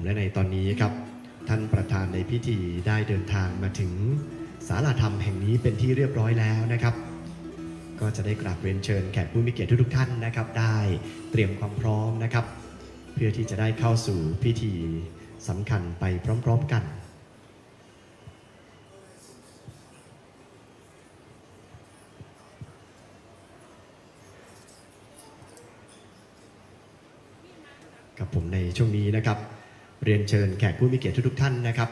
และในตอนนี้ครับท่านประธานในพิธีได้เดินทางมาถึงศาลาธรรมแห่งนี้เป็นที่เรียบร้อยแล้วนะครับก็จะได้กราบเรียนเชิญแขกผู้มีเกียรติทุกท่านนะครับได้เตรียมความพร้อมนะครับเพื่อที่จะได้เข้าสู่พิธีสำคัญไปพร้อมๆกันกับผมในช่วงนี้นะครับเรียนเชิญแขกผู้มีเกียรติทุกท่านนะครับ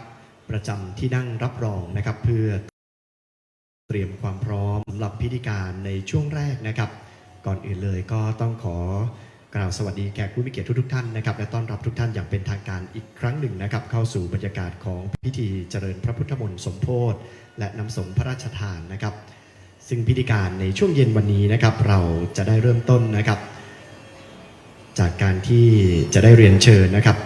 ประจำที่นั่งรับรองนะครับเพื่อเตรียมความพร้อมสำหรับพิธีการในช่วงแรกนะครับก่อนอื่นเลยก็ต้องขอกล่าวสวัสดีแขกผู้มีเกียรติทุกท่านนะครับและต้อนรับทุกท่านอย่างเป็นทางการอีกครั้งหนึ่งนะครับเข้าสู่บรรยากาศของพิธีเจริญพระพุทธมนต์สมโภชและน้ำสงฆ์พระราชทานนะครับซึ่งพิธีการในช่วงเย็นวันนี้นะครับเราจะได้เริ่มต้นนะครับจากการที่จะได้เรียนเชิญนะครับ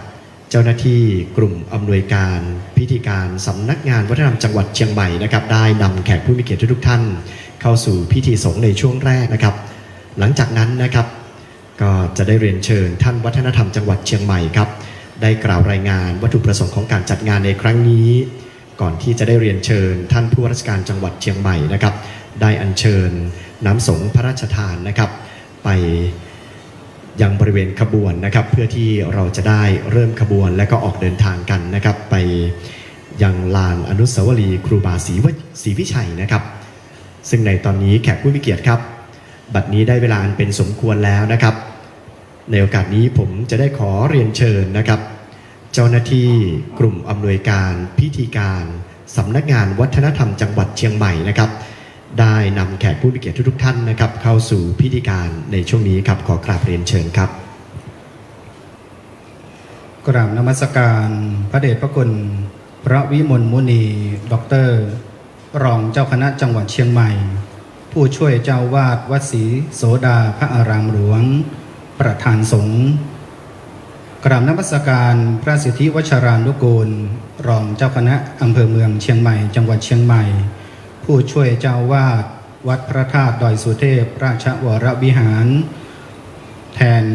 เจ้าหน้าที่กลุ่มอำนวยการพิธีการสำนักงานวัฒนธรรมจังหวัดเชียงใหม่นะครับได้นำแขกผู้มีเกียรติทุกท่านเข้าสู่พิธีสงฆ์ในช่วงแรกนะครับหลังจากนั้นนะครับก็จะได้เรียนเชิญท่านวัฒนธรรมจังหวัดเชียงใหม่ครับได้กล่าวรายงานวัตถุประสงค์ของการจัดงานในครั้งนี้ก่อนที่จะได้เรียนเชิญท่านผู้ว่าราชการจังหวัดเชียงใหม่นะครับได้อัญเชิญน้ำสงฆ์พระราชทานนะครับไปยังบริเวณขบวนนะครับเพื่อที่เราจะได้เริ่มขบวนและก็ออกเดินทางกันนะครับไปยังลานอนุสาวรีย์ครูบาศรีวิชัยนะครับซึ่งในตอนนี้แขกผู้มีเกียรติครับบัดนี้ได้เวลาอันเป็นสมควรแล้วนะครับในโอกาสนี้ผมจะได้ขอเรียนเชิญนะครับเจ้าหน้าที่กลุ่มอำนวยการพิธีการสำนักงานวัฒนธรรมจังหวัดเชียงใหม่นะครับได้นำแขกผู้มีเกียรติทุกท่านนะครับเข้าสู่พิธีการในช่วงนี้ครับขอกราบเรียนเชิญครับกราบนมัสการพระเดชพระคุณพระวิมลมุนีด็อกเตอร์รองเจ้าคณะจังหวัดเชียงใหม่ผู้ช่วยเจ้าวาดวัดศรีโสดาพระอารามหลวงประธานสงฆ์กราบนมัสการพระสิทธิวชรานุกูลรองเจ้าคณะอำเภอเมืองเชียงใหม่จังหวัดเชียงใหม่ผู้ช่วยเจ้าวาดวัดพระธาตุดอยสุเทพราชวรวิหารแทน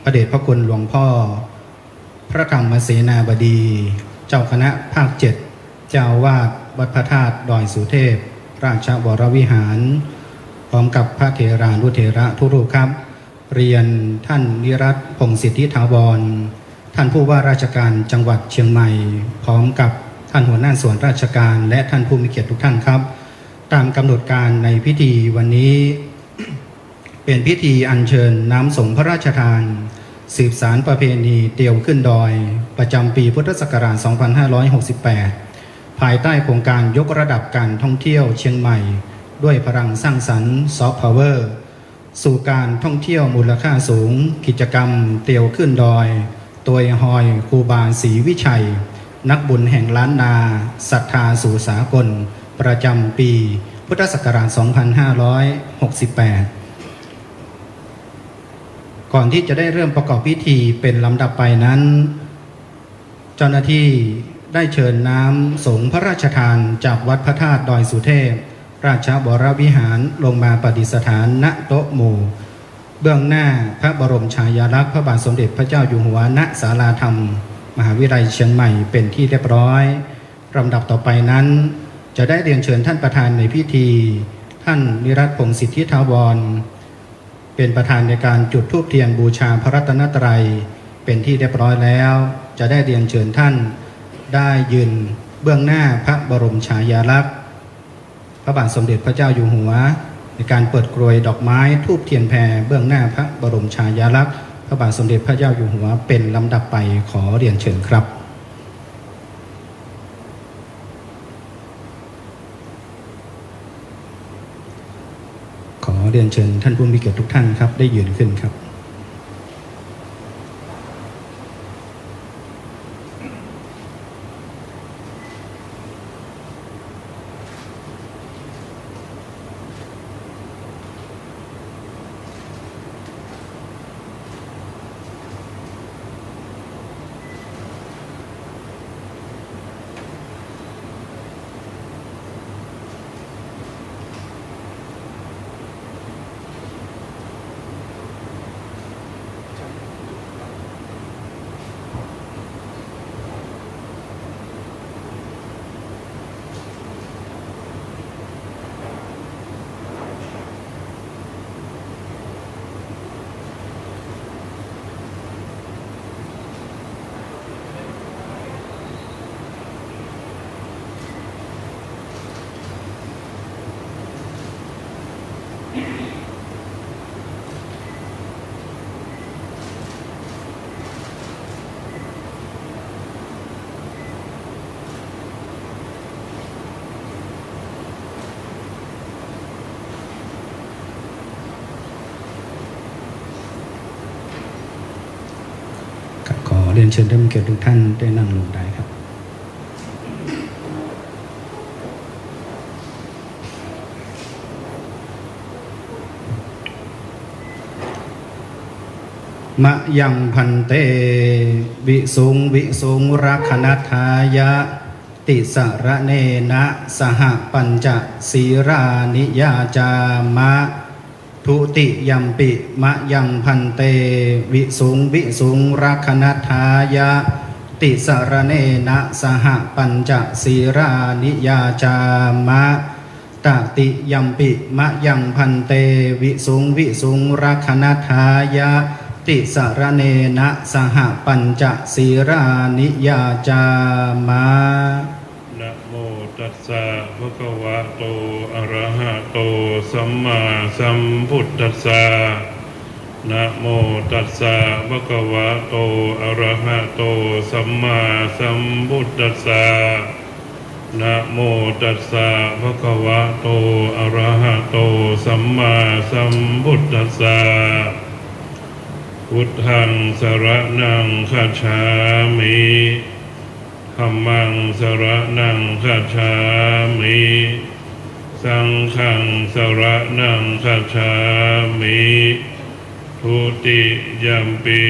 พระเดชพระคุณหลวงพ่อพระธรรมเสนาบดีเจ้าคณะภาค7เจ้าวาดวัดพระธาตุดอยสุเทพราชวรวิหารพร้อมกับพระเถรานุเถระทุกรูปครับเรียนท่านนิรัตน์พงศ์สิทธิถาวรท่านผู้ว่าราชการจังหวัดเชียงใหม่พร้อมกับท่านหัวหน้าส่วนราชการและท่านผู้มีเกียรติทุกท่านครับตามกำหนดการในพิธีวันนี้ เป็นพิธีอัญเชิญน้ำสงฆ์พระราชทานสืบสารประเพณีเตียวขึ้นดอยประจำปีพุทธศักราช 2568 ภายใต้โครงการยกระดับการท่องเที่ยวเชียงใหม่ด้วยพลังสร้างสรรค์ซอฟต์พาวเวอร์สู่การท่องเที่ยวมูลค่าสูงกิจกรรมเตียวขึ้นดอยตัวหอยครูบาศรีวิชัยนักบุญแห่งล้านนาศรัทธาสู่สากลประจำปีพุทธศักราช 2568 ก่อนที่จะได้เริ่มประกอบพิธีเป็นลำดับไปนั้นเจ้าหน้าที่ได้เชิญน้ำสงฆ์พระราชทานจากวัดพระธาตุดอยสุเทพราชวรวิหารลงมาประดิษฐานณโต๊ะหมู่เบื้องหน้าพระบรมฉายาลักษณ์พระบาทสมเด็จพระเจ้าอยู่หัวณศาลาธรรมมหาวิทยาลัยเชียงใหม่เป็นที่เรียบร้อยลำดับต่อไปนั้นจะได้เรียนเชิญท่านประธานในพิธีท่านนิรัตน์พงศ์สิทธิถาวรเป็นประธานในการจุดธูปเทียนบูชาพระรัตนตรัยเป็นที่เรียบร้อยแล้วจะได้เรียนเชิญท่านได้ยืนเบื้องหน้าพระบรมฉายาลักษณ์พระบาทสมเด็จพระเจ้าอยู่หัวในการเปิดกรวยดอกไม้ธูปเทียนแพรเบื้องหน้าพระบรมฉายาลักษณ์พระบาทสมเด็จพระเจ้าอยู่หัวเป็นลำดับไปขอเรียนเชิญครับขอเรียนเชิญท่านผู้มีเกียรติทุกท่านครับได้ยืนขึ้นครับ เรียนเชิญท่านผู้เกียรติทุกท่านได้นั่งลงได้ครับมะยังพันเตวิสุงรักขณทายะติสระเนนะสหปัญจศีรานิยาจามะทุติยัมปิมะยังพันเตวิสุงรักขณทายะติสระเนนะสหปัญจศีรานิยาจามะตติยัมปิมะยังพันเตวิสุงรักขณทายะติสระเนนะสหปัญจศีรานิยาจามะนะโมตัสสะภะคะวะโตอะระหะโตสัมมาสัมพุทธัสสะนะโมตัสสะภะคะวะโตอะระหะโตสัมมาสัมพุทธัสสะนะโมตัสสะภะคะวะโตอะระหะโตสัมมาสัมพุทธัสสะพุทธังสรณังคัจฉามิธัมมังสรณังคัจฉามิสังฆังสรณังคัจฉามิทุติยัมปิ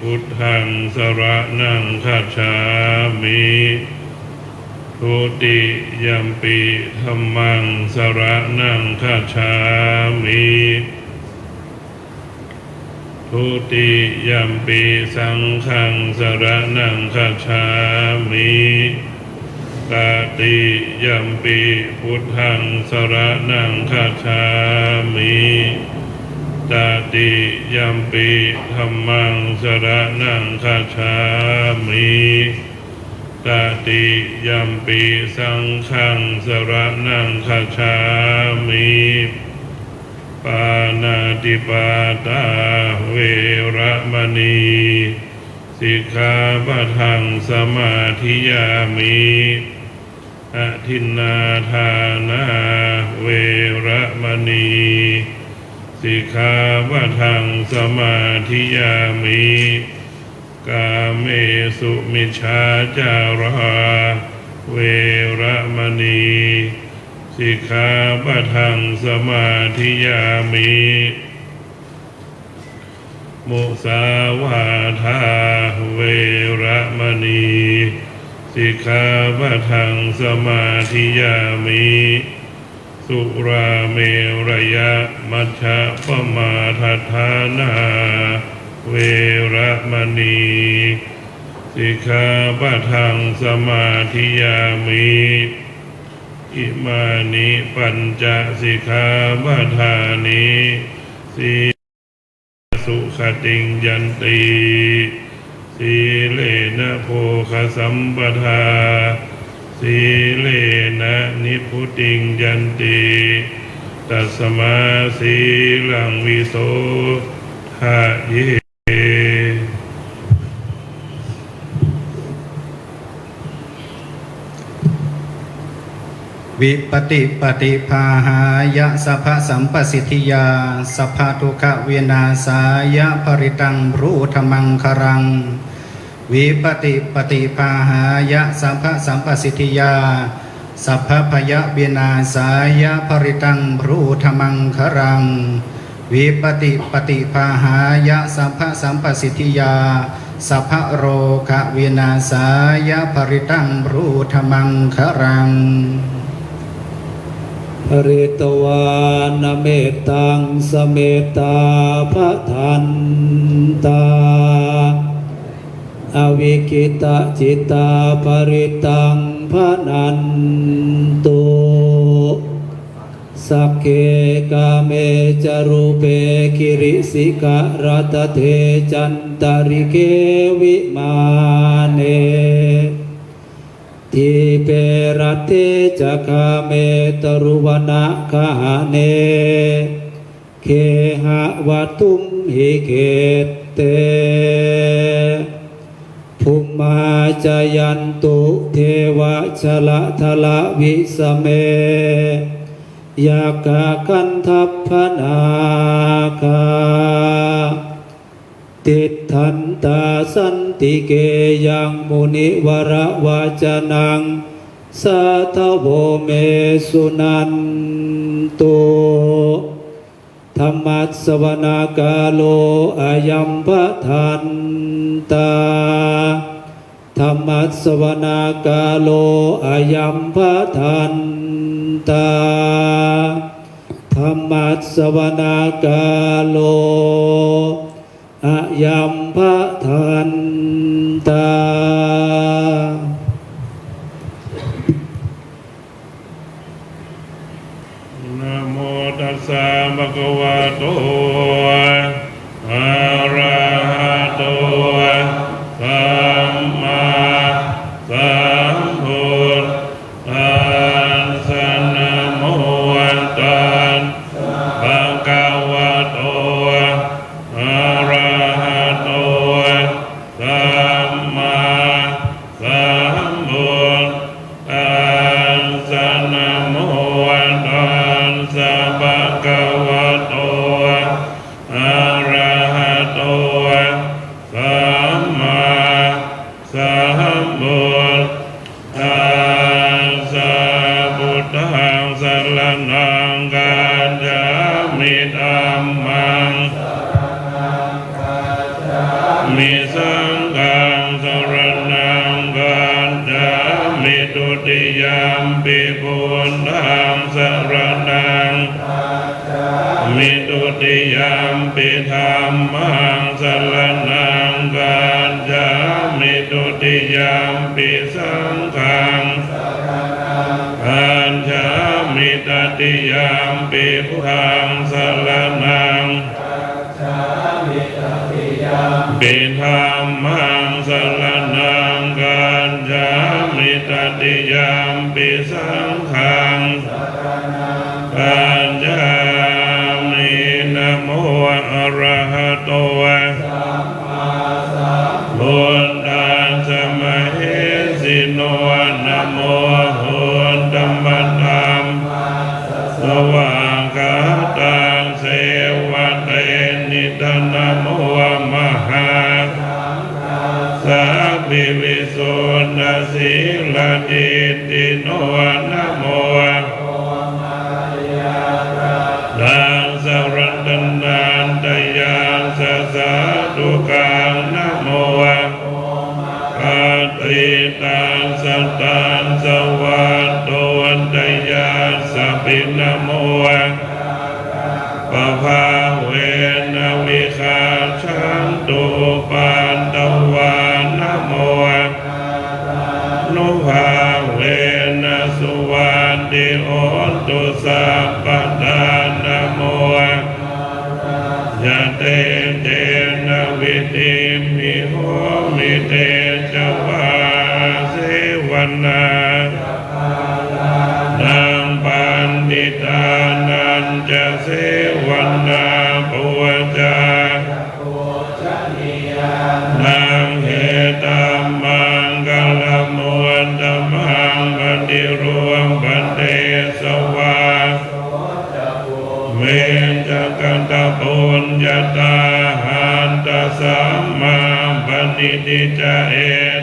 พุทธังสรณังคัจฉามิทุติยัมปิธัมมังสรณังคัจฉามิทุติยัมปิสังฆังสรณังคัจฉามิตติยัมปิพุทธังสรณังคัจฉามิตติยัมปิธัมมังสรณังคัจฉามิตติยัมปิสังฆังสรณังคัจฉามิปานาติปาตาเวระมณีสิกขาปะทังสมาธิยามิอทินนาทานาเวระมณีสิกขาปะทังสมาธิยามิกาเมสุมิจฉาจาราเวระมณีสิกขาปะทังสมาธิยามิมุสาวาทาเวระมณีสิกขาปะทังสมาธิยามิสุราเมรยะมัชฌะปมาทฐานาเวระมณีสิกขาปะทังสมาธิยามิอิมานิปัญจสิกขาปะทานิสีสุขติงยันติสีเลนะโภคสัมปทาสีเลนะนิพพุติงยันติตัสมาสีลังวิโสทะเยวิปติปฏิภาหายะสัพพสัมปสิทธิยาสัพพทุกขเวนาสายะภริตังรูธรรมังครังวิปติปฏิภาหายะสัพพสัมปสิทธิยาสัพพพยเวนาสายะภริตังรูธรรมังครังวิปติปฏิภาหายะสัพพสัมปสิทธิยาสัพพโรคะเวนาสายะภริตังรูธรรมังครังปริตวานเมตตังสเมตตาภทันตาอวิกิตาจิตตาปริตังภนันตุสักเกกาเมจารุเปกิริสิกะรัตเทจันตาริเกวิมาเนทิเปรัตเทจักาเมตรุวนาคาเนเคหะวัตุมหิเกเตภูมาจายันตุเทวะชละทละวิสเมยากากันทัพพนาคาติ ทิฏฐันตาสันติเกยังมุนิวรวาจนังสัทธโวเมสุนันตุธรรมัสสวนากาโลอายัมภทันตาธรรมัสสวนากาโลอายัมภทันตาธรรมัสสวนากาโลอายัมภทันตานะโมตัสสะภะคะวะโตอะระหะโตสัมมาสัมพุทธัสสะนะโมตัสสะภะคะวะโตอะระหะโตสัมมาสัมพุทธัสสะนะโมตัสสะภะคะวะโตอะระหะโตสัมมาสัมพุทธัสสะพุทธังสรณังกัจฉามิธัมมังมิสังฆังสรณังกัจฉามิตุติยมปิพุทธังสรณังมิตุติยมปิธัมมังสรณังกัจฉามิตุติยมปิสังฆังกัจฉามิตติยมปิพุทธังสรณังปิธัมมังสรณังกัจฉามิตติยมปิสังฆังกัจฉามินะโมอะระหะโตพุทธัสสะมะเหสิโนนะโมพุทธัมมัสสัมสวากาตังเสวะเตนิตนะโมมหาสัพพิวิสุทธิสีลติติโนนะโมดังสรัตนันตยังสัสสะทุกังนะโมปฏิตังสัตตังสวัสโตนตยาสัพพินะโมปภาเวนะวิคาชันตุปันตวานะโมนุภาเวนะสุวัสดิโหตุสัพพทานะโมยะเตเตนะวิติมิโหมิเตจวาเสวนานังปันติตานันจะเสวนาปุวจานังเหตัมมังกัลมวนตัมมังปฏิรวมปันเตสวาเมจักันตปุญญาตาหันตสัมมาปณิติจาเอ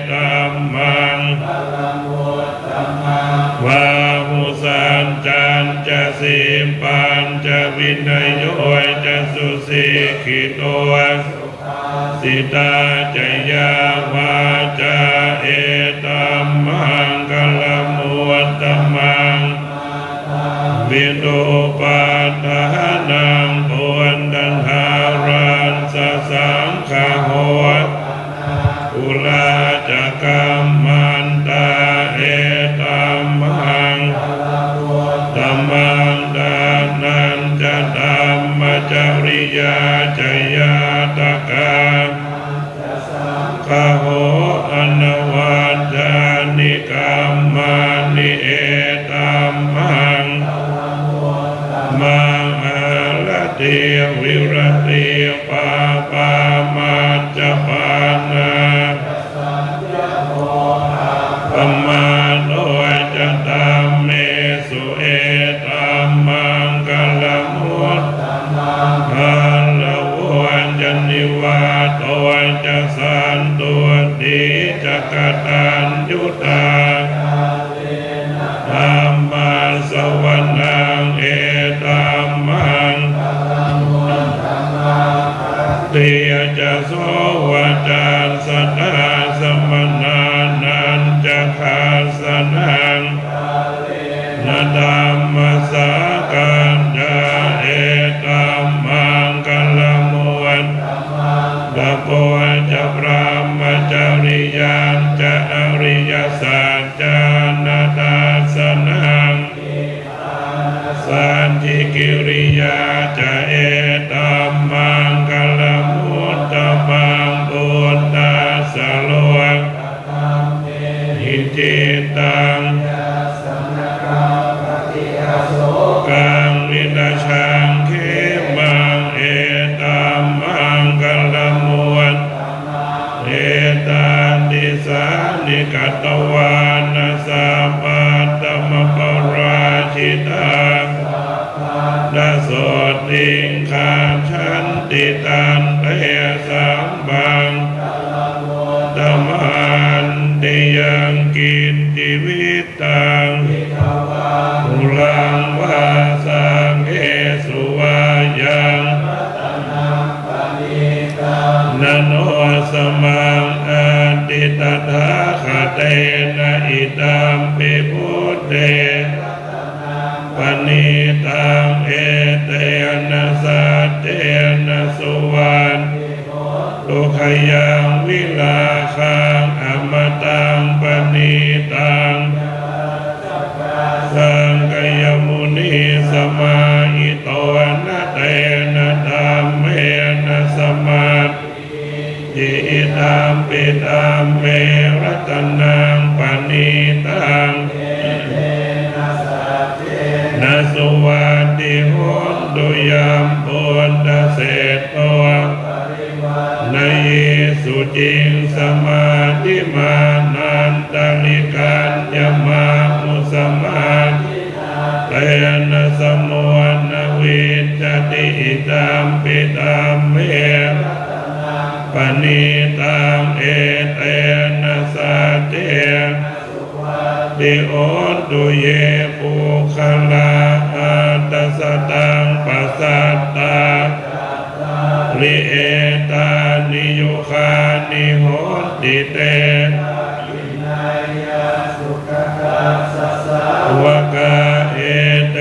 ตัมมังวาหุสันจันจะสิมปันจะวินัยโยจะสุสิขิโตสิตาจยาวาจาเอตัมมังกัลมุตตมังวิโนปัฏฐานังโพนันหารันสสังฆโหอุลาจักกัมมันตาเอตัมมังตัมมังดานันจะตัมมจริยาจยาตกาคโหอนวัจจานิกัมมานิเอตัมมังมังอาลติวิรติปาปามาจปานาปมาโนจะตามเมสุเอตัมมังกัลมุตตมัง นิวาโต สันติกิริยาจะเอตัมมังคลมุตตมังบุตตาสโลกอิจิตังกังวินาชังเขมังเอตัมมังคลมุตเอตันติสานิกตวานาสัมปัตตมปราชิตานาโสติงคาชันติตันเตสัมบังธรรมันติยังกินติวิตังปุรังวาสังเอสุวายังนันโนสมังอันติตถาคเตนะอิตัมปิพุทเตปณิตังเอเตนะสัตเตนะสุวรรณตุขยังวิลาคังอมตังปณิตังสังกยมุนีสมาหิโตนะเตนะธัมเมนะสมาธิอิตัมปิตัมเมรัตนังปณิตังนาสุวัตติโหตุยัมปุตตะเสโตนาเยสุจิงสมาธิมานันตลิกันยมามุสมาเตนะสมุนวิจติอิตัมปิตัมเมปณิตังเอเตนะสัจเจติโอตุเยปุคลาอัตตสตังปัสสัตตาลิเอตานิยุคานิโหติเตวะกาเอเต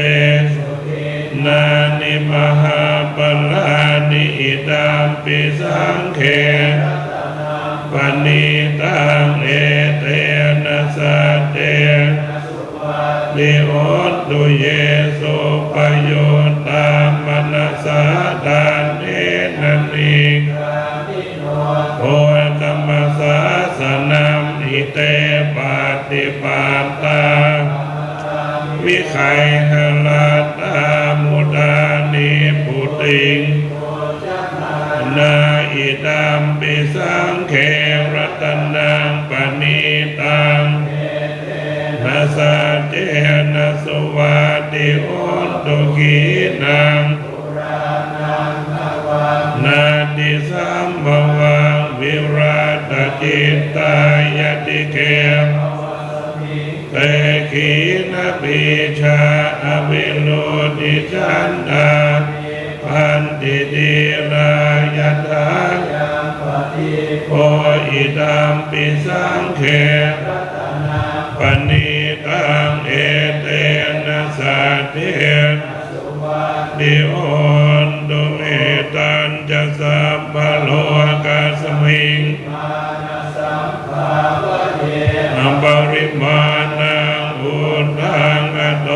นานิมหาปลานิอิตัมปิสังเขปณิตังเอเตนะสัจเจลิโอตุเยสุปโยตามนัสสะดานเอนะนิโอตัมมัสสะสนัมอิเตปาติปาตาวิไขหลาตามุดานิปุติงนาอิตัมปิสังเขรัตนังปณิตังนาสัจเจนะสุวัตติโหตุขีนังนาติสัมภวังวิราตจิตตายติเกเตขีนะปิชาอวิโลติจันตาพันติติรายตาโออิตัมปิสังเขปณิตังเอเตนะสัจเจติโอนตุเมตัญจะสัพพะโลกัสมิงอัมปริมาณังอุทังอโต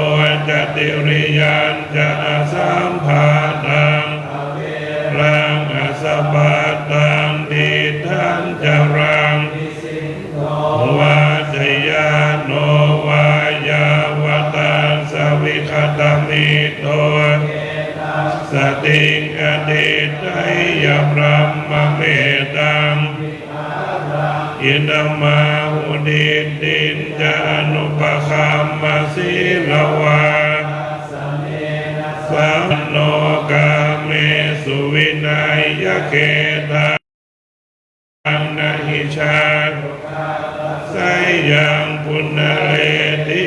จติริยัญจะอสัมภาตังรังอสสปะตังทิทันจรังวาจยาโนวายาวตังสวิคตมิโตสติงอดิตยพรหมเมตังอินทมาหุดิตินจานุปคัมมาสิลวาสัมโนกาเมสุวินัยยะเกตังนะหิชาไสยังปุณเลติ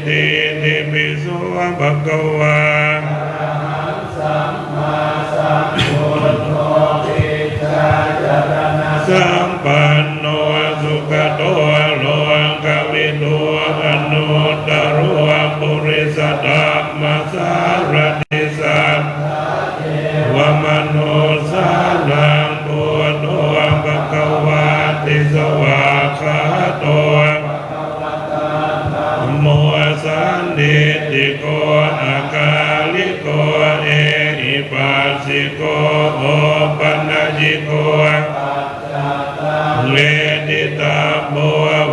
ติติปิโสภะคะวาสัมปันโนสุขโตโลกวิโตอนุตตรปุริสธัมมัสสารติสัทวมโนสานังปุถโตภะคะวาติสวาคาโตโมสันติโกอะ กาลิโกเอหิปัสสิโกโอปัญญิโกเวทิตาโม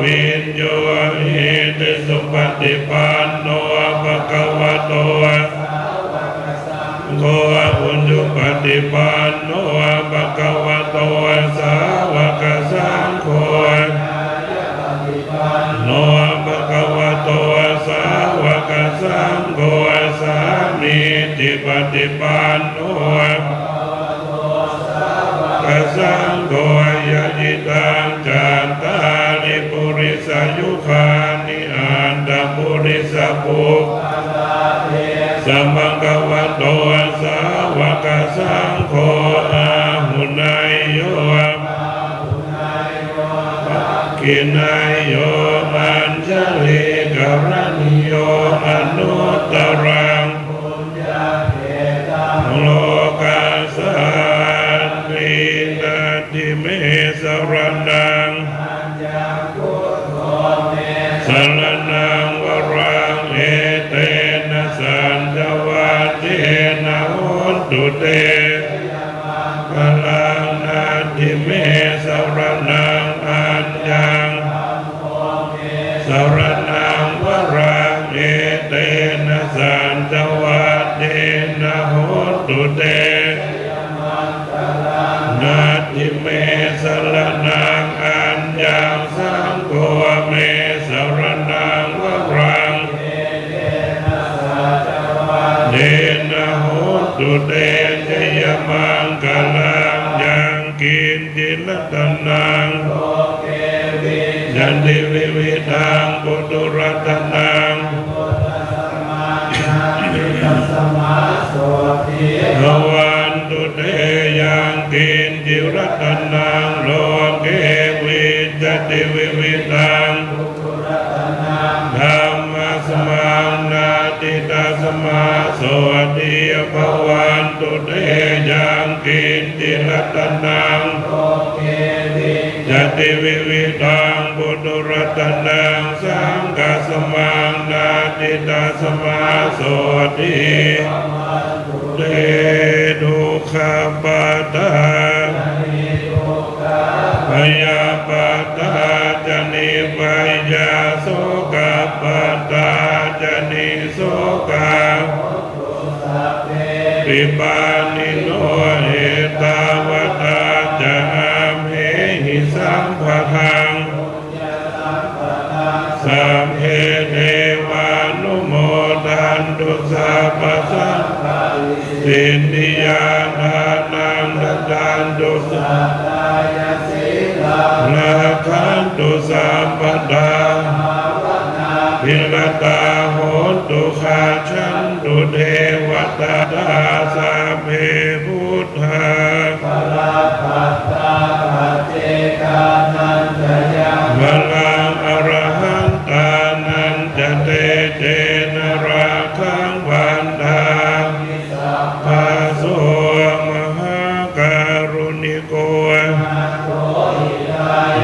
วินโยหิติสุปฏิปันโนภะคะวะโตโกอุจุปฏิปันโนภะคะวะโตสาวกสังโฆโนภะคะวะโตสาวกสังโฆสามิติปฏิปันโนสังโฆยะจิตังจัตตาริปุริสยุคานิอันตปุริสปุสัมมังกวะโตสาวกสังโฆอาหุนายโยกินายโยอัญชลิกรณิโยอนุตตรังโลกัสสันตินาติเมสรนังสรนังวรังเอเตนะสัญจวัตเตนะโหตุเตพลังนาติเมสรนังอัญญังสรนังวรังเอเตนะสัญจวัตเตนะโหตุเตนาติเมสรนังอัญญังสังโฆเมสรนังวรังเดนะโหตุเตชยมังคลังยังกินจิลตนังยันติวิวิตังปุตุรัตนังภวันตุเตยังกินจิรัตนังโลเกวิจติวิวิตังธัมมัสมังนาติตาสมาโสติภวันตุเตยังกินจิรัตนังจติวิวิตังปุตุรัตนังสังฆสมังนาติตาสมาโสติเตดุขปาตาพยาปาตาจนิปยาโสกปาตาจนิโสกาปิปานิโนเหตาวตาจามเหหิสัมภทังสัมเพเทวานุโมทันตุสัพพสังสินนิยานานังดันตุสัพพายสิลาคันตุสัมปทาพิรตาโหตุขาชันตุเทวตาตาสัพเพพุทธาภลาปัตตาปัจเจกานันจยามลังอรหันตานันจะเตเจนราคังวันดาภาโสมหาการุณิโก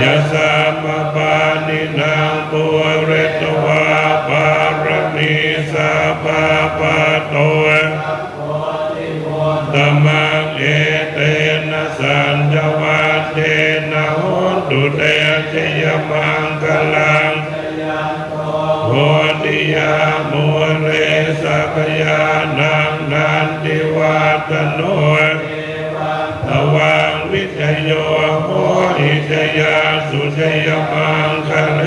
ยะสัมมปานินางปุเรตวาปารมีสัพพะปะโตตมังเอเตนะสัญจวัตเตนะโหตุเตชยมังคลังโหติยามุเรสัพยานังนันติวัตโนตวังวิจโยโหหิจยาสุจยมังคะเล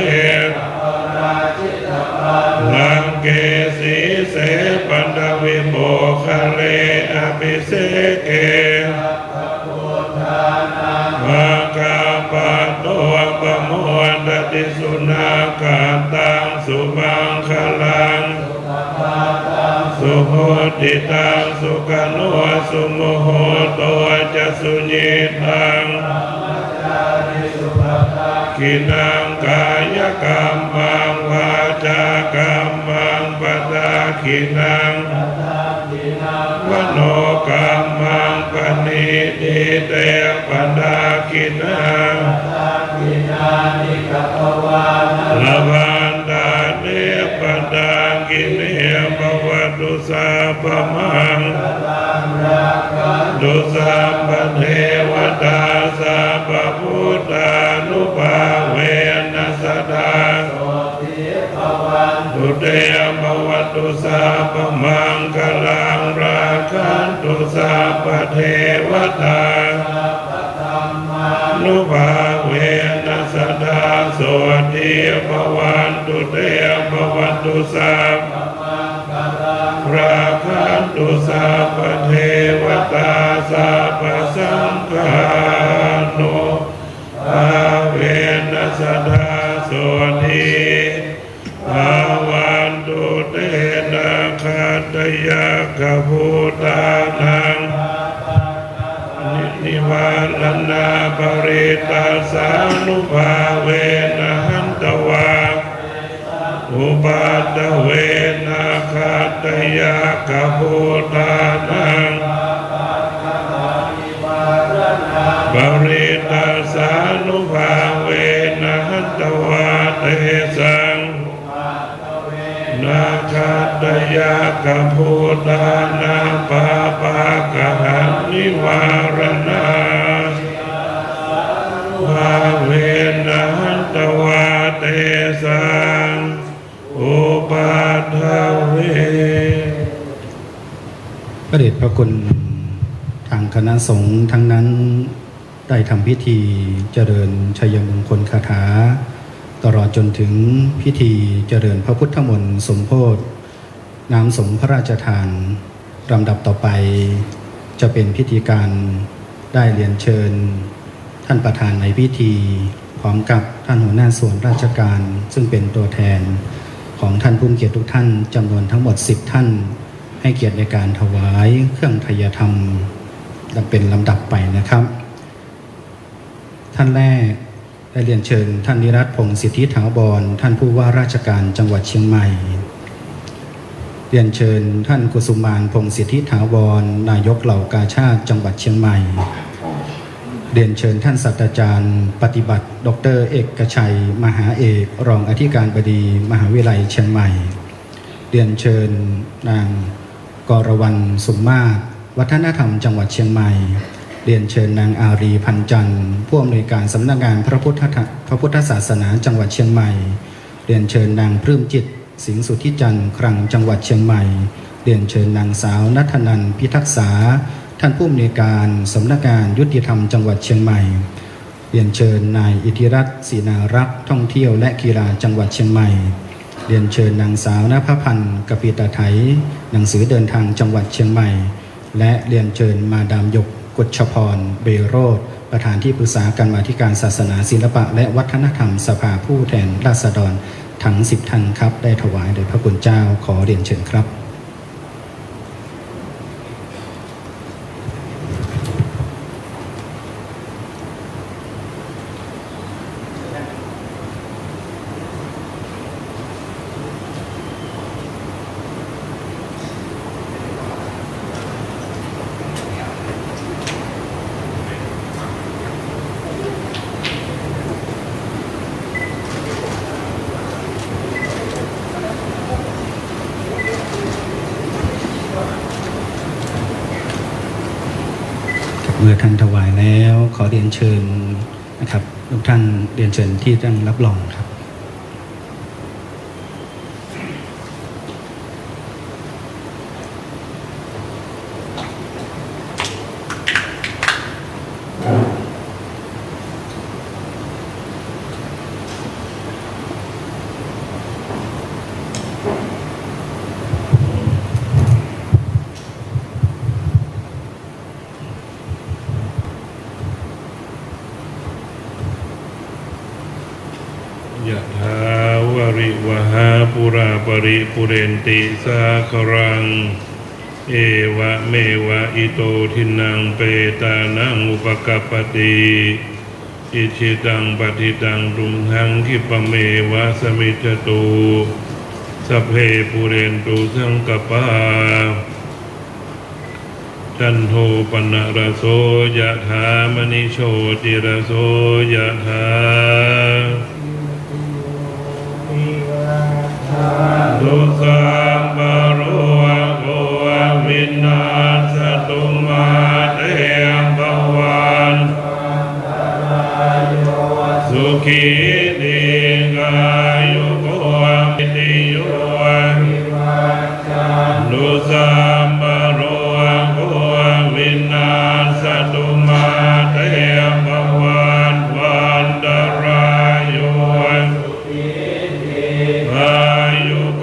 ลังเกสีเสปันดวิโมคะเลอภิเสเกมากาปะโตปะโมดติสุนาคาตังสุมังคลังสุโหติตังสุขโนสุโมโหโตจะสุญิตังกินังกายกรรมังวาจากรรมังปตากินังวโนกรรมังปณิทิเตปตากินังละวันตาเนปตากิเนภวตุสา ปมังดุสัพพเทวตาสัพพพุทธานุภาเวนัสสดาตุเตภวัตุสัพพมังคลังราคันตุสัพพเทวตานุภาเวนัสสดาโสติภวันตุเตภวัตุสัพพราคันตุสัพพเทวตาสัพพสังฆานุภาเวนัสสดาโสติภาวันตุเตนะขัตตยะกะพุตานังนิวาลนาปริตาสานุภาเวนะหันตวาอุปัฏฐเวนะขัตตยะกะพุตานังปริตาสานุภาเวนะหันตวาเตสังนาคัตตยะกะพุตานังปาปากะหันนิวารณาภาเวนะหันตวาเตสังอุปัฏฐเว พระเดชพระคุณทางคณะสงฆ์ทั้งนั้นได้ทำพิธีเจริญชัยมงคลคาถาตลอดจนถึงพิธีเจริญพระพุทธมนต์สมโภชน้ำสงฆ์พระราชทานลำดับต่อไปจะเป็นพิธีการได้เรียนเชิญท่านประธานในพิธีพร้อมกับท่านหัวหน้าส่วนราชการซึ่งเป็นตัวแทนของท่านผู้มีเกียรติทุกท่านจำนวนทั้งหมด10ท่านให้เกียรติในการถวายเครื่องไทยธรรมเป็นลำดับไปนะครับท่านแรกได้เรียนเชิญท่านนิรัตน์พงศ์สิทธิถาวรท่านผู้ว่าราชการจังหวัดเชียงใหม่เรียนเชิญท่านกุสุมานพงศ์สิทธิถาวรนายกเหล่ากาชาดจังหวัดเชียงใหม่เรียนเชิญท่านศาสตราจารย์ปฏิบัติดร.เอกชัยมหาเอกรองอธิการบดีมหาวิทยาลัยเชียงใหม่เรียนเชิญนางกรวรรณสุมมาศวัฒนธรรมจังหวัดเชียงใหม่เรียนเชิญนางอารีพันจันทร์ผู้อำนวยการสำนักงานพระพุทธศาสนาจังหวัดเชียงใหม่เรียนเชิญนางปลื้มจิตสิงห์สุทธิจันทร์ครังจังหวัดเชียงใหม่เรียนเชิญนางสาวณัฐนันท์พิทักษาท่านผู้อำนวยการสำนักงานยุติธรรมจังหวัดเชียงใหม่เรียนเชิญนายอิทธิรัตน์ศรีนารักษ์ท่องเที่ยวและกีฬาจังหวัดเชียงใหม่เรียนเชิญนางสาวนภพันธ์กปิตาไถหนังสือเดินทางจังหวัดเชียงใหม่และเรียนเชิญมาดามหยกกฎชพรเบโรธประธานที่ปรึกษาการมาธิการศาสนาศิลปะและวัฒนธรรมสภาผู้แทนราษฎรทั้ง10ท่านครับได้ถวายโดยพระคุณเจ้าขอเรียนเชิญครับเมื่อท่านถวายแล้วขอเรียนเชิญนะครับทุกท่านเรียนเชิญที่ตั้งรับรองครับยะถาวริวหาปุราปริปุเรนติสาครังเอวะเมวะอิโตทินังเปตานังอุปกัปปติอิชิตังปฏิตังตุมหังคิปะเมวะสมิจจตุสัพเพปุเรนตุสังกปาจันโทปนะระโสยะถามณิโชติระโสยะถาตุสัมปะโรโก วินาศตุมาเตภวันสุขีติกายุโกวิติโยนุสัมปโรโกวินาศตุมาเตภวันวันตรายโยอายุโก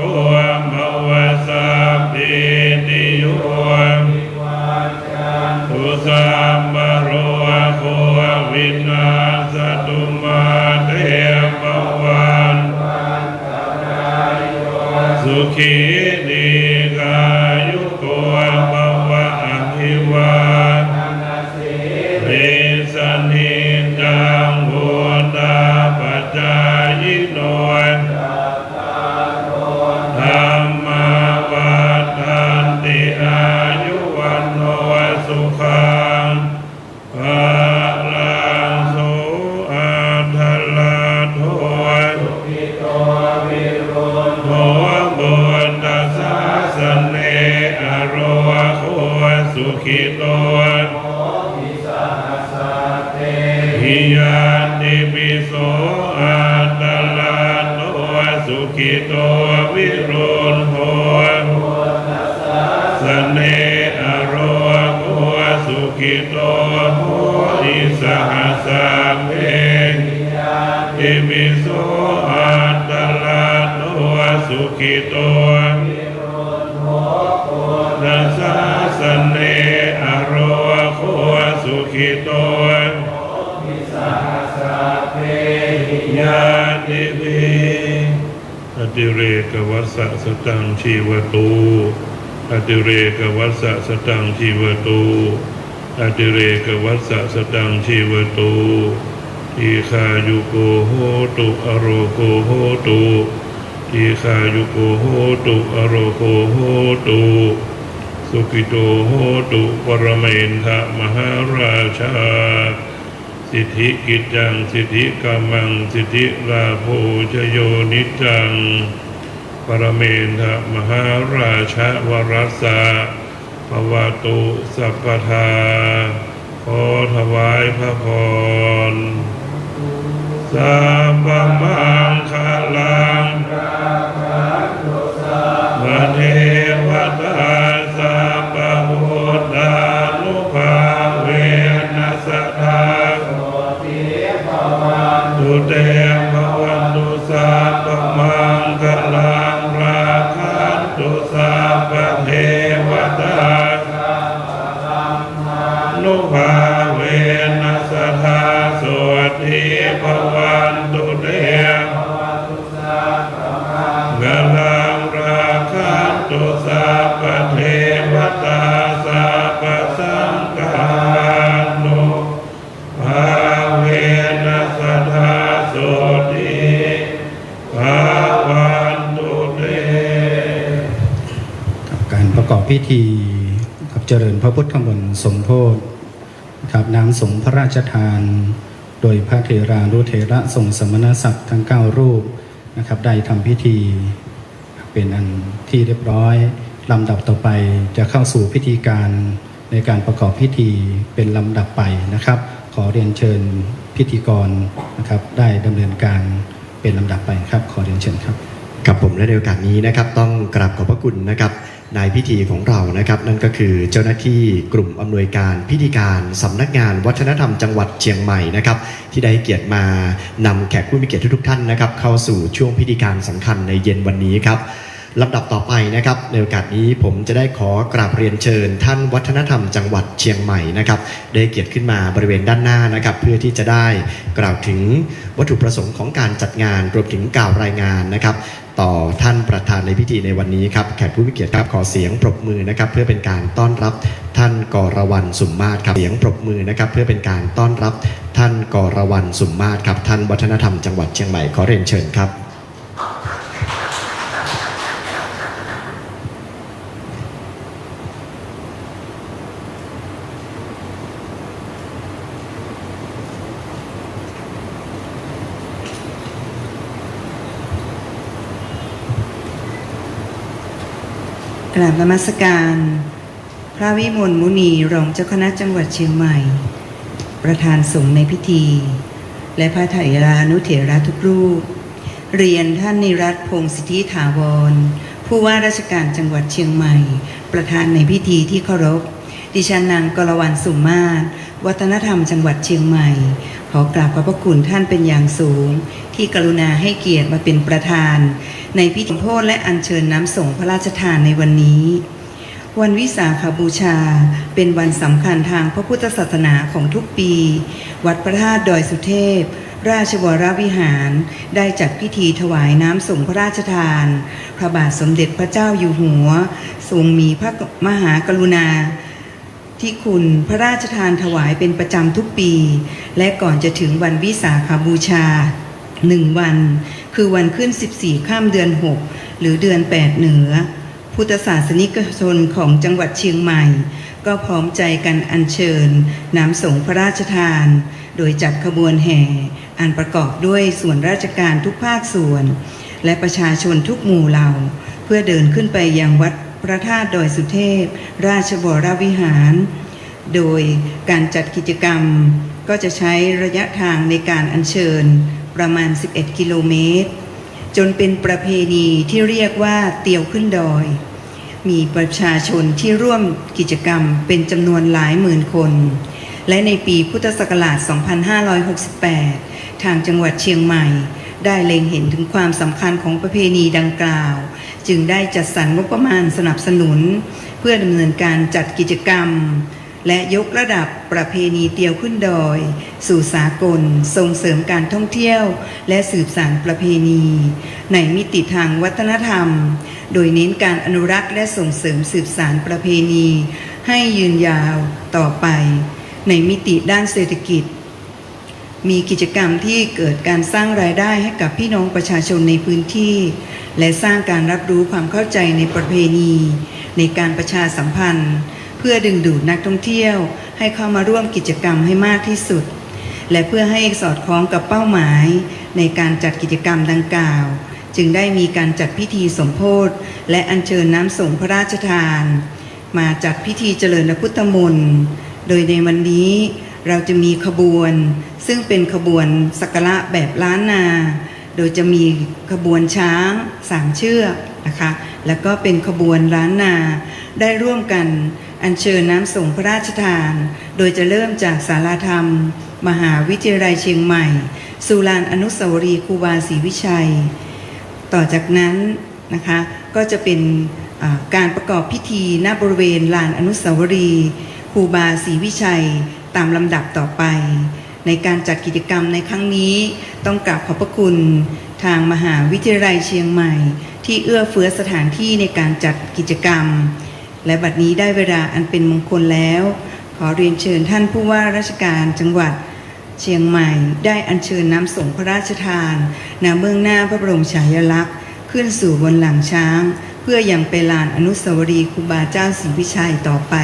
ภวสัพพิติโยทุสัมปโรโกวินาศตุมาเตภวันสุขีติกายุโกภวะอภิวาเรสนิจังโหตาปัจจายโนธัมมาวัฏันติอายุวันโนสุขังภาลังโสอัฏฐลัทโธโมบุญตัสสะสะเนอโรโคสุขิโตหิยันติปิโสอัตตลัทโธสุขิโตวิรุณโหสเนอโรโคสุขิโตโหอิสหัสสะเพติปิโสอัตตลัทโธสุขิโตตัสสะสะเนอโรโคสุขิโตญาติวิอติเรกวัสสะสตังชีวตูอติเรกวัสสะสตังชีวตูอติเรกวัสสะสตังชีวตูทีคายุโกโหตุอโรโกโหตุทีคายุโกโหตุอโรโกโหตุสุขิโตโหตุปรเมนทะมหาราชาสิทธิกิจจังสิทธิกามังสิทธิลาโภชโยนิจังปรเมนทะมหาราชวรัสสะภวตุสัพพทาขอถวายพระพรสัพพมังคลังมเทวตาสัพพพุทธานุภาเวนัสสะทาตุเตภวันตุสัพพมังคลังราคันตุสัพพเทวตานุภาเวนัสสะทาสวัสดีภวันตุเตกลังราคันตุสัพพเทวตาสัพพสังฆานุภาเวนัสสะทาสวัสดีภวันตุเต การประกอบพิธีกับเจริญพระพุทธมนต์สมโภชครับน้ำสงฆ์พระราชทาน โดยพระเถรานุเถระทรงสมณศักดิ์ทั้ง9รูปนะครับได้ทำพิธีเป็นอันที่เรียบร้อยลำดับต่อไปจะเข้าสู่พิธีการในการประกอบพิธีเป็นลำดับไปนะครับ ขอเรียนเชิญพิธีกรนะครับได้ดำเนินการเป็นลำดับไปครับขอเรียนเชิญครับ กับผมและในโอกาสนี้นะครับต้องกราบขอบพระคุณนะครับนายพิธีของเรานะครับนั่นก็คือเจ้าหน้าที่กลุ่มอำนวยการพิธีการสำนักงานวัฒนธรรมจังหวัดเชียงใหม่นะครับที่ได้เกียรติมานำแขกผู้มีเกียรติทุกท่านนะครับเข้าสู่ช่วงพิธีการสำคัญในเย็นวันนี้ครับลำดับต่อไปนะครับในโอกาสนี้ผมจะได้ขอกราบเรียนเชิญท่านวัฒนธรรมจังหวัดเชียงใหม่นะครับได้เกียรติขึ้นมาบริเวณด้านหน้านะครับเพื่อที่จะได้กล่าวถึงวัตถุประสงค์ของการจัดงานรวมถึงกล่าวรายงานนะครับต่อท่านประธานในพิธีในวันนี้ครับแขกผู้มีเกียรติครับขอเสียงปรบมือนะครับเพื่อเป็นการต้อนรับท่านกรวรรณสุมมาศครับเสียงปรบมือนะครับเพื่อเป็นการต้อนรับท่านกรวรรณสุมมาศครับท่านวัฒนธรรมจังหวัดเชียงใหม่ขอเรียนเชิญครับ กราบนมัสการ ระวิมลมุนีรองเจ้าคณะจังหวัดเชียงใหม่ ประธานสงฆ์ในพิธี และพระไถรานุเถระทุกรูป เรียนท่านนิรัตน์พงศ์สิทธิถาวร ผู้ว่าราชการจังหวัดเชียงใหม่ ประธานในพิธีที่เคารพ ดิฉันนางกรวรรณสุมาศวัฒนธรรมจังหวัดเชียงใหม่ ขอกราบขอบพระคุณท่านเป็นอย่างสูง ที่กรุณาให้เกียรติมาเป็นประธาน ในพิธีโพธิ์และอัญเชิญน้ำสงฆ์พระราชทานในวันนี้ วันวิสาขบูชาเป็นวันสำคัญทางพระพุทธศาสนาของทุกปี วัดพระธาตุดอยสุเทพ ราชวรวิหารได้จัดพิธีถวายน้ำสงฆ์พระราชทาน พระบาทสมเด็จพระเจ้าอยู่หัวทรงมีพระมหากรุณาที่คุณพระราชทานถวายเป็นประจำทุกปี และก่อนจะถึงวันวิสาขบูชา1 วัน คือวันขึ้น 14 ค่ำเดือน 6 หรือเดือน 8 เหนือ พุทธศาสนิกชนของจังหวัดเชียงใหม่ ก็พร้อมใจกันอัญเชิญน้ำสงฆ์พระราชทาน โดยจัดขบวนแห่อันประกอบด้วยส่วนราชการทุกภาคส่วน และประชาชนทุกหมู่เหล่า เพื่อเดินขึ้นไปยังวัดพระธาตุดอยสุเทพ ราชวรวิหาร โดยการจัดกิจกรรมก็จะใช้ระยะทางในการอัญเชิญประมาณ 11 กิโลเมตร จนเป็นประเพณีที่เรียกว่าเตียวขึ้นดอย มีประชาชนที่ร่วมกิจกรรมเป็นจำนวนหลายหมื่นคน และในปีพุทธศักราช 2568 ทางจังหวัดเชียงใหม่ ได้เล็งเห็นถึงความสำคัญของประเพณีดังกล่าว จึงได้จัดสรรงบประมาณสนับสนุน เพื่อดำเนินการจัดกิจกรรม และยกระดับประเพณีเตียวขึ้นดอย สู่สากลส่งเสริมการท่องเที่ยว และสืบสานประเพณี ในมิติทางวัฒนธรรม โดยเน้นการอนุรักษ์และส่งเสริมสืบสานประเพณี ให้ยืนยาวต่อไป ในมิติด้านเศรษฐกิจ มีกิจกรรมที่เกิดการสร้างรายได้ให้กับพี่น้องประชาชนในพื้นที่ และสร้างการรับรู้ความเข้าใจในประเพณี ในการประชาสัมพันธ์ เพื่อดึงดูดนักท่องเที่ยวให้เข้ามาร่วมกิจกรรมให้มากที่สุด และเพื่อให้สอดคล้องกับเป้าหมายในการจัดกิจกรรมดังกล่าว จึงได้มีการจัดพิธีสมโภชและอัญเชิญน้ำสงฆ์พระราชทาน มาจัดพิธีเจริญพระพุทธมนต์โดยในวันนี้เราจะมีขบวนซึ่งเป็นขบวนสักการะแบบล้านนา โดยจะมีขบวนช้าง3 เชือกนะคะแล้วก็เป็นขบวนล้านนาได้ร่วมกันอัญเชิญน้ำสงฆ์พระราชทาน โดยจะเริ่มจากศาลาธรรม มหาวิทยาลัยเชียงใหม่สู่ลานอนุสาวรีย์ครูบาศรีวิชัย ต่อจากนั้นนะคะก็จะเป็นการประกอบพิธีณบริเวณลานอนุสาวรีย์ครูบาศรีวิชัยตามลำดับต่อไป ในการจัดกิจกรรมในครั้งนี้ต้องกราบขอบพระคุณทางมหาวิทยาลัยเชียงใหม่ ที่เอื้อเฟื้อสถานที่ในการจัดกิจกรรม และบัดนี้ได้เวลาอันเป็นมงคลแล้ว ขอเรียนเชิญท่านผู้ว่าราชการจังหวัดเชียงใหม่ได้อัญเชิญน้ำสงฆ์พระราชทานณเบื้องหน้าพระบรมฉายาลักษณ์ขึ้นสู่บนหลังช้าง เพื่อยังไปลานอนุสาวรีย์ครูบาเจ้าศรีวิชัยต่อไป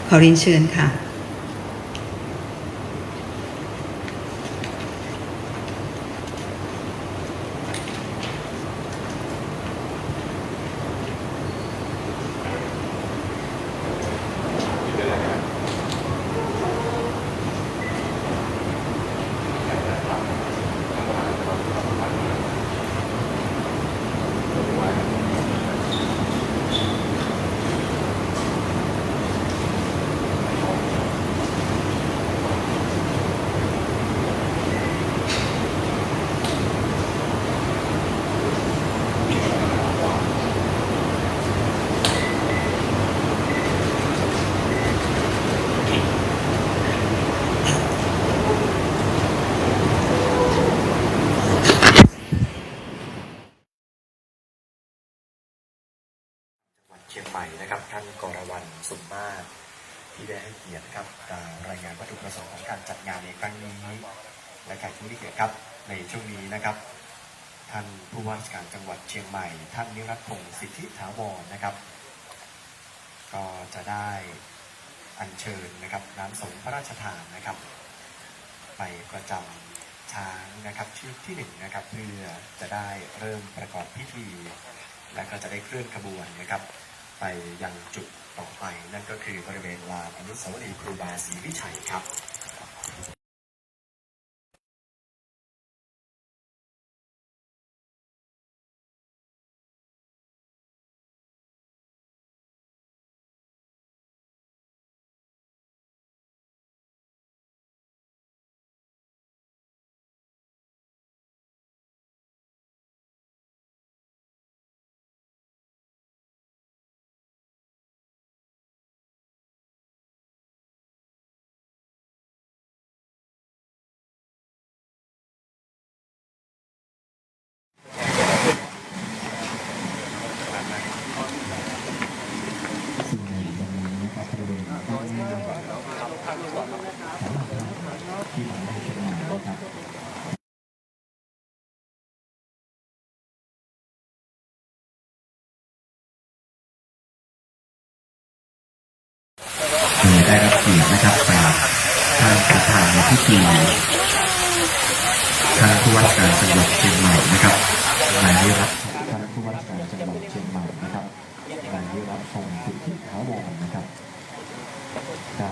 ขอเรียนเชิญค่ะ เชียงใหม่นะครับท่านกรวรรณสุมมาศที่ได้ให้เกียรติครับรายงานวัตถุประสงค์ของการจัดงานในครั้งนี้และแขกผู้มีเกียรติครับในช่วงนี้นะครับท่านผู้ว่าราชการจังหวัดเชียงใหม่ท่านนิรัตน์พงศ์สิทธิถาวรนะครับก็จะได้อัญเชิญนะครับน้ำสงฆ์พระราชทานนะครับไปประจำช้างนะครับเชือกที่1นะครับเพื่อจะได้เริ่มประกอบพิธีและก็จะได้เคลื่อนขบวนนะครับไปยังจุด ต่อไปนั่นก็คือบริเวณลานอนุสาวรีย์ครูบาศรีวิชัยครับได้รับเกียรตินะครับจากท่านประธานในพิธีท่านผู้ว่าราชการจังหวัดเชียงใหม่นะครับนายวิรัตท่านผู้ว่าราชการจังหวัดเชียงใหม่นะครับนายวิรัตพงศ์สิทธิถาวรนะครับได้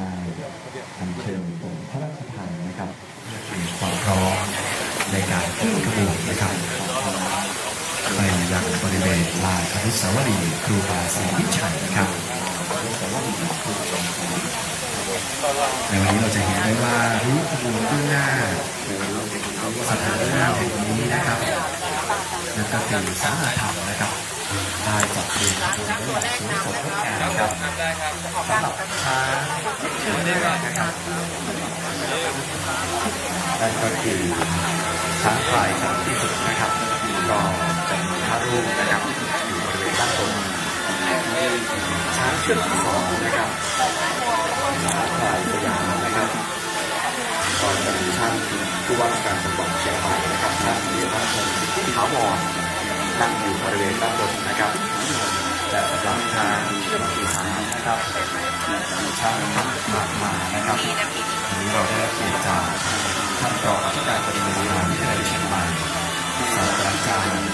อัญเชิญองค์พระราชทานนะครับมีความพร้อมในการเคลื่อนขบวนนะครับไปยังบริเวณลานอนุสาวรีย์ครูบาศรีวิชัยนะครับในวันนี้เราจะเห็นได้ว่ารูปขบวนเบื้องหน้าสถานที่แห่งนี้นะครับนั่นก็คือศาลาธรรมนะครับได้จัดเรียงขบวนไว้อย่างสวยสดงดงามนะครับสำหรับช้างนะครับนั่นก็คือช้างพลายสามที่สุดนะครับก็จะมีพระรูปนะครับอยู่บริเวณด้านบนช้างเชือกที่สองนะครับช้างพลายสยามนะครับตอนจะมีท่านผู้ว่าราชการจังหวัดเชียงใหม่นะครับท่านวิรัตพงศ์สิทธิถาวรนั่งอยู่บริเวณด้านบนนะครับและสำหรับทางเชือกที่สามนะครับช้างหมานะครับวันนี้เราได้รับเกียรติจากท่านรองอธิการบดีมหาวิทยาลัยเชียงใหม่ศาสตราจารย์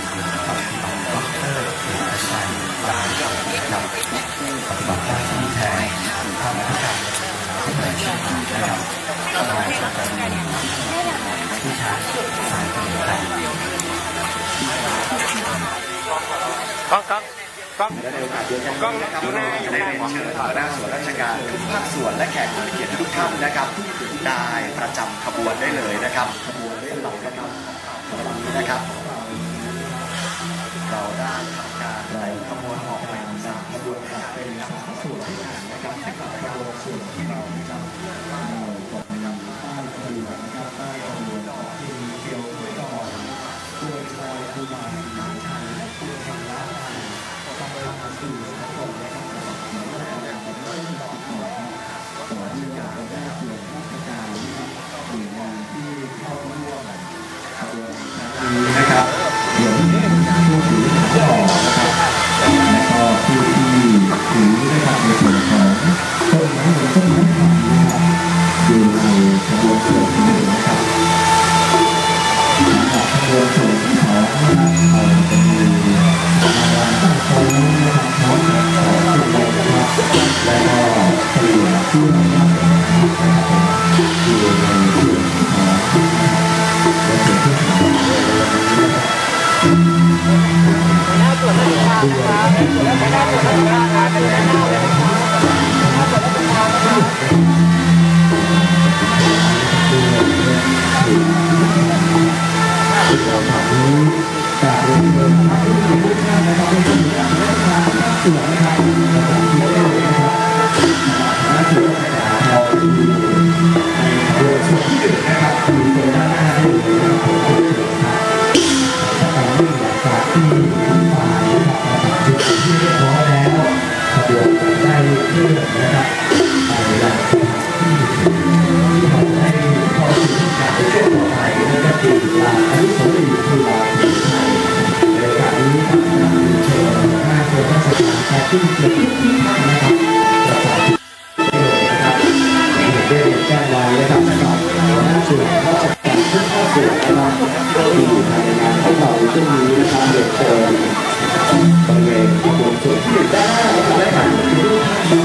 ปฏิบัติดร.เอกชัยปราโชตินะครับปฏิบัติหน้าที่แทนท่านอธิการบดีเชียงใหม่นะครับได้จัดการผู้ชายสายตลอดและในโอกาสเดียวกันนะครับเราจะได้เรียนเชิญหัวหน้าส่วนราชการทุกภาคส่วนและแขกผู้มีเกียรติทุกท่านนะครับได้ประจำขบวนได้เลยนะครับขบวนได้หลังนะครับวันนี้นะครับเราได้ทำการขบวนออกเป็น3ขบวนเป็น3ส่วนด้วยกันนะครับขบวนส่วนที่เราจะกดนำป้ายขบวนนะครับป้ายขบวนออกที่มีเกียวหวยดอยตัวชอยครูบาศรีวิชัยและตัวแห่งล้านนาต้องไปทำสื่อทั้งหมดนะครับต่อที่อยากได้ส่วนราชการหน่วยงานที่เข้าร่วมขบวนนี้นะครับเดี๋ยวนี้ผู้ถือต่อนะครับแล้วก็ผู้ที่ถือนะครับในส่วนของต้นไม้ต้นไม้ขายนะครับอยู่ในขบวนส่วนที่1นะครับขบวนส่วนที่2นะครับเราจะมีรางวัลตั้งโค้งนะครับพร้อมกับของที่ระลึกนะครับและก็เฉลี่ยที่นะครับอยู่ในส่วนของและส่วนที่3จากโรงเรียนนะครับทุกท่านนะครับเป็นผู้ที่ได้รับการส่วนนะครับที่ได้นะครับและส่วนภาษาเราที่ในโดยส่วนที่1นะครับอยู่ตรงด้านหน้าได้เลยนะครับการวิ่งหลังจากที่ฝ่ายนะครับมาถึงจุดที่เรียบร้อยแล้วขบวนได้เคลื่อนนะครับไปยังสถานที่ที่ทำให้เข้าถึงการช่วยต่อไปนั่นก็คือลานอนุสาวรีย์ครูบาศรีวิชัยในโอกาสนี้ครับจะมีเชิญหน้าส่วนราชการแขกผู้มีเกียรติทุกท่านนะครับประกาศได้เลยนะครับได้แจ้งไว้นะครับสำหรับหัวหน้าส่วนราชการทุกภาคส่วนนะครับที่อยู่ภายในงานของเราช่วงนี้นะครับเรียนเชิญบริเวณขบวนส่วนที่1ด้านหน้านะครับและผ่านทุกท่าน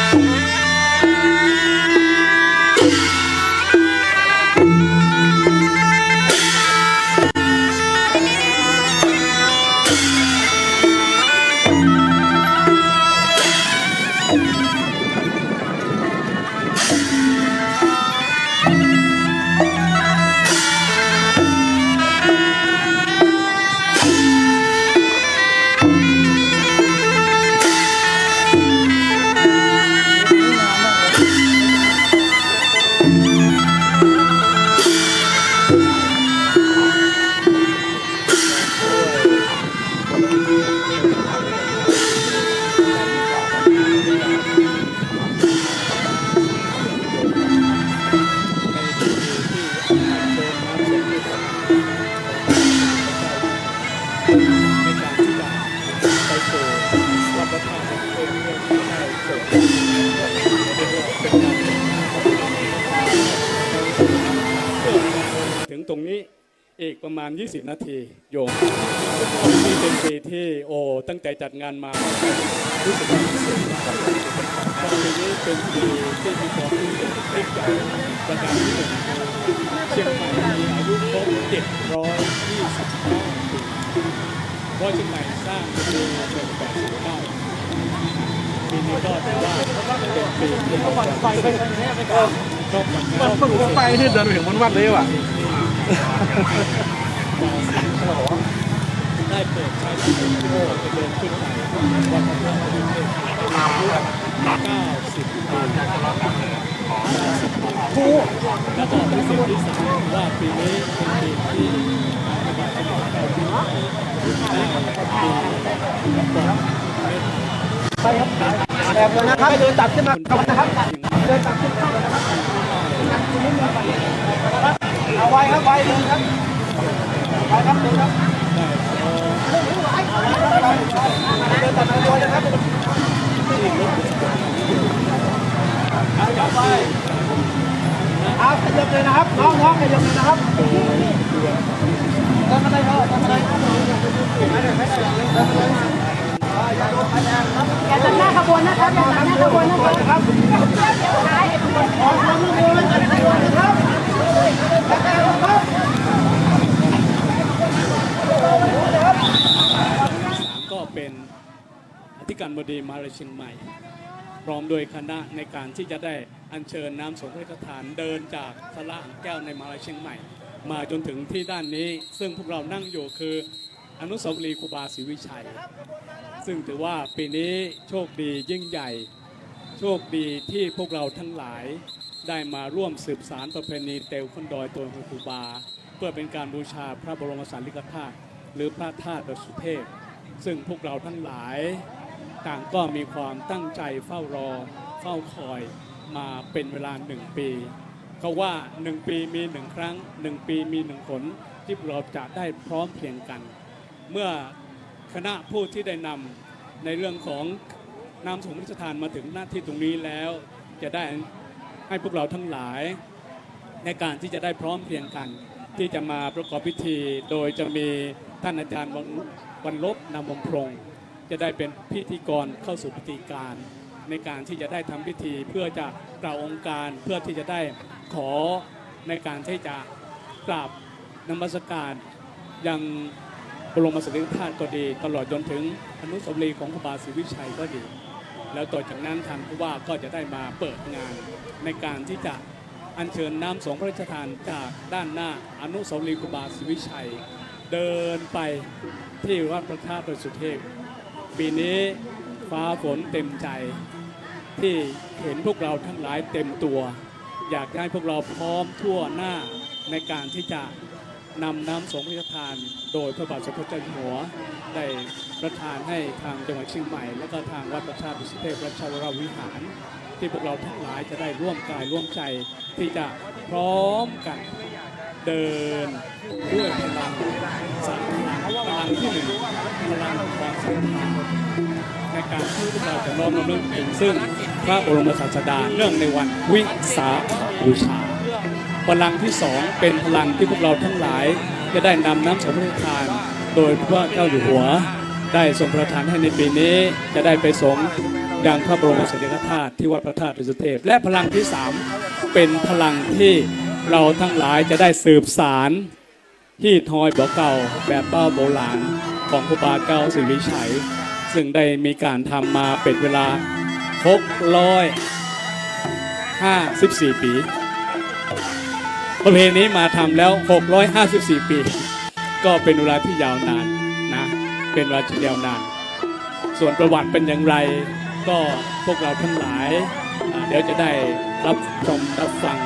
ข ตรงนี้อีกประมาณ20 นาทีโยมนี่เป็นปีที่ตั้งแต่จัดงานมารู้สึกว่าพิเศษมากปีนี้เป็นปีที่มีความพิเศษยิ่งใหญ่ประการที่หนึ่งเชียงใหม่มีอายุครบ725 ปีเพราะเชียงใหม่สร้างปี1809ปีนี้ก็ถือว่าเป็นปีที่นอกจากไปที่เดินไปถึงวันเลยว่ะได้เปิดใช้ที่จะเดินขึ้นไปวันพระราชพิธีอายุ90 ปีแล้วก็พิเศษที่สามว่าปีนี้เป็นปีที่พระบาทสมเด็จพระเจ้าอยู่หัวได้ปีก่อนไปครับแบบเลยนะครับเดินตัดขึ้นมานะครับเดินตัดขึ้นมานะครับเอาไว้ครับไว้เลยครับไปครับเดินครับเดินตัดตัวนะครับเอาไปเอาขยับเลยนะครับน้องขยับเลยนะครับทำอะไรเขาทำอะไรอย่าตัดหน้าขบวนนะครับอย่าตัดหน้าขบวนนะครับขอความร่วมมือกันนะครับก็เป็นอธิการบดีมหาวิทยาลัยเชียงใหม่พร้อมโดยคณะในการที่จะได้อัญเชิญน้ำสงฆ์พระราชทานเดินจากศาลาอ่างแก้วในมหาวิทยาลัยเชียงใหม่มาจนถึงที่ด้านนี้ซึ่งพวกเรานั่งอยู่คืออนุสาวรีย์ครูบาศรีวิชัยซึ่งถือว่าปีนี้โชคดียิ่งใหญ่โชคดีที่พวกเราทั้งหลายได้มาร่วมสืบสานประเพณีเตวขึ้นดอยตัวครูบาเพื่อเป็นการบูชาพระบรมสารีริกธาตุหรือพระธาตุดอยสุเทพซึ่งพวกเราทั้งหลายต่างก็มีความตั้งใจเฝ้ารอเฝ้าคอยมาเป็นเวลา1 ปีเขาว่า1 ปีมี1 ครั้ง1 ปีมี1 หนที่เราจะได้พร้อมเพรียงกันเมื่อคณะผู้ที่ได้นำในเรื่องของน้ำสงฆ์พระราชทานมาถึงหน้าที่ตรงนี้แล้วจะได้ให้พวกเราทั้งหลายในการที่จะได้พร้อมเพรียงกันที่จะมาประกอบพิธีโดยจะมีท่านอาจารย์วันลบนามวงพงศ์จะได้เป็นพิธีกรเข้าสู่พิธีการในการที่จะได้ทำพิธีเพื่อจะกล่าวองค์การเพื่อที่จะได้ขอในการที่จะกราบนมัสการยังบรมสารีริกธาตุก็ดีตลอดจนถึงอนุสาวรีย์ของพระบาทศรีวิชัยก็ดีแล้วต่อจากนั้นท่านผู้ว่าก็จะได้มาเปิดงานในการที่จะอัญเชิญน้ำสงฆ์พระราชทานจากด้านหน้าอนุสาวรีย์ครูบาศรีวิชัยเดินไปที่วัดพระธาตุดอยสุเทพปีนี้ฟ้าฝนเต็มใจที่เห็นพวกเราทั้งหลายเต็มตัวอยากให้พวกเราพร้อมทั่วหน้าในการที่จะนำน้ำสงฆ์พระราชทานโดยพระบาทสมเด็จพระเจ้าอยู่หัวได้ประทานให้ทางจังหวัดเชียงใหม่และก็ทางวัดพระธาตุดอยสุเทพราชวรวิหารที่พวกเราทั้งหลายจะได้ร่วมกายร่วมใจที่จะพร้อมกันเดินด้วยพลังสามพลังที่หนึ่งพลังความศรัทธาในการที่พวกเราจะน้อมรำลึกถึงซึ่งพระบรมศาสดาเนื่องในวันวิสาขบูชาพลังที่สองเป็นพลังที่พวกเราทั้งหลายจะได้นำน้ำสงฆ์พระราชทานโดยพระเจ้าอยู่หัวได้ทรงประทานให้ในปีนี้จะได้ไปสงยังพระบรมสารีริกธาตุที่วัดพระธาตุดอยสุเทพและพลังที่สามเป็นพลังที่เราทั้งหลายจะได้สืบสารที่ทอยบ่อเก่าแบบเป้าโบราณของครูบาเก้าศรีวิชัยซึ่งได้มีการทำมาเป็นเวลา654 ปีประเพณีมาทำแล้ว654 ปีก็เป็นเวลาที่ยาวนานนะเป็นเวลาที่ยาวนานส่วนประวัติเป็นอย่างไรก็พวกเราทั้งหลายเดี๋ยวจะได้รับชมรับฟัง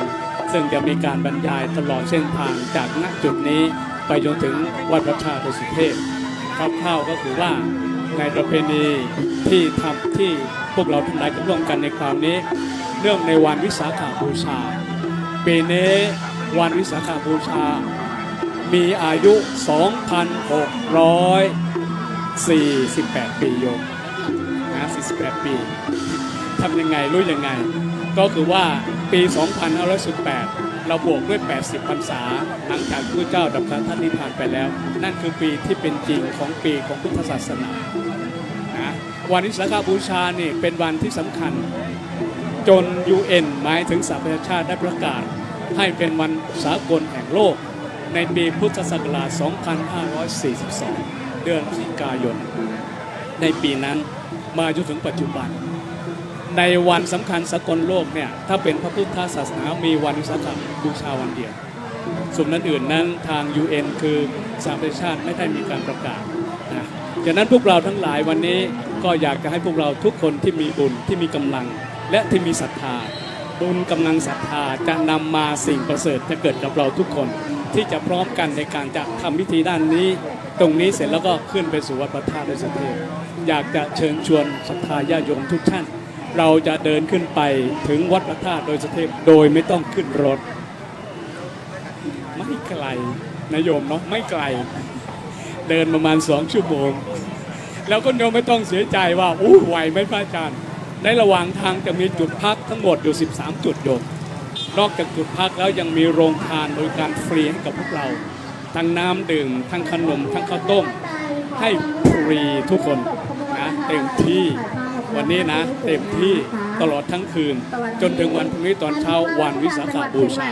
ซึ่งจะมีการบรรยายตลอดเส้นทางจากณจุดนี้ไปจนถึงวัดพระธาตุดอยสุเทพคร่าวๆก็คือว่าในประเพณีที่ทำที่พวกเราทั้งหลายร่วมกันในคราวนี้เนื่องในวันวิสาขบูชาปีนี้วันวิสาขบูชามีอายุ 2,648 ปีโยมนะ48 ปีทำยังไงรู้ยังไงก็คือว่าปี 2518 เราบวกด้วย 80 พรรษาหลังจากพระเจ้าดับขันท่านนิพพานไปแล้ว นั่นคือปีที่เป็นจริงของปีของพุทธศาสนานะวันวิสาขบูชานี่เป็นวันที่สำคัญจน UN หมายถึงสหประชาชาติได้ประกาศให้เป็นวันสากลแห่งโลกในปีพุทธศักราช 2542 เดือนพฤศจิกายนในปีนั้นมาจนถึงปัจจุบันในวันสำคัญสากลโลกเนี่ยถ้าเป็นพระพุทธศาสนามีวันวิสาขบูชาวันเดียวส่วนนั้นอื่นนั้นทาง UN คือสหประชาชาติไม่ได้มีการประกาศนะฉะนั้นพวกเราทั้งหลายวันนี้ก็อยากจะให้พวกเราทุกคนที่มีบุญที่มีกำลังและที่มีศรัทธาบุญกำลังศรัทธาจะนำมาสิ่งประเสริฐจะเกิดกับเราทุกคนที่จะพร้อมกันในการจะทำพิธีด้านนี้ตรงนี้เสร็จแล้วก็ขึ้นไปสู่วัดพระธาตุดอยสุเทพอยากจะเชิญชวนศรัทธาญาติโยมทุกท่านเราจะเดินขึ้นไปถึงวัดพระธาตุดอยสุเทพโดยไม่ต้องขึ้นรถไม่ไกลนะโยมเนาะไม่ไกลเดินประมาณ2 ชั่วโมงแล้วก็โยมไม่ต้องเสียใจว่าไหวไหมพระอาจารย์ในระหว่างทางจะมีจุดพักทั้งหมดอยู่13 จุดโยมนอกจากจุดพักแล้วยังมีโรงทานบริการฟรีให้กับพวกเราทั้งน้ำดื่มทั้งขนมทั้งข้าวต้มให้ฟรีทุกคนนะเต็มที่วันนี้นะเต็มที่ตลอดทั้งคืนจนถึงวันพรุ่งนี้ตอนเช้าวันวิสาขบูชา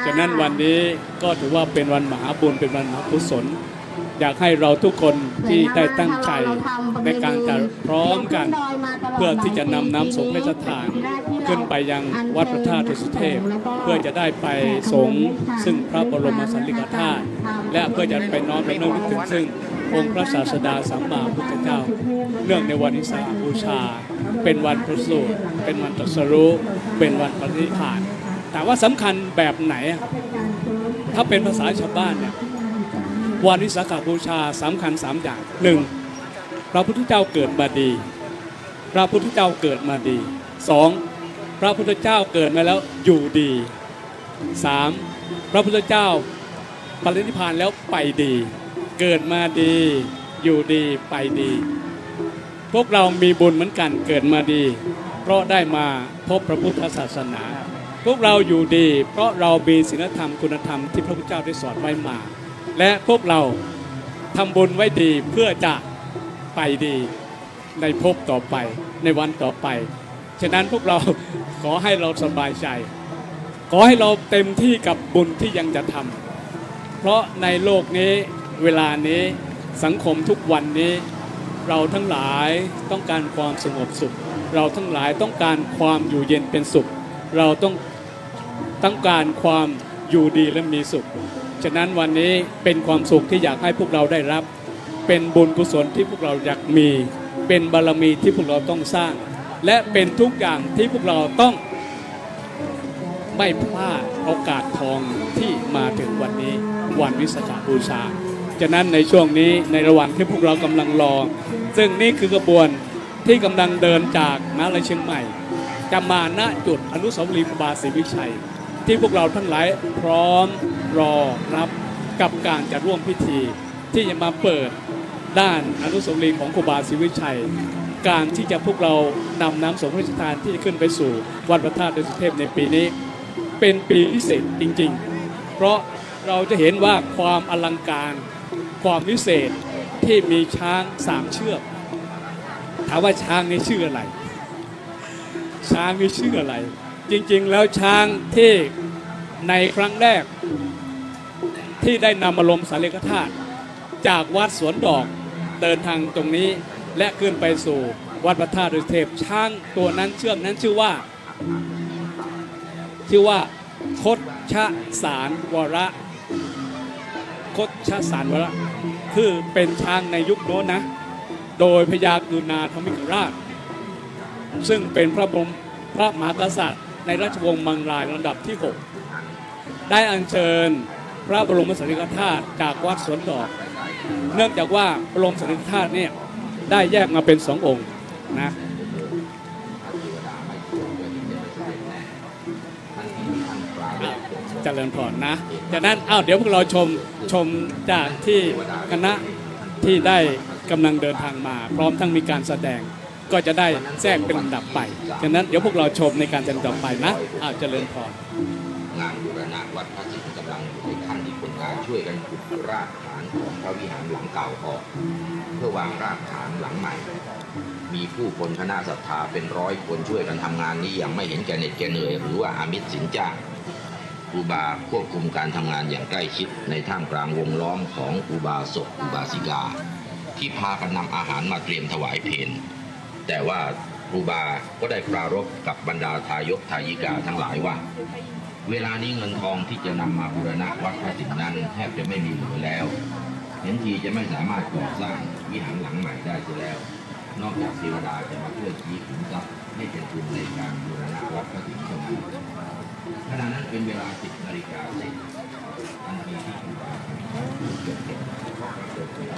ฉะนั้นวันนี้ก็ถือว่าเป็นวันมหาบุญเป็นวันมหากุศลอยากให้เราทุกคนที่ได้ตั้งใจในการจะพร้อมกันเพื่อที่จะนำน้ำสงฆ์พระราชทานขึ้นไปยังวัดพระธาตุดอยสุเทพเพื่อจะได้ไปสงฆ์ซึ่งพระบรมสารีริกธาตุและเพื่อจะไปน้อมรำลึกถึงซึ่งองค์พระศาสดาสัมมาสัมพุทธเจ้าเนื่องในวันวิสาขบูชาเป็นวันประสูติเป็นวันตรัสรู้เป็นวันปรินิพพานแต่ว่าสำคัญแบบไหนถ้าเป็นภาษาชาวบ้านเนี่ยวันวิสาขบูชาสำคัญ3 อย่าง 1. พระพุทธเจ้าเกิดมาดีพระพุทธเจ้าเกิดมาดี 2. พระพุทธเจ้าเกิดมาแล้วอยู่ดี 3. พระพุทธเจ้าปรินิพพานแล้วไปดีเกิดมาดีอยู่ดีไปดีพวกเรามีบุญเหมือนกันเกิดมาดีเพราะได้มาพบพระพุทธศาสนาพวกเราอยู่ดีเพราะเรามีศีลธรรมคุณธรรมที่พระพุทธเจ้าได้สอนไว้มาและพวกเราทำบุญไว้ดีเพื่อจะไปดีในภพต่อไปในวันต่อไปฉะนั้นพวกเราขอให้เราสบายใจขอให้เราเต็มที่กับบุญที่ยังจะทำเพราะในโลกนี้เวลานี้สังคมทุกวันนี้เราทั้งหลายต้องการความสงบสุขเราทั้งหลายต้องการความอยู่เย็นเป็นสุขเราต้องการความอยู่ดีและมีสุขฉะนั้นวันนี้เป็นความสุขที่อยากให้พวกเราได้รับเป็นบุญกุศลที่พวกเราอยากมีเป็นบารมีที่พวกเราต้องสร้างและเป็นทุกอย่างที่พวกเราต้องไม่พลาดโอกาสทองที่มาถึงวันนี้วันวิสาขบูชาฉะนั้นในช่วงนี้ในระหว่างที่พวกเรากำลังรอซึ่งนี่คือกระบวนที่กำลังเดินจากมหาวิทยาลัยเชียงใหม่จะมาณจุดอนุสาวรีย์พระบาทศรีวิชัยที่พวกเราทั้งหลายพร้อมรอรับกับการจะร่วมพิธีที่จะมาเปิดด้านอนุสาวรีย์ของครูบาศรีวิชัยการที่จะพวกเรานำน้ำสงฆ์พระราชทานที่จะขึ้นไปสู่วัดพระธาตุดอยสุเทพในปีนี้เป็นปีพิเศษจริงๆเพราะเราจะเห็นว่าความอลังการความพิเศษที่มีช้าง3 เชือกถามว่าช้างนี่ชื่ออะไรช้างนี่ชื่ออะไรจริงๆแล้วช้างที่ในครั้งแรกที่ได้นำมาลงสารีริกธาตุจากวัดสวนดอกเดินทางตรงนี้และขึ้นไปสู่วัดพระธาตุดอยสุเทพช้างตัวนั้นเชือกนั้นชื่อว่าคดชสารวระคดชสารวระคือเป็นช้างในยุคโน้นนะโดยพญากรุณาธมิกราชซึ่งเป็นพระมหากษัตริย์ในราชวงศ์มังรายลำดับที่ 6ได้อัญเชิญพระบรมสารีริกธาตุจากวัดสวนดอกเนื่องจากว่าบรมสารีริกธาตุเนี่ยได้แยกมาเป็น2 องค์นะเจริญพรนะจากนั้นเดี๋ยวพวกเราชมจากที่คณะที่ได้กำลังเดินทางมาพร้อมทั้งมีการแสดงก็จะได้แทรกเป็นลำดับไปจากนั้นเดี๋ยวพวกเราชมในการแสดงต่อไปนะเจริญพร วัดพระสิงห์กำลังอยู่ในขั้นที่คนงานช่วยกันขุดรากฐานของพระวิหารหลังเก่าออกเพื่อวางรากฐานหลังใหม่มีผู้คนคณะศรัทธาเป็น100 คนช่วยกันทำงานนี้อย่างไม่เห็นแก่เหน็ดแก่เหนื่อยหรือว่าอามิตรสินจ้างครูบาควบคุมการทำงานอย่างใกล้ชิดในท่ามกลางวงล้อมของอุบาสกอุบาสิกาที่พากันนำอาหารมาเตรียมถวายเพลแต่ว่าครูบาก็ได้ปรารภกับบรรดาทายกทายิกาทั้งหลายว่าเวลานี้เงินทองที่จะนำมาบูรณะวัดพระสิงห์นั้นแทบจะไม่มีเหลือแล้วเห็นทีจะไม่สามารถก่อสร้างวิหารหลังใหม่ได้เสียแล้วนอกจากเทวดาจะมาช่วยชี้ขุมทรัพย์ให้เป็นทุนในการบูรณะวัดพระสิงห์เท่านั้นขณะนั้นเป็นเวลา10 นาฬิกาเศษทันทีที่ครูบาเกิดเหตุก็เกิดขึ้น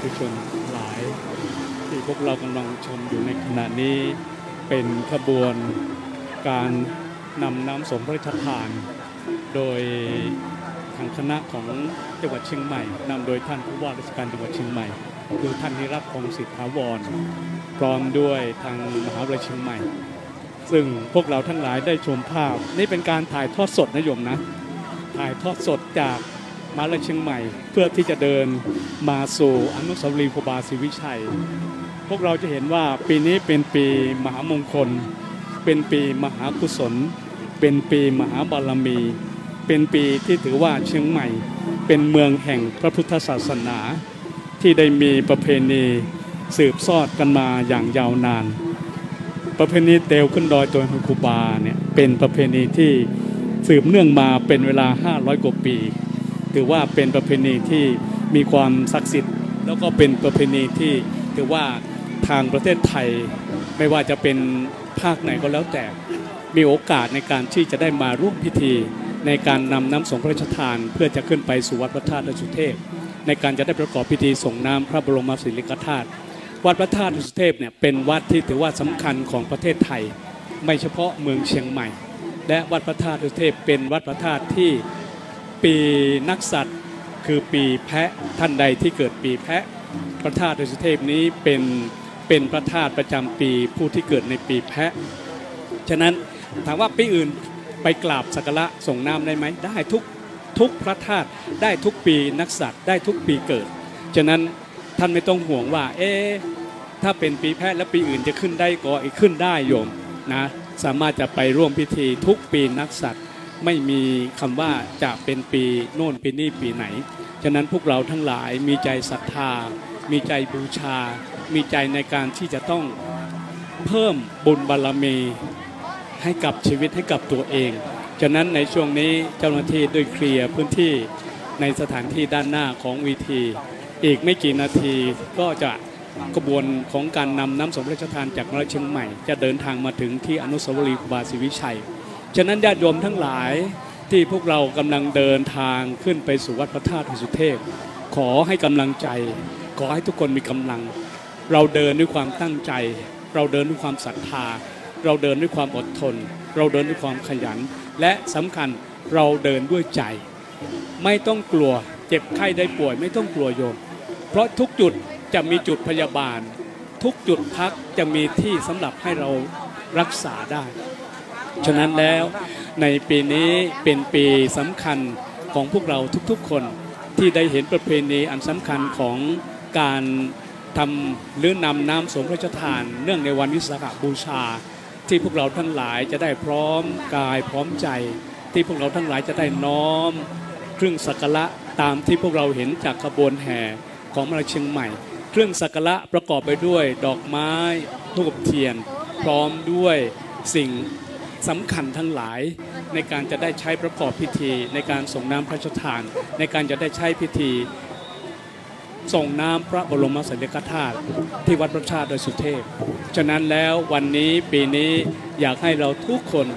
ทุกชนหลายที่พวกเรากำลังชมอยู่ในขณะนี้เป็นขบวนการนำน้ำสงฆ์พระราชทาน โดยทางคณะของจังหวัดเชียงใหม่นำโดยท่านผู้ว่าราชการจังหวัดเชียงใหม่คือท่านนิรักษ์ คงสิทธาวรพร้อมด้วยทางมหาวิทยาลัยเชียงใหม่ซึ่งพวกเราทั้งหลายได้ชมภาพนี่เป็นการถ่ายทอดสดนะโยมนะถ่ายทอดสดจากมหาวิทยาลัยเชียงใหม่เพื่อที่จะเดินมาสู่อนุสาวรีย์ครูบาศรีวิชัยพวกเราจะเห็นว่าปีนี้เป็นปีมหามงคลเป็นปีมหากุศลเป็นปีมหาบารมีเป็นปีที่ถือว่าเชียงใหม่เป็นเมืองแห่งพระพุทธศาสนาที่ได้มีประเพณีสืบทอดกันมาอย่างยาวนานประเพณีเตวขึ้นดอยตัวครูบาเนี่ยเป็นประเพณีที่สืบเนื่องมาเป็นเวลา500 กว่าปีถือว่าเป็นประเพณีที่มีความศักดิ์สิทธิ์แล้วก็เป็นประเพณีที่ ถือว่าทางประเทศไทยไม่ว่าจะเป็นภาคไหนก็แล้วแต่มีโอกาสในการที่จะได้มาร่วมพิธีในการนำน้ำสงฆ์พระราชทานเพื่อจะขึ้นไปสู่วัดพระธาตุดอยสุเทพในการจะได้ประกอบพิธีส่งน้ำพระบรมสารีริกธาตุวัดพระธาตุดอยสุเทพเนี่ยเป็นวัดที่ถือว่าสำคัญของประเทศไทยไม่เฉพาะเมืองเชียงใหม่และวัดพระธาตุดอยสุเทพเป็นวัดพระธาตุที่ปีนักษัตริย์คือปีแพะท่านใดที่เกิดปีแพะพระธาตุดอยสุเทพนี้เป็นพระธาตุประจำปีผู้ที่เกิดในปีแพะฉะนั้นถามว่าปีอื่นไปกราบสักการะส่งน้ำได้ไหมได้ทุกพระธาตุได้ทุกปีนักษัตริย์ได้ทุกปีเกิดฉะนั้นท่านไม่ต้องห่วงว่าถ้าเป็นปีแพะแล้วปีอื่นจะขึ้นได้ก็ขึ้นได้โยมนะสามารถจะไปร่วมพิธีทุกปีนักษัตริย์ไม่มีคำว่าจะเป็นปีโน่นปีนี้ปีไหนฉะนั้นพวกเราทั้งหลายมีใจศรัทธามีใจบูชามีใจในการที่จะต้องเพิ่มบุญบารมีให้กับชีวิตให้กับตัวเองฉะนั้นในช่วงนี้เจ้าหน้าที่ได้เคลียร์พื้นที่ในสถานที่ด้านหน้าของเวทีอีกไม่กี่นาทีก็จะกระบวนของการนำน้ำสงฆ์พระราชทานจากมหาวิทยาลัยเชียงใหม่จะเดินทางมาถึงที่อนุสาวรีย์ครูบาศรีวิชัยฉะนั้นญาติโยมทั้งหลายที่พวกเรากำลังเดินทางขึ้นไปสู่วัดพระธาตุดอยสุเทพขอให้กำลังใจขอให้ทุกคนมีกำลังเราเดินด้วยความตั้งใจเราเดินด้วยความศรัทธาเราเดินด้วยความอดทนเราเดินด้วยความขยันและสำคัญเราเดินด้วยใจไม่ต้องกลัวเจ็บไข้ได้ป่วยไม่ต้องกลัวโยมเพราะทุกจุดจะมีจุดพยาบาลทุกจุดพักจะมีที่สำหรับให้เรารักษาได้ฉะนั้นแล้วในปีนี้เป็นปีสำคัญของพวกเราทุกๆคนที่ได้เห็นประเพณีอันสำคัญของการทำหรือนำน้ำสงฆ์พระราชทานเนื่องในวันวิสาขบูชาที่พวกเราทั้งหลายจะได้พร้อมกายพร้อมใจที่พวกเราทั้งหลายจะได้น้อมเครื่องสักการะตามที่พวกเราเห็นจากขบวนแห่ของมหาเชียงใหม่เครื่องสักการะประกอบไปด้วยดอกไม้ธูปเทียนพร้อมด้วยสิ่งสำคัญทั้งหลายในการจะได้ใช้ประกอบพิธีในการส่งน้ำพระราชทานในการจะได้ใช้พิธีส่งน้ำพระบรมสารีริกธาตุที่วัดพระธาตุดอยสุเทพฉะนั้นแล้ววันนี้ปีนี้อยากให้เราทุกคน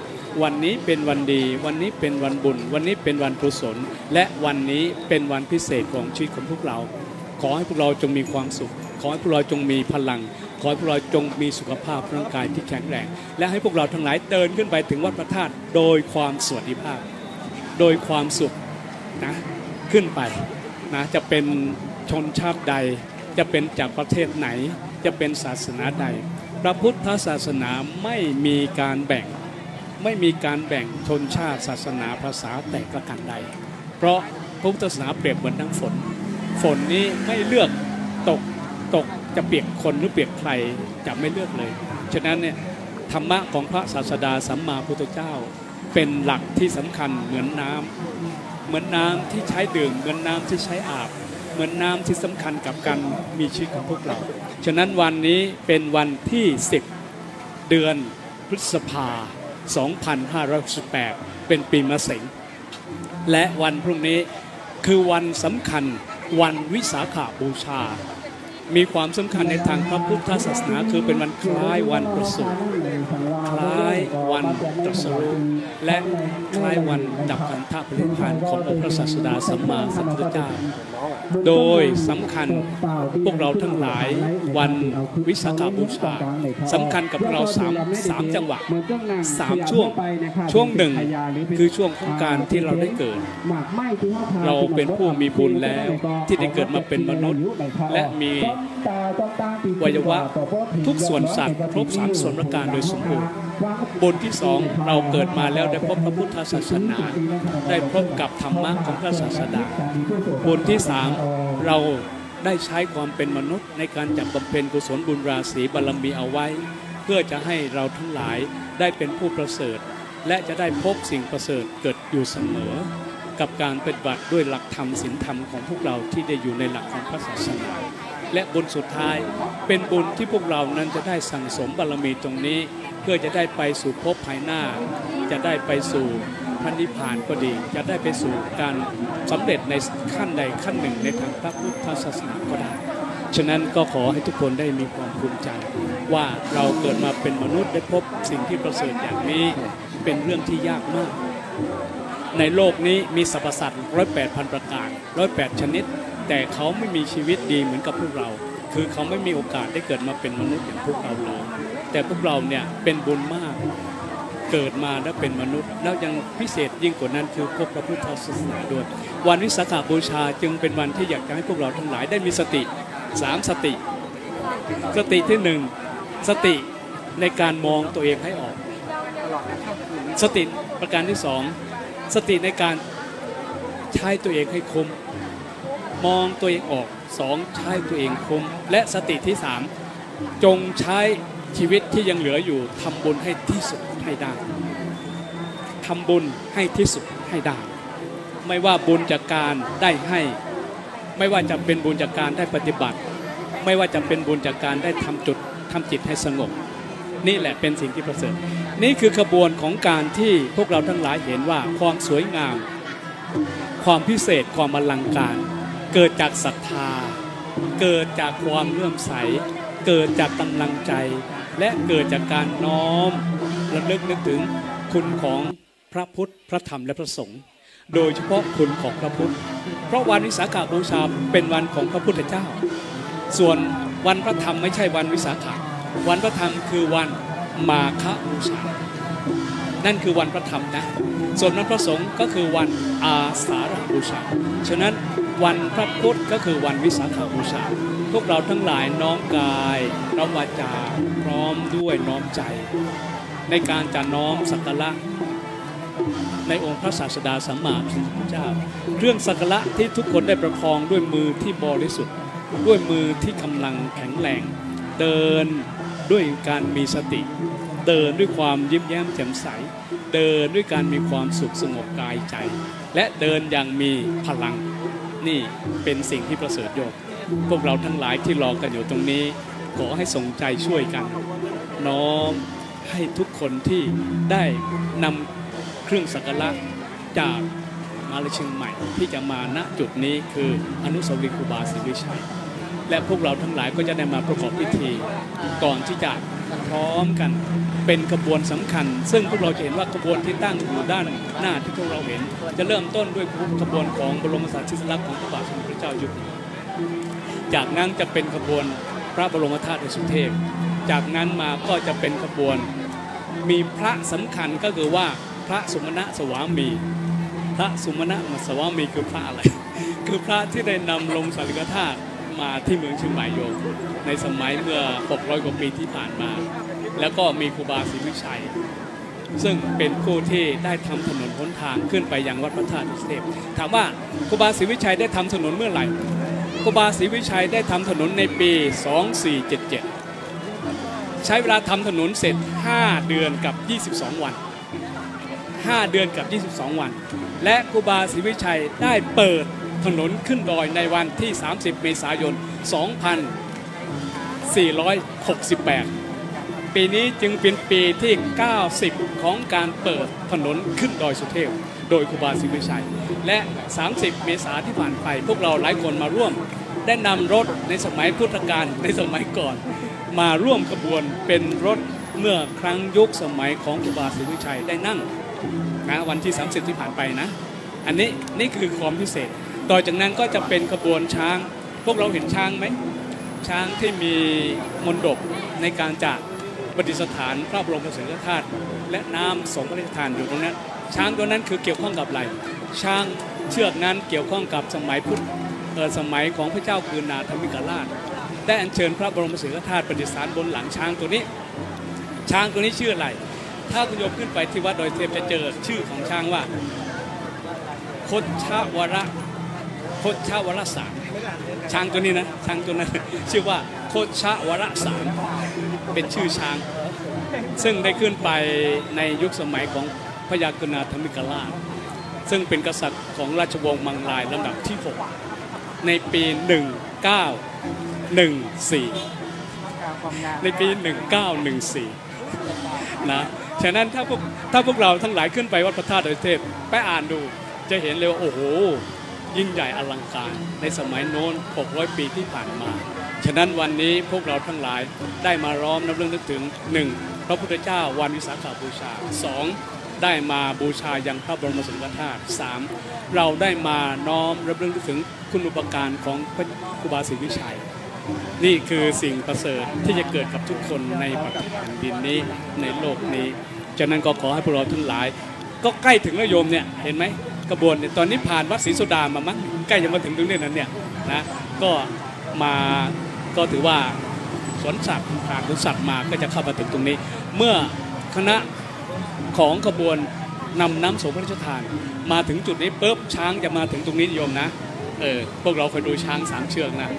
วันนี้เป็นวันดีวันนี้เป็นวันบุญวันนี้เป็นวันกุศลและวันนี้เป็นวันพิเศษของชีวิตของพวกเราขอให้พวกเราจงมีความสุขขอให้พวกเราจงมีพลังขอให้พวกเราจงมีสุขภาพร่างกายที่แข็งแรงและให้พวกเราทั้งหลายเดินขึ้นไปถึงวัดพระธาตุโดยความสวัสดิภาพโดยความสุขนะขึ้นไปนะจะเป็นชนชาติใดจะเป็นจากประเทศไหนจะเป็นศาสนาใดพระพุทธศาสนาไม่มีการแบ่งชนชาติศาสนาภาษาแต่ประการใดเพราะพระพุทธศาสนาเปรียบเหมือนทั้งฝนนี้ไม่เลือกตกจะเปียกคนหรือเปียกใครจะไม่เลือกเลยฉะนั้นเนี่ยธรรมะของพระศาสดาสัมมาพุทธเจ้าเป็นหลักที่สำคัญเหมือนน้ำที่ใช้ดื่มเหมือนน้ำที่ใช้อาบเหมือนน้ำที่สำคัญกับการมีชีวิตของพวกเราฉะนั้นวันนี้เป็นวันที่10เดือนพฤษภา2518เป็นปีมะเสงและวันพรุ่งนี้คือวันสำคัญวันวิสาขบูชามีความสำคัญในทางพระพุทธศาสนาคือเป็นวันคล้ายวันประสูติคล้ายวันตรัสรู้และคล้ายวันดับขันธปรินิพพานขององค์พระศาสดาสัมมาสัมพุทธเจ้าโดยสำคัญพวกเราทั้งหลายวันวิสาขบูชาสำคัญกับเรา3จังหวะ3ช่วงหนึ่งคือช่วงของการที่เราได้เกิดเราเป็นผู้มีบุญแล้วที่ได้เกิดมาเป็นมนุษย์และมีวัยวะทุกส่วนสัตว์ครบ3ส่วนประการโดยสมบูรณ์บุญที่2เราเกิดมาแล้วได้พบพระพุทธศาสนาได้พบกับธรรมะของพระศาสดาบุญที่3เราได้ใช้ความเป็นมนุษย์ในการจับบำเพ็ญกุศลบุญราศีบารมีเอาไว้เพื่อจะให้เราทั้งหลายได้เป็นผู้ประเสริฐและจะได้พบสิ่งประเสริฐเกิดอยู่เสมอกับการปฏิบัติด้วยหลักธรรมศีลธรรมของพวกเราที่ได้อยู่ในหลักของพระศาสนาและบุญสุดท้ายเป็นบุญที่พวกเรานั้นจะได้สั่งสมบารมีตรงนี้เพื่อจะได้ไปสู่ภพภายหน้าจะได้ไปสู่พระนิพพานก็ดีจะได้ไปสู่การสำเร็จในขั้นใดขั้นหนึ่งในทางพระพุทธศาสนาก็ได้ ฉะนั้นก็ขอให้ทุกคนได้มีความภูมิใจว่าเราเกิดมาเป็นมนุษย์ได้พบสิ่งที่ประเสริฐอย่างนี้เป็นเรื่องที่ยากมากในโลกนี้มีสรรพสัตว์108,000 ประการ108 ชนิดแต่เขาไม่มีชีวิตดีเหมือนกับพวกเราคือเขาไม่มีโอกาสได้เกิดมาเป็นมนุษย์อย่างพวกเราเลยแต่พวกเราเนี่ยเป็นบุญมากเกิดมาแล้วเป็นมนุษย์แล้วยังพิเศษยิ่งกว่านั้นคือพบพระพุทธศาสนาด้วยวันวิสาขบูชาจึงเป็นวันที่อยากจะให้พวกเราทั้งหลายได้มีสติ3 สติที่1สติในการมองตัวเองให้ออกสติประการที่2สติในการใช้ตัวเองให้คุ้มมองตัวเองออก2ใช้ตัวเองคุ้มและสติที่3จงใช้ชีวิตที่ยังเหลืออยู่ทำบุญให้ที่สุดให้ได้ทำบุญให้ที่สุดให้ได้ไม่ว่าบุญจากการได้ให้ไม่ว่าจะเป็นบุญจากการได้ปฏิบัติไม่ว่าจะเป็นบุญจากการได้ทำจิตให้สงบนี่แหละเป็นสิ่งที่ประเสริฐนี่คือขบวนของการที่พวกเราทั้งหลายเห็นว่าความสวยงามความพิเศษความอลังการเกิดจากศรัทธาเกิดจากความเลื่อมใสเกิดจากกำลังใจและเกิดจากการน้อมระลึกนึกถึงคุณของพระพุทธพระธรรมและพระสงฆ์โดยเฉพาะคุณของพระพุทธเพราะวันวิสาขบูชาเป็นวันของพระพุทธเจ้าส่วนวันพระธรรมไม่ใช่วันวิสาขวันพระธรรมคือวันมาฆบูชานั่นคือวันพระธรรมนะส่วนวันพระสงฆ์ก็คือวันอาสาฬหบูชาฉะนั้นวันพระพุทธก็คือวันวิสาขบูชาพวกเราทั้งหลายน้อมกายน้อมวาจาพร้อมด้วยน้อมใจในการจะน้อมสักการะในองค์พระศาสดาสัมมาสัมพุทธเจ้าเครื่องสักการะที่ทุกคนได้ประคองด้วยมือที่บริสุทธิ์ด้วยมือที่กำลังแข็งแรงเดินด้วยการมีสติเดินด้วยความยิ้มแย้มแจ่มใสเดินด้วยการมีความสุขสงบกายใจและเดินอย่างมีพลังนี่เป็นสิ่งที่ประเสริฐโยมพวกเราทั้งหลายที่รอกันอยู่ตรงนี้ขอให้ส่งใจช่วยกันน้อมให้ทุกคนที่ได้นำเครื่องสักการะจากมาเลเชียงใหม่ที่จะมาณจุดนี้คืออนุสาวรีย์ครูบาศรีวิชัยและพวกเราทั้งหลายก็จะได้มาประกอบพิธีก่อนที่จะพร้อมกันเป็นขบวนสำคัญซึ่งพวกเราจะเห็นว่าขบวนที่ตั้งอยู่ด้านหน้าที่พวกเราเห็นจะเริ่มต้นด้วยขบวนของบรมสารีริกธาตุของพระบาทสมเด็จพระเจ้าอยู่หัวจากนั้นจะเป็นขบวนพระบรมธาตุดอยสุเทพจากนั้นมาก็จะเป็นขบวนมีพระสำคัญก็คือว่าพระสุมาณสวามีพระสุมาณสวามีคือพระอะไร คือพระที่ได้นำลงสารีริกธาตุมาที่เมืองเชียงใหม่โยมในสมัยเมื่อ600 กว่าปีที่ผ่านมาแล้วก็มีครูบาศรีวิชัยซึ่งเป็นผู้ที่ได้ทำถนนหนทางขึ้นไปยังวัดพระธาตุดอยสุเทพถามว่าครูบาศรีวิชัยได้ทำถนนเมื่อไหร่ครูบาศรีวิชัยได้ทำถนนในปี 2477 ใช้เวลาทำถนนเสร็จ5 เดือนกับ 22 วัน5 เดือนกับ 22 วันและครูบาศรีวิชัยได้เปิดถนนขึ้นดอยในวันที่ 30 เมษายน 2468 ปีนี้จึงเป็นปีที่ 90 ของการเปิดถนนขึ้นดอยสุเทพโดยครูบาศรีวิชัยและ 30 เมษายนที่ผ่านไปพวกเราหลายคนมาร่วมได้นำรถในสมัยพุทธกาลในสมัยก่อนมาร่วมขบวนเป็นรถเมื่อครั้งยุคสมัยของครูบาศรีวิชัยได้นั่งนะวันที่ 30 ที่ผ่านไปนะอันนี้นี่คือความพิเศษต่อจากนั้นก็จะเป็นขบวนช้างพวกเราเห็นช้างไหมช้างที่มีมณฑปในการจัดประดิษฐานพระบรมสารีริกธาตุและน้ำสงฆ์พระราชทานอยู่ตรงนั้นช้างตัวนั้นคือเกี่ยวข้องกับอะไรช้างเชือกนั้นเกี่ยวข้องกับสมัยสมัยของพระเจ้ากือนาถมิกราชได้อัญเชิญพระบรมสารีริกธาตุประดิษฐานบนหลังช้างตัวนี้ช้างตัวนี้ชื่ออะไรถ้าคุณโยมขึ้นไปที่วัดดอยสุเทพจะเจอชื่อของช้างว่าคดชวรสารช้างตัวนี้นะช้างตัวนั้นชื่อว่าโคชวรสารเป็นชื่อช้างซึ่งได้ขึ้นไปในยุคสมัยของพระยากรณาถมิกราชซึ่งเป็นกษัตริย์ของราชวงศ์มังลายลำดับที่ 6ในปี 1914ในปี 1914นะฉะนั้นถ้าพวกเราทั้งหลายขึ้นไปวัดพระธาตุดอยสุเทพไปอ่านดูจะเห็นเลยว่าโอ้โหยิ่งใหญ่อลังการในสมัยโน้น600 ปีที่ผ่านมา ฉะนั้นวันนี้พวกเราทั้งหลายได้มาร้อมรำลึกนึกถึง 1. พระพุทธเจ้าวันวิสาขบูชา 2. ได้มาบูชายังพระบรมสารีริกธาตุ 3. เราได้มาน้อมรำลึกนึกถึงคุณูปการของพระครูบาศรีวิชัยนี่คือสิ่งประเสริฐที่จะเกิดกับทุกคนในแผ่นดินนี้ในโลกนี้ฉะนั้นก็ขอให้พวกเราทั้งหลายก็ใกล้ถึงแล้วโยมเนี่ยเห็นไหมกระบวนเนี่ยตอนนี้ผ่านวัดศรีสุดามามั้งใกล้จะมาถึงตรงนี้นั้นเนี่ยนะก็มาก็ถือว่าสวนสัตว์ผ่านสวนสัตว์มาก็จะเข้ามาถึงตรงนี้เมื่อคณะของขบวนนำน้ำสงพระราชทานมาถึงจุดนี้ปุ๊บช้างจะมาถึงตรงนี้โยมนะพวกเราเคยดูช้าง3 เชือกนะ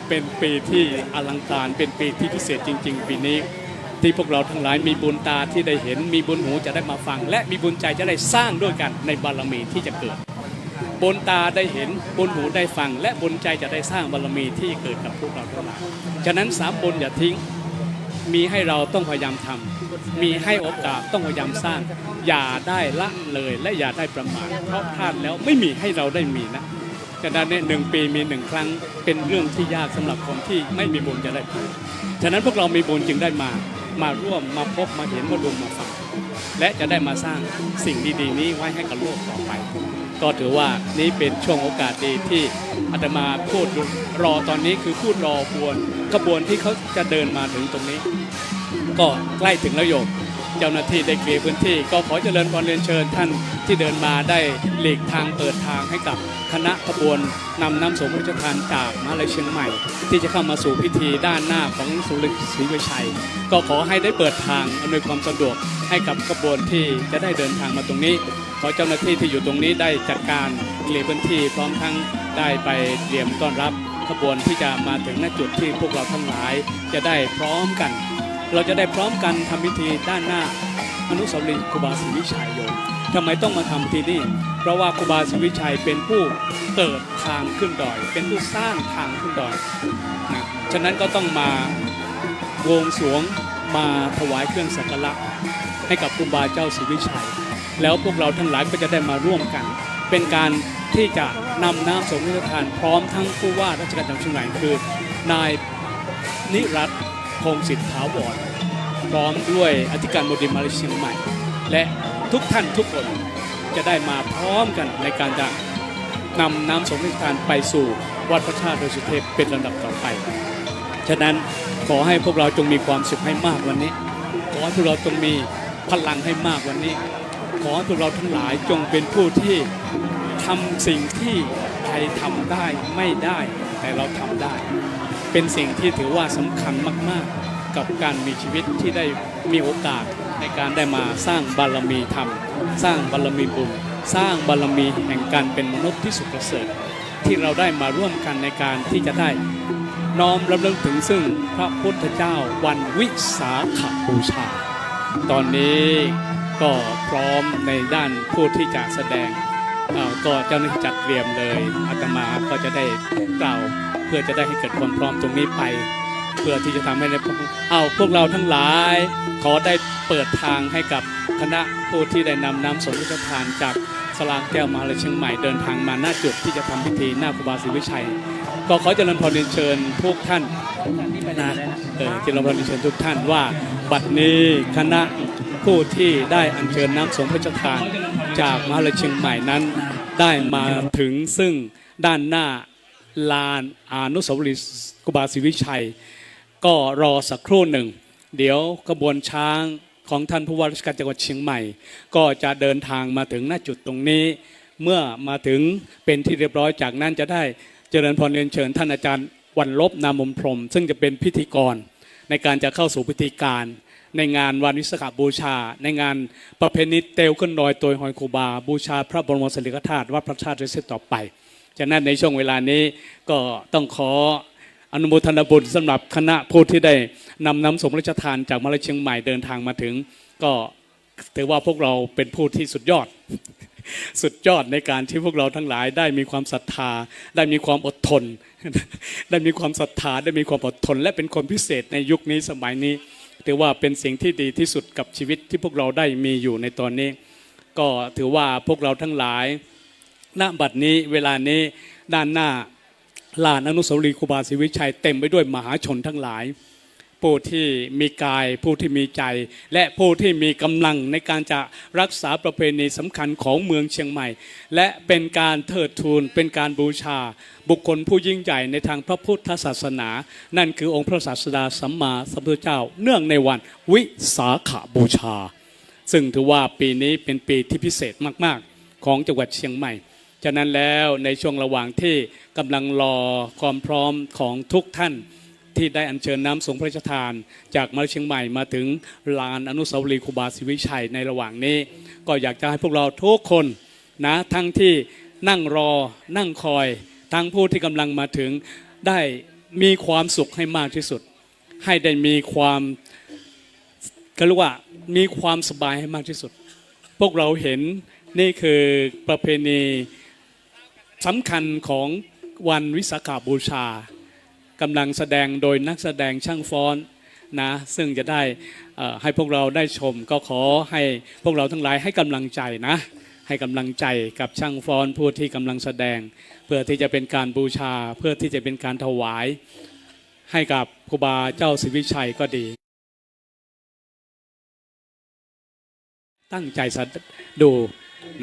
เป็นปีที่อลังการเป็นปีที่พิเศษจริงๆปีนี้ที่พวกเราทั้งหลายมีบุญตาที่ได้เห็นมีบุญหูจะได้มาฟังและมีบุญใจจะได้สร้างด้วยกันในบารมีที่จะเกิดบุญตาได้เห็นบุญหูได้ฟังและบุญใจจะได้สร้างบารมีที่เกิดกับพวกเราทั้งหลายฉะนั้น3 บุญอย่าทิ้งมีให้เราต้องพยายามทำมีให้โอกาสต้องพยายามสร้างอย่าได้ละเลยและอย่าได้ประมาทเพราะพลาดแล้วไม่มีให้เราได้มีนะฉะนั้นเนี่ย1 ปีมี1 ครั้งเป็นเรื่องที่ยากสำหรับคนที่ไม่มีบุญจะได้พบฉะนั้นพวกเรามีบุญจึงได้มาร่วมมาพบมาเห็นมาดูมาฟังและจะได้มาสร้างสิ่งดีๆนี้ไว้ให้กับโลกต่อไปก็ถือว่านี้เป็นช่วงโอกาสดีที่อาตมาพูดรอตอนนี้คือพูดรอกระบวนที่เขาจะเดินมาถึงตรงนี้ก็ใกล้ถึงแล้วโยมเจ้าหน้าที่ได้เคลียร์พื้นที่ก็ขอเจริญพรเรียนเชิญท่านที่เดินมาได้หลีกทางเปิดทางให้กับคณะขบวนนำน้ำสงพระราชทานจากมหาวิทยาลัยเชียงใหม่ที่จะเข้ามาสู่พิธีด้านหน้าของศูนย์ศรีวิชัยก็ขอให้ได้เปิดทางอำนวยความสะดวกให้กับขบวนที่จะได้เดินทางมาตรงนี้ขอเจ้าหน้าที่ที่อยู่ตรงนี้ได้จัดการเคลียร์พื้นที่พร้อมทั้งได้ไปเตรียมต้อนรับขบวนที่จะมาถึงณจุดที่พวกเราทั้งหลายจะได้พร้อมกันเราจะได้พร้อมกันทำพิธีด้านหน้าอนุสาวรีย์ครูบาศรีวิชัยโยมทำไมต้องมาทำที่นี่เพราะว่าครูบาศรีวิชัยเป็นผู้เปิดทางขึ้นดอยเป็นผู้สร้างทางขึ้นดอยนะฉะนั้นก็ต้องมาบวงสรวงมาถวายเครื่องสักการะให้กับครูบาเจ้าศรีวิชัยแล้วพวกเราทั้งหลายก็จะได้มาร่วมกันเป็นการที่จะนำน้ำสงฆ์พระราชทานพร้อมทั้งผู้ว่าราชการจังหวัดเชียงใหม่คือนายนิรัตน์คงสิทธิ์ถาวรพร้อมด้วยอธิการบดีมหาวิทยาลัยเชียงใหม่และทุกท่านทุกคนจะได้มาพร้อมกันในการจะนำน้ำสงฆ์พระราชทานไปสู่วัดพระธาตุดอยสุเทพเป็นลำดับต่อไปฉะนั้นขอให้พวกเราจงมีความสุขให้มากวันนี้ขอให้พวกเราจงมีพลังให้มากวันนี้ขอให้พวกเราทั้งหลายจงเป็นผู้ที่ทำสิ่งที่ใครทำได้ไม่ได้แต่เราทำได้เป็นสิ่งที่ถือว่าสำคัญมากๆกับการมีชีวิตที่ได้มีโอกาสในการได้มาสร้างบารมีธรรมสร้างบารมีบุญสร้างบารมีแห่งการเป็นมนุษย์ที่สุดประเสริฐที่เราได้มาร่วมกันในการที่จะได้น้อมรำลึกถึงซึ่งพระพุทธเจ้าวันวิสาขบูชาตอนนี้ก็พร้อมในด้านผู้ที่จะแสดงก็เจ้าหน้าที่จัดเตรียมเลยอาตมาก็จะได้กล่าวเพื่อจะได้ให้เกิดความพร้อมตรงนี้ไปเพื่อที่จะทำให้พวกเราทั้งหลายขอได้เปิดทางให้กับคณะผู้ที่ได้นำน้ำสงฆ์พระราชทานจากศาลาแก้วมหาวิทยาลัยเชียงใหม่เดินทางมาหน้าจุดที่จะทำพิธีหน้าครูบาศรีวิชัยก็ขอเจริญพรเรียนเชิญพวกท่านนะเจริญพรเรียนเชิญทุกท่านว่าบัดนี้คณะผู้ที่ได้อัญเชิญน้ำสงฆ์พระราชทานจากมหาวิทยาลัยเชียงใหม่นั้นได้มาถึงซึ่งด้านหน้าลานอนุสาวรีย์ครูบาศรีวิชัยก็รอสักครู่หนึ่งเดี๋ยวขบวนช้างของท่านผู้ว่าราชการจังหวัดเชียงใหม่ก็จะเดินทางมาถึงณจุดตรงนี้เมื่อมาถึงเป็นที่เรียบร้อยจากนั้นจะได้เจริญพรเรียนเชิญท่านอาจารย์วันลบนามมพรหมซึ่งจะเป็นพิธีกรในการจะเข้าสู่พิธีการในงานวันวิสาขบูชาในงานประเพณีเตลขึ้นดอยโตยหอยครูบาบูชาพระบรมสารีริกธาตุวัดพระธาตุดอยสุเทพต่อไปฉะนั้นในช่วงเวลานี้ก็ต้องขออนุโมทนาบุญสำหรับคณะผู้ที่ได้นำน้ำสงฆ์พระราชทานจากมหาวิทยาลัยเชียงใหม่เดินทางมาถึงก็ถือว่าพวกเราเป็นผู้ที่สุดยอด สุดยอดในการที่พวกเราทั้งหลายได้มีความศรัทธาได้มีความอดทน ได้มีความศรัทธาได้มีความอดทนและเป็นคนพิเศษในยุคนี้สมัยนี้ถือว่าเป็นสิ่งที่ดีที่สุดกับชีวิตที่พวกเราได้มีอยู่ในตอนนี้ก็ถือว่าพวกเราทั้งหลายณบัดนี้เวลานี้ด้านหน้า ลานอนุสาวรีย์ครูบาศรีวิชัยเต็มไปด้วยมหาชนทั้งหลายผู้ที่มีกายผู้ที่มีใจและผู้ที่มีกำลังในการจะรักษาประเพณีสำคัญของเมืองเชียงใหม่ และเป็นการเทิดทูนเป็นการบูชาบุคคลผู้ยิ่งใหญ่ในทางพระพุทธศาสนานั่นคือองค์พระศาสดาสัมมาสัมพุทธเจ้าเนื่องในวันวิสาขบูชาซึ่งถือว่าปีนี้เป็นปีที่พิเศษมากๆของจังหวัดเชียงใหม่ฉะนั้นแล้วในช่วงระหว่างที่กำลังรอความพร้อมของทุกท่านที่ได้อัญเชิญน้ำสงฆ์พระราชทานจากมหาเชียงใหม่มาถึงลานอนุสาวรีย์ครูบาศรีวิชัยในระหว่างนี้ก็อยากจะให้พวกเราทุกคนนะทั้งที่นั่งรอนั่งคอยทั้งผู้ที่กำลังมาถึงได้มีความสุขให้มากที่สุดให้ได้มีความก็เรียกว่ามีความสบายให้มากที่สุดพวกเราเห็นนี่คือประเพณีสำคัญของวันวิสาขบูชากำลังแสดงโดยนักแสดงช่างฟ้อนนะซึ่งจะได้ให้พวกเราได้ชมก็ขอให้พวกเราทั้งหลายให้กำลังใจนะให้กำลังใจกับช่างฟ้อนผู้ที่กำลังแสดงเพื่อที่จะเป็นการบูชาเพื่อที่จะเป็นการถวายให้กับครูบาเจ้าศรีวิชัยก็ดีตั้งใจดู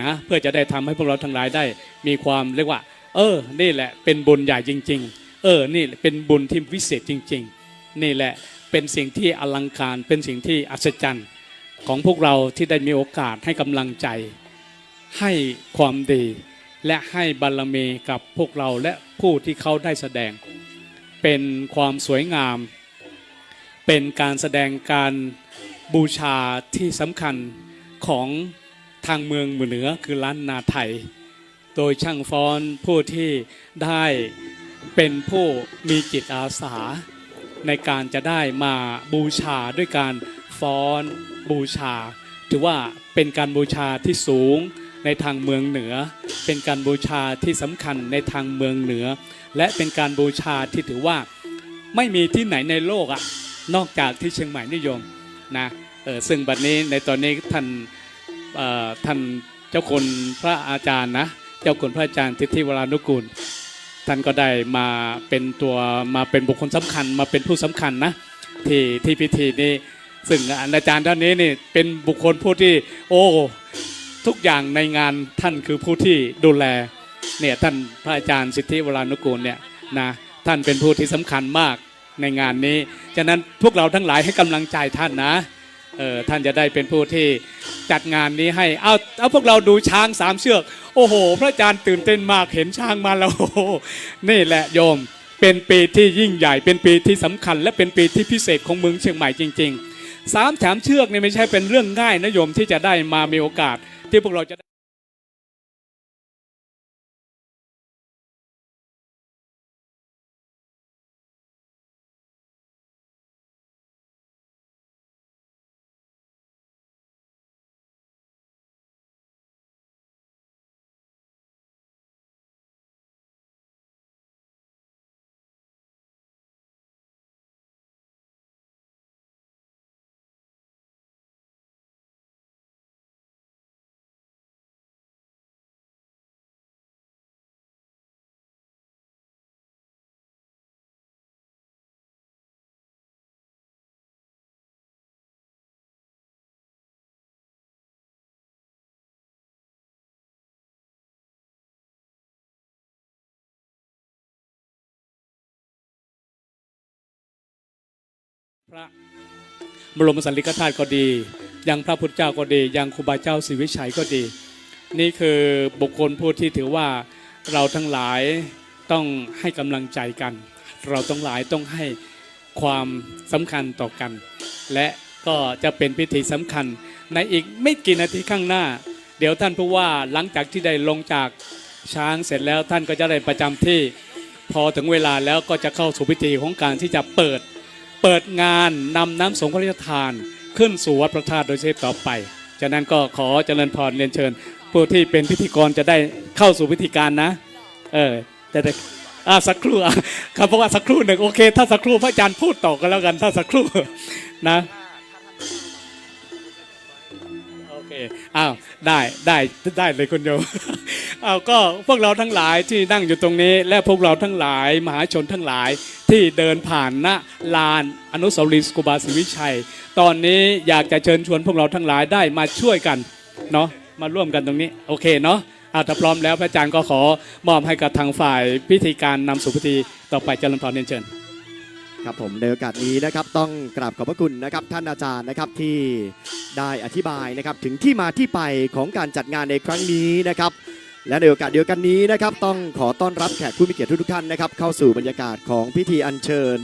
นะเพื่อจะได้ทำให้พวกเราทั้งหลายได้มีความเรียกว่านี่แหละเป็นบุญใหญ่จริงๆนี่เป็นบุญที่วิเศษจริงๆนี่แหละเป็นสิ่งที่อลังการเป็นสิ่งที่อัศจรรย์ของพวกเราที่ได้มีโอกาสให้กำลังใจให้ความดีและให้บารมีกับพวกเราและผู้ที่เขาได้แสดงเป็นความสวยงามเป็นการแสดงการบูชาที่สำคัญของทางเมืองเหนือคือล้านนาไทยโดยช่างฟ้อนผู้ที่ได้เป็นผู้มีจิตอาสาในการจะได้มาบูชาด้วยการฟ้อนบูชาถือว่าเป็นการบูชาที่สูงในทางเมืองเหนือเป็นการบูชาที่สำคัญในทางเมืองเหนือและเป็นการบูชาที่ถือว่าไม่มีที่ไหนในโลกนอกจากที่เชียงใหม่นิยมนะซึ่งบัดนี้ในตอนนี้ท่านเจ้าคุณพระอาจารย์นะเจ้าคุณพระอาจารย์ทิติวรานุกูลท่านก็ได้มาเป็นบุคคลสำคัญมาเป็นผู้สำคัญนะที่พิธีนี้ซึ่งอาจารย์ท่านนี้นี่เป็นบุคคลผู้ที่ทุกอย่างในงานท่านคือผู้ที่ดูแลเนี่ยท่านพระอาจารย์สิทธิวรานุกูลเนี่ยนะท่านเป็นผู้ที่สำคัญมากในงานนี้ฉะนั้นพวกเราทั้งหลายให้กำลังใจท่านนะท่านจะได้เป็นผู้ที่จัดงานนี้ให้เอาพวกเราดูช้าง3เชือกโอ้โหพระอาจารย์ตื่นเต้นมากเห็นช้างมาแล้วนี่แหละโยมเป็นปีที่ยิ่งใหญ่เป็นปีที่สำคัญและเป็นปีที่พิเศษของเมืองเชียงใหม่จริงๆ3เชือกนี่ไม่ใช่เป็นเรื่องง่ายนะโยมที่จะได้มามีโอกาสที่พวกเราจะพระบรมสารีริกธาตุก็ดียังพระพุทธเจ้าก็ดียังครูบาเจ้าศรีวิชัยก็ดีนี่คือบุคคลผู้ที่ถือว่าเราทั้งหลายต้องให้กำลังใจกันเราทั้งหลายต้องให้ความสำคัญต่อกันและก็จะเป็นพิธีสำคัญในอีกไม่กี่นาทีข้างหน้าเดี๋ยวท่านผู้ว่าหลังจากที่ได้ลงจากช้างเสร็จแล้วท่านก็จะได้ประจำที่พอถึงเวลาแล้วก็จะเข้าสู่พิธีของการที่จะเปิดงานนำน้ำสงฆ์พระราชทานขึ้นสู่วัดพระธาตุโดยเฉพาะต่อไปฉะนั้นก็ขอเจริญพรเรียนเชิญผู้ที่เป็นพิธีกรจะได้เข้าสู่พิธีการนะแต่สักครู่ครับเพราะว่าสักครู่หนึ่งโอเคถ้าสักครู่พระอาจารย์พูดต่อกันแล้วกันถ้าสักครู่นะโอเคได้เลยคุณโยม เอาก็พวกเราทั้งหลายที่นั่งอยู่ตรงนี้ และพวกเราทั้งหลายมหาชนทั้งหลายที่เดินผ่านณลานอนุสาวรีย์ครูบาศรีวิชัยตอนนี้อยากจะเชิญชวนพวกเราทั้งหลายได้มาช่วยกันเนาะมาร่วมกันตรงนี้โอเคเนาะถ้าพร้อมแล้วพระอาจารย์ก็ขอมอบให้กับทางฝ่ายพิธีการนำสู่พิธีต่อไปเจริญพรเรียนเชิญครับผมในโอกาสนี้นะครับต้องกราบขอบพระคุณนะครับท่านอาจารย์นะครับที่ได้อธิบายนะครับถึงที่มาที่ไปของการจัดงานในครั้งนี้นะครับและในโอกาสเดียวกันนี้นะครับต้องขอต้อนรับแขกผู้มีเกียรติทุกท่านนะครับเข้าสู่บรรยากาศของพิธีอัญเชิญ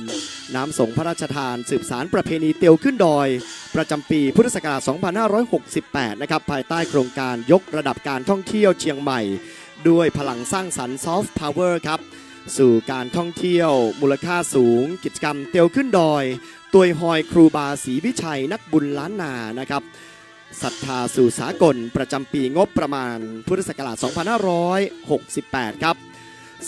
น้ำสงฆ์พระราชทานสืบสารประเพณีเตียวขึ้นดอยประจำปีพุทธศักราช 2568 นะครับภายใต้โครงการยกระดับการท่องเที่ยวเชียงใหม่ด้วยพลังสร้างสรรค์ซอฟต์พาวเวอร์ครับสู่การท่องเที่ยวมูลค่าสูงกิจกรรมเตียวขึ้นดอยตัวยฮอยครูบาศรีวิชัยนักบุญล้านนานะครับศรัทธาสู่สากลประจำปีงบประมาณพุทธศักราช 2568 ครับ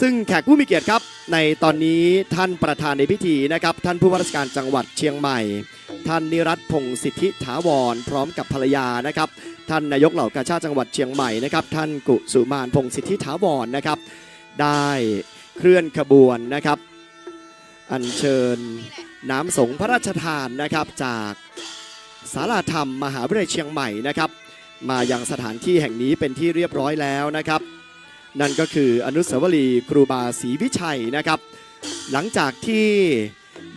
ซึ่งแขกผู้มีเกียรติครับในตอนนี้ท่านประธานในพิธีนะครับท่านผู้ว่าราชการจังหวัดเชียงใหม่ท่านนิรัตน์พงศ์สิทธิถาวรพร้อมกับภรรยานะครับท่านนายกเหล่ากาชาติจังหวัดเชียงใหม่นะครับท่านกุสุมานพงศ์สิทธิถาวรนะครับได้เคลื่อนขบวนนะครับอัญเชิญน้ำสงฆ์พระราชทานนะครับจากศาลาธรรมมหาวิทยาลัยเชียงใหม่นะครับมายังสถานที่แห่งนี้เป็นที่เรียบร้อยแล้วนะครับนั่นก็คืออนุสาวรีย์ครูบาศรีวิชัยนะครับหลังจากที่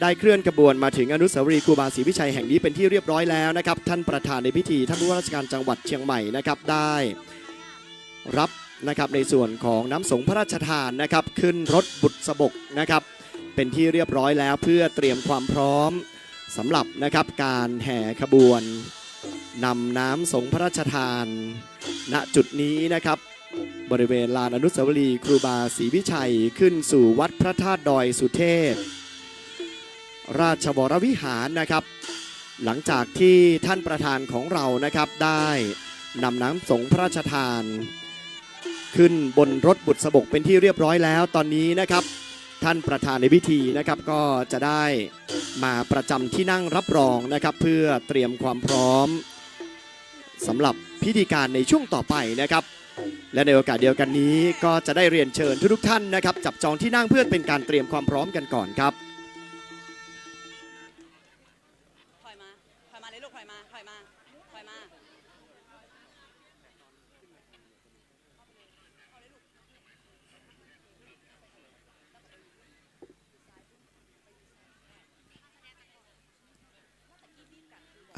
ได้เคลื่อนขบวนมาถึงอนุสาวรีย์ครูบาศรีวิชัยแห่งนี้เป็นที่เรียบร้อยแล้วนะครับท่านประธานในพิธีท่านผู้ว่าราชการจังหวัดเชียงใหม่นะครับได้รับนะครับในส่วนของน้ำสงฆ์พระราชทานนะครับขึ้นรถบุษบกนะครับเป็นที่เรียบร้อยแล้วเพื่อเตรียมความพร้อมสำหรับนะครับการแห่ขบวนนำน้ำสงฆ์พระราชทานณจุดนี้นะครับบริเวณลานอนุสาวรีย์ครูบาศรีวิชัยขึ้นสู่วัดพระธาตุดอยสุเทพราชวรวิหารนะครับหลังจากที่ท่านประธานของเรานะครับได้นำน้ำสงฆ์พระราชทานขึ้นบนรถบุษบกเป็นที่เรียบร้อยแล้วตอนนี้นะครับท่านประธานในพิธีนะครับก็จะได้มาประจำที่นั่งรับรองนะครับเพื่อเตรียมความพร้อมสำหรับพิธีการในช่วงต่อไปนะครับและในโอกาสเดียวกันนี้ก็จะได้เรียนเชิญทุกท่านนะครับจับจองที่นั่งเพื่อเป็นการเตรียมความพร้อมกันก่อนครับถอยมาเลยลูกถอยมา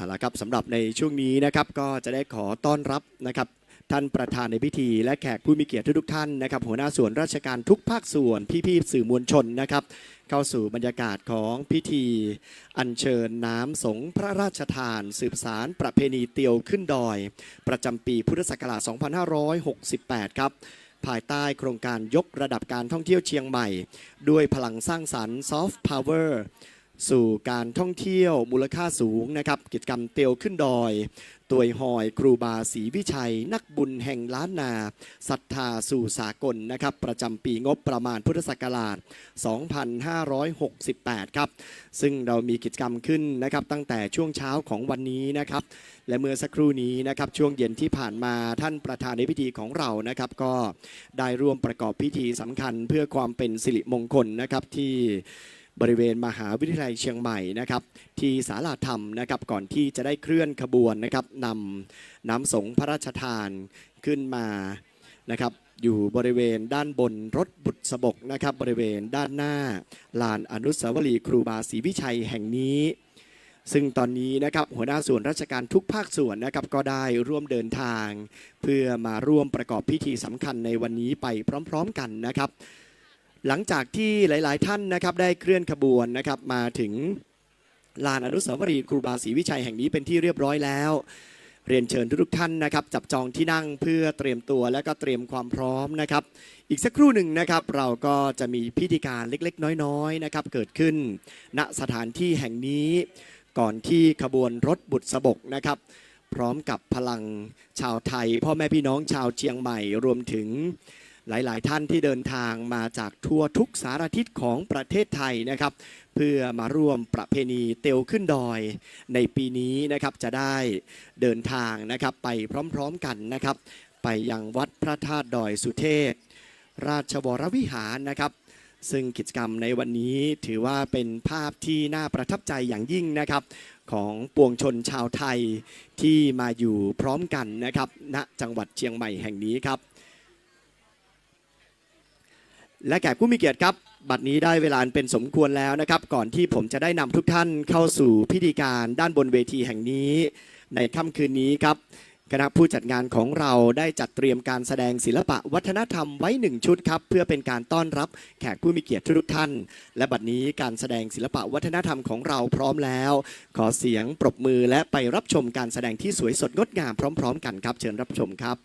เอาละครับสำหรับในช่วงนี้นะครับก็จะได้ขอต้อนรับนะครับท่านประธานในพิธีและแขกผู้มีเกียรติทุกท่านนะครับหัวหน้าส่วนราชการทุกภาคส่วนพี่ๆสื่อมวลชนนะครับเข้าสู่บรรยากาศของพิธีอัญเชิญน้ำสงฆ์พระราชทานสืบสารประเพณีเตียวขึ้นดอยประจำปีพุทธศักราช 2568 ครับภายใต้โครงการยกระดับการท่องเที่ยวเชียงใหม่ด้วยพลังสร้างสรรค์ซอฟต์พาวเวอร์สู่การท่องเที่ยวมูลค่าสูงนะครับกิจกรรมเตียวขึ้นดอยตัวยฮอยครูบาศรีวิชัยนักบุญแห่งล้านนาศรัทธาสู่สากลนะครับประจำปีงบประมาณพุทธศักราช 2568 ครับซึ่งเรามีกิจกรรมขึ้นนะครับตั้งแต่ช่วงเช้าของวันนี้นะครับและเมื่อสักครู่นี้นะครับช่วงเย็นที่ผ่านมาท่านประธานในพิธีของเรานะครับก็ได้ร่วมประกอบพิธีสำคัญเพื่อความเป็นสิริมงคลนะครับที่บริเวณมหาวิทยาลัยเชียงใหม่นะครับที่ศาลาธรรมนะครับก่อนที่จะได้เคลื่อนขบวนนะครับนำน้ำสงฆ์พระราชทานขึ้นมานะครับอยู่บริเวณด้านบนรถบุษบกนะครับบริเวณด้านหน้าลานอนุสาวรีย์ครูบาศรีวิชัยแห่งนี้ซึ่งตอนนี้นะครับหัวหน้าส่วนราชการทุกภาคส่วนนะครับก็ได้ร่วมเดินทางเพื่อมาร่วมประกอบพิธีสำคัญในวันนี้ไปพร้อมๆกันนะครับหลังจากที่หลายๆท่านนะครับได้เคลื่อนขบวนนะครับมาถึงลานอนุสาวรีย์ครูบาศรีวิชัยแห่งนี้เป็นที่เรียบร้อยแล้วเรียนเชิญทุกท่านนะครับจับจองที่นั่งเพื่อเตรียมตัวและก็เตรียมความพร้อมนะครับอีกสักครู่หนึ่งนะครับเราก็จะมีพิธีการเล็กๆน้อยๆนะครับเกิดขึ้นณสถานที่แห่งนี้ก่อนที่ขบวนรถบุษบกนะครับพร้อมกับพลังชาวไทยพ่อแม่พี่น้องชาวเชียงใหม่รวมถึงหลายๆท่านที่เดินทางมาจากทั่วทุกสารทิศของประเทศไทยนะครับเพื่อมาร่วมประเพณีเตียวขึ้นดอยในปีนี้นะครับจะได้เดินทางนะครับไปพร้อมๆกันนะครับ ไปยังวัดพระธาตุดอยสุเทพราชวรวิหารนะครับซึ่งกิจกรรมในวันนี้ถือว่าเป็นภาพที่น่าประทับใจอย่างยิ่งนะครับของปวงชนชาวไทยที่มาอยู่พร้อมกันนะครับณจังหวัดเชียงใหม่แห่งนี้ครับและแขกผู้มีเกียรติครับบัดนี้ได้เวลาเป็นสมควรแล้วนะครับก่อนที่ผมจะได้นำทุกท่านเข้าสู่พิธีการด้านบนเวทีแห่งนี้ในค่ำคืนนี้ครับคณะผู้จัดงานของเราได้จัดเตรียมการแสดงศิลปะวัฒนธรรมไว้1ชุดครับเพื่อเป็นการต้อนรับแขกผู้มีเกียรติทุกท่านและบัดนี้การแสดงศิลปะวัฒนธรรมของเราพร้อมแล้วขอเสียงปรบมือและไปรับชมการแสดงที่สวยสดงดงามพร้อมๆกันครับเชิญรับชมครับ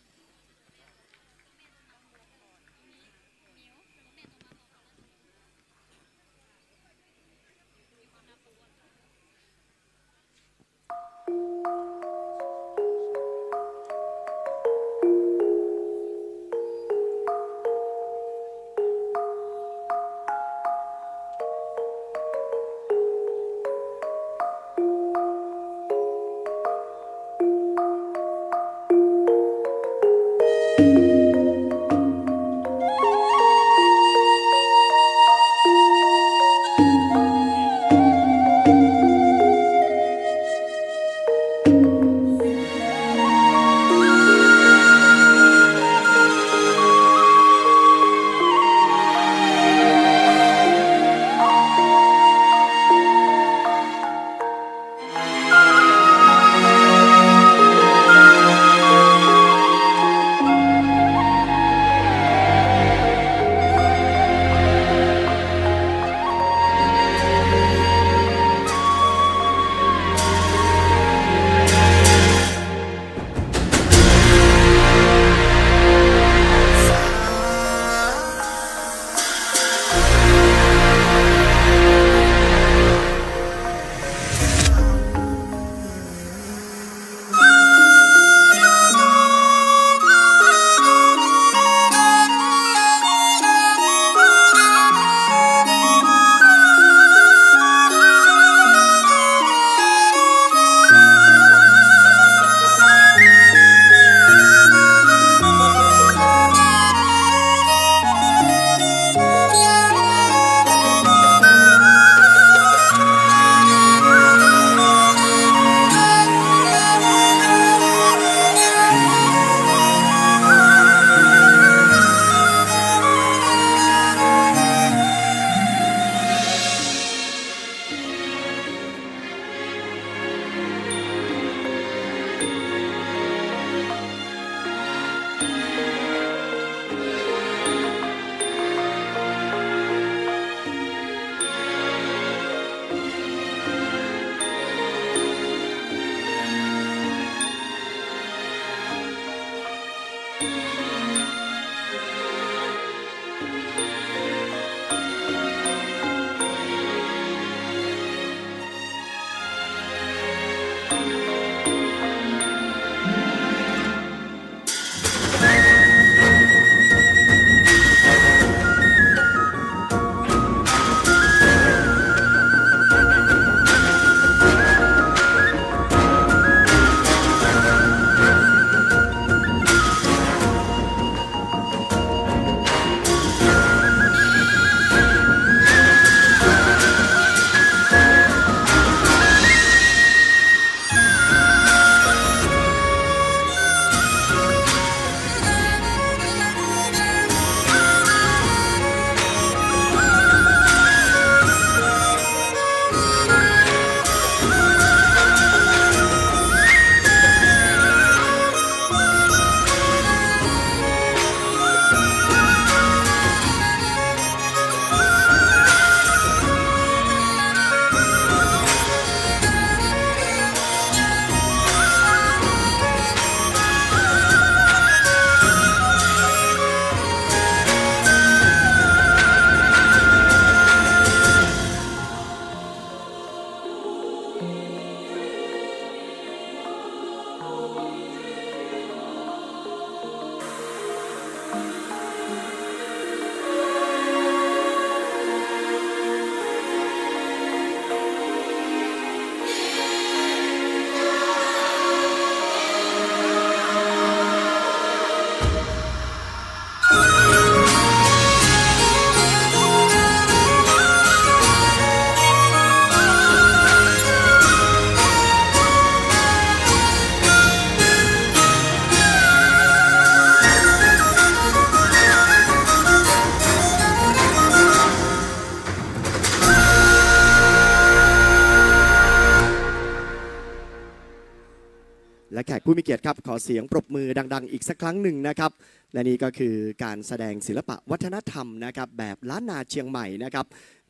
และแขกผู้มีเกียรติครับขอเสียงปรบมือดังๆอีกสักครั้งหนึ่งนะครับและนี่ก็คือการแสดงศิลปะวัฒนธรรมนะครับแบบล้านนาเชียงใหม่นะครับ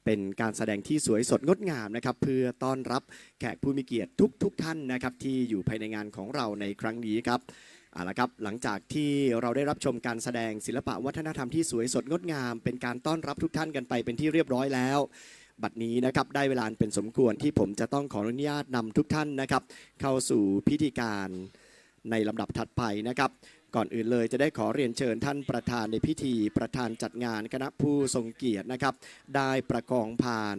เป็นการแสดงที่สวยสดงดงามนะครับเพื่อต้อนรับแขกผู้มีเกียรติทุกท่านนะครับที่อยู่ภายในงานของเราในครั้งนี้ครับเอาละครับหลังจากที่เราได้รับชมการแสดงศิลปะวัฒนธรรมที่สวยสดงดงามเป็นการต้อนรับทุกท่านกันไปเป็นที่เรียบร้อยแล้วบัดนี้นะครับได้เวลาเป็นสมควรที่ผมจะต้องขออนุญาตนำทุกท่านนะครับเข้าสู่พิธีการในลำดับถัดไปนะครับก่อนอื่นเลยจะได้ขอเรียนเชิญท่านประธานในพิธีประธานจัดงานคณะผู้ทรงเกียรตินะครับได้ประกองผ่าน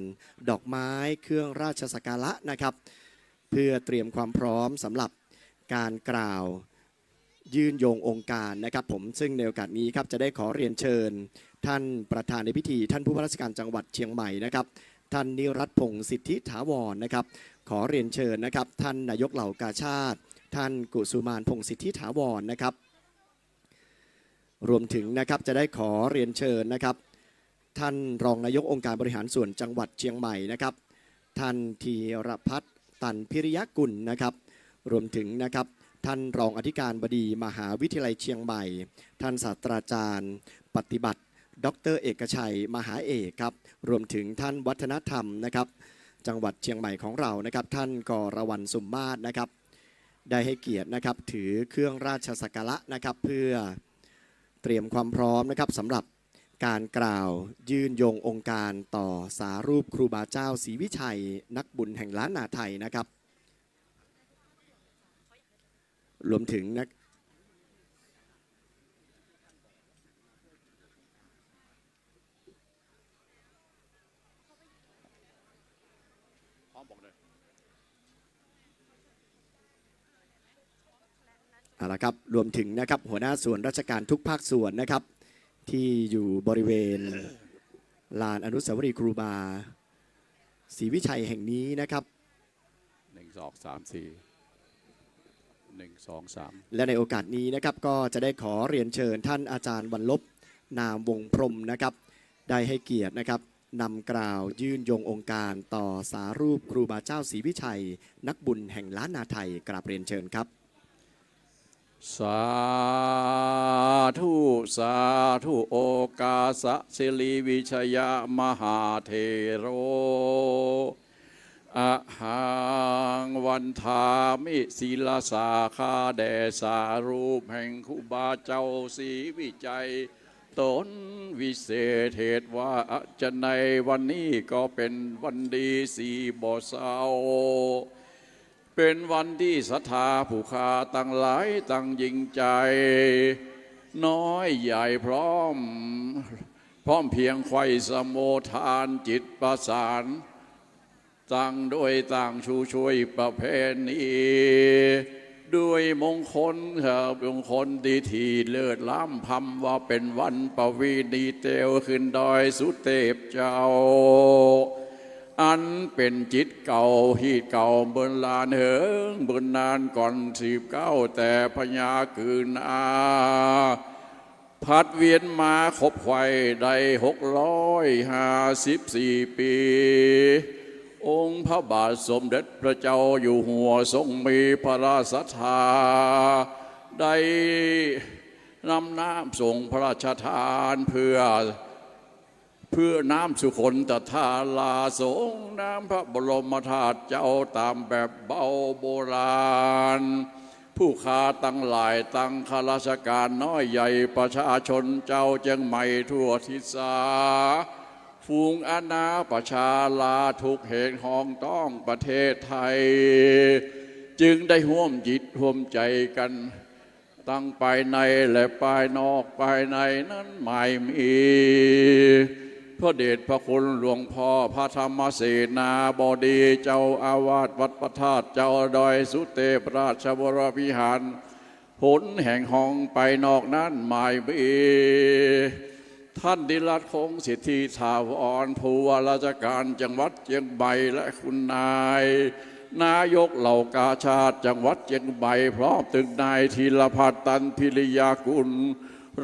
ดอกไม้เครื่องราชสักการะนะครับเพื่อเตรียมความพร้อมสำหรับการกล่าวยื่นโยงองค์การนะครับผมซึ่งในโอกาสนี้ครับจะได้ขอเรียนเชิญท่านประธานในพิธีท่านผู้ว่าราชการจังหวัดเชียงใหม่นะครับท่านนิรัตน์พงษ์สิทธิถาวรนะครับขอเรียนเชิญนะครับท่านนายกเหล่ากาชาติท่านกุสุมานพงษ์สิทธิถาวรนะครับรวมถึงนะครับจะได้ขอเรียนเชิญนะครับท่านรองนายกองค์การบริหารส่วนจังหวัดเชียงใหม่นะครับท่านธีรพัฒน์ตันพิริยกุลนะครับรวมถึงนะครับท่านรองอธิการบดีมหาวิทยาลัยเชียงใหม่ท่านศาสตราจารย์ปฏิบัติดร.เอกชัยมหาเอกครับรวมถึงท่านวัฒนธรรมนะครับจังหวัดเชียงใหม่ของเรานะครับท่านกรวรรณสุมมาศนะครับได้ให้เกียรตินะครับถือเครื่องราชสักการะนะครับเพื่อเตรียมความพร้อมนะครับสำหรับการกล่าวยื่นโยงองค์การต่อสารูปครูบาเจ้าศรีวิชัยนักบุญแห่งล้านนาไทยนะครับรวมถึงนะเอาละครับรวมถึงนะครับหัวหน้าส่วนราชการทุกภาคส่วนนะครับที่อยู่บริเวณลานอนุสาวรีย์ครูบาศรีวิชัยแห่งนี้นะครับ1 2 3 4 1 2 3และในโอกาสนี้นะครับก็จะได้ขอเรียนเชิญท่านอาจารย์วรรลบนามวงพรหมนะครับได้ให้เกียรตินะครับนำกล่าวยื่นโยงองค์การต่อสารูปครูบาเจ้าศรีวิชัยนักบุญแห่งล้านนาไทยกราบเรียนเชิญครับสาธุสาธุโอกาสศิริวิชยมหาเทโรอะหังวันทามิศิลสาคาแด่สารูปแห่งครูบาเจ้าศรีวิชัยตนวิเศษเหตุว่าจะในวันนี้ก็เป็นวันดีสีบ่เศร้าเป็นวันที่ศรัทธาผู้ค้าตั้งหลายตั้งยิ่งใจน้อยใหญ่พร้อมเพียงไขว้สมโภทานจิตประสานตั้งด้วยต่างชูช่วยประเพณีด้วยมงคลมงคลดีทีเลิศล้ำพำว่าเป็นวันประวีณีเตวขึ้นดอยสุเทพเจ้าอันเป็นจิตเก่าฮีดเก่าเบิ่นลานเหิงเบิ่นนานก่อน19แต่พญากืนพัดเวียนมาครบไขว้ได้654 ปีองค์พระบาทสมเด็จพระเจ้าอยู่หัวทรงมีพระราชศรัทธาได้นำน้ำส่งพระราชทานเพื่อน้ำสุคนตถาลาสงน้ำพระบรมธาตุเจ้าตามแบบเบาโบราณผู้ค้าตั้งหลายตั้งข้าราชการน้อยใหญ่ประชาชนเจ้าเชียงใหม่ทั่วทิศาฝูงอาณาประชาลาทุกเหตุห้องต้องประเทศไทยจึงได้ร่วมจิตร่วมใจกันตั้งภายในและภายนอกภายในนั้นไม่มีพระเดชพระคุณหลวงพ่อพระธรรมเสนาบดีเจ้าอาวาสวัดพระธาตุเจ้าดอยสุเทพราชวรวิหารผลแห่งห้องไปนอกนั้นไม่มีท่านดิรัตคงสิทธิถาวรผู้ว่าราชการจังหวัดเชียงใหม่และคุณนายกเหล่ากาชาติจังหวัดเชียงใหม่พร้อมถึงนายธีรพัฒน์ตันพิริยากุล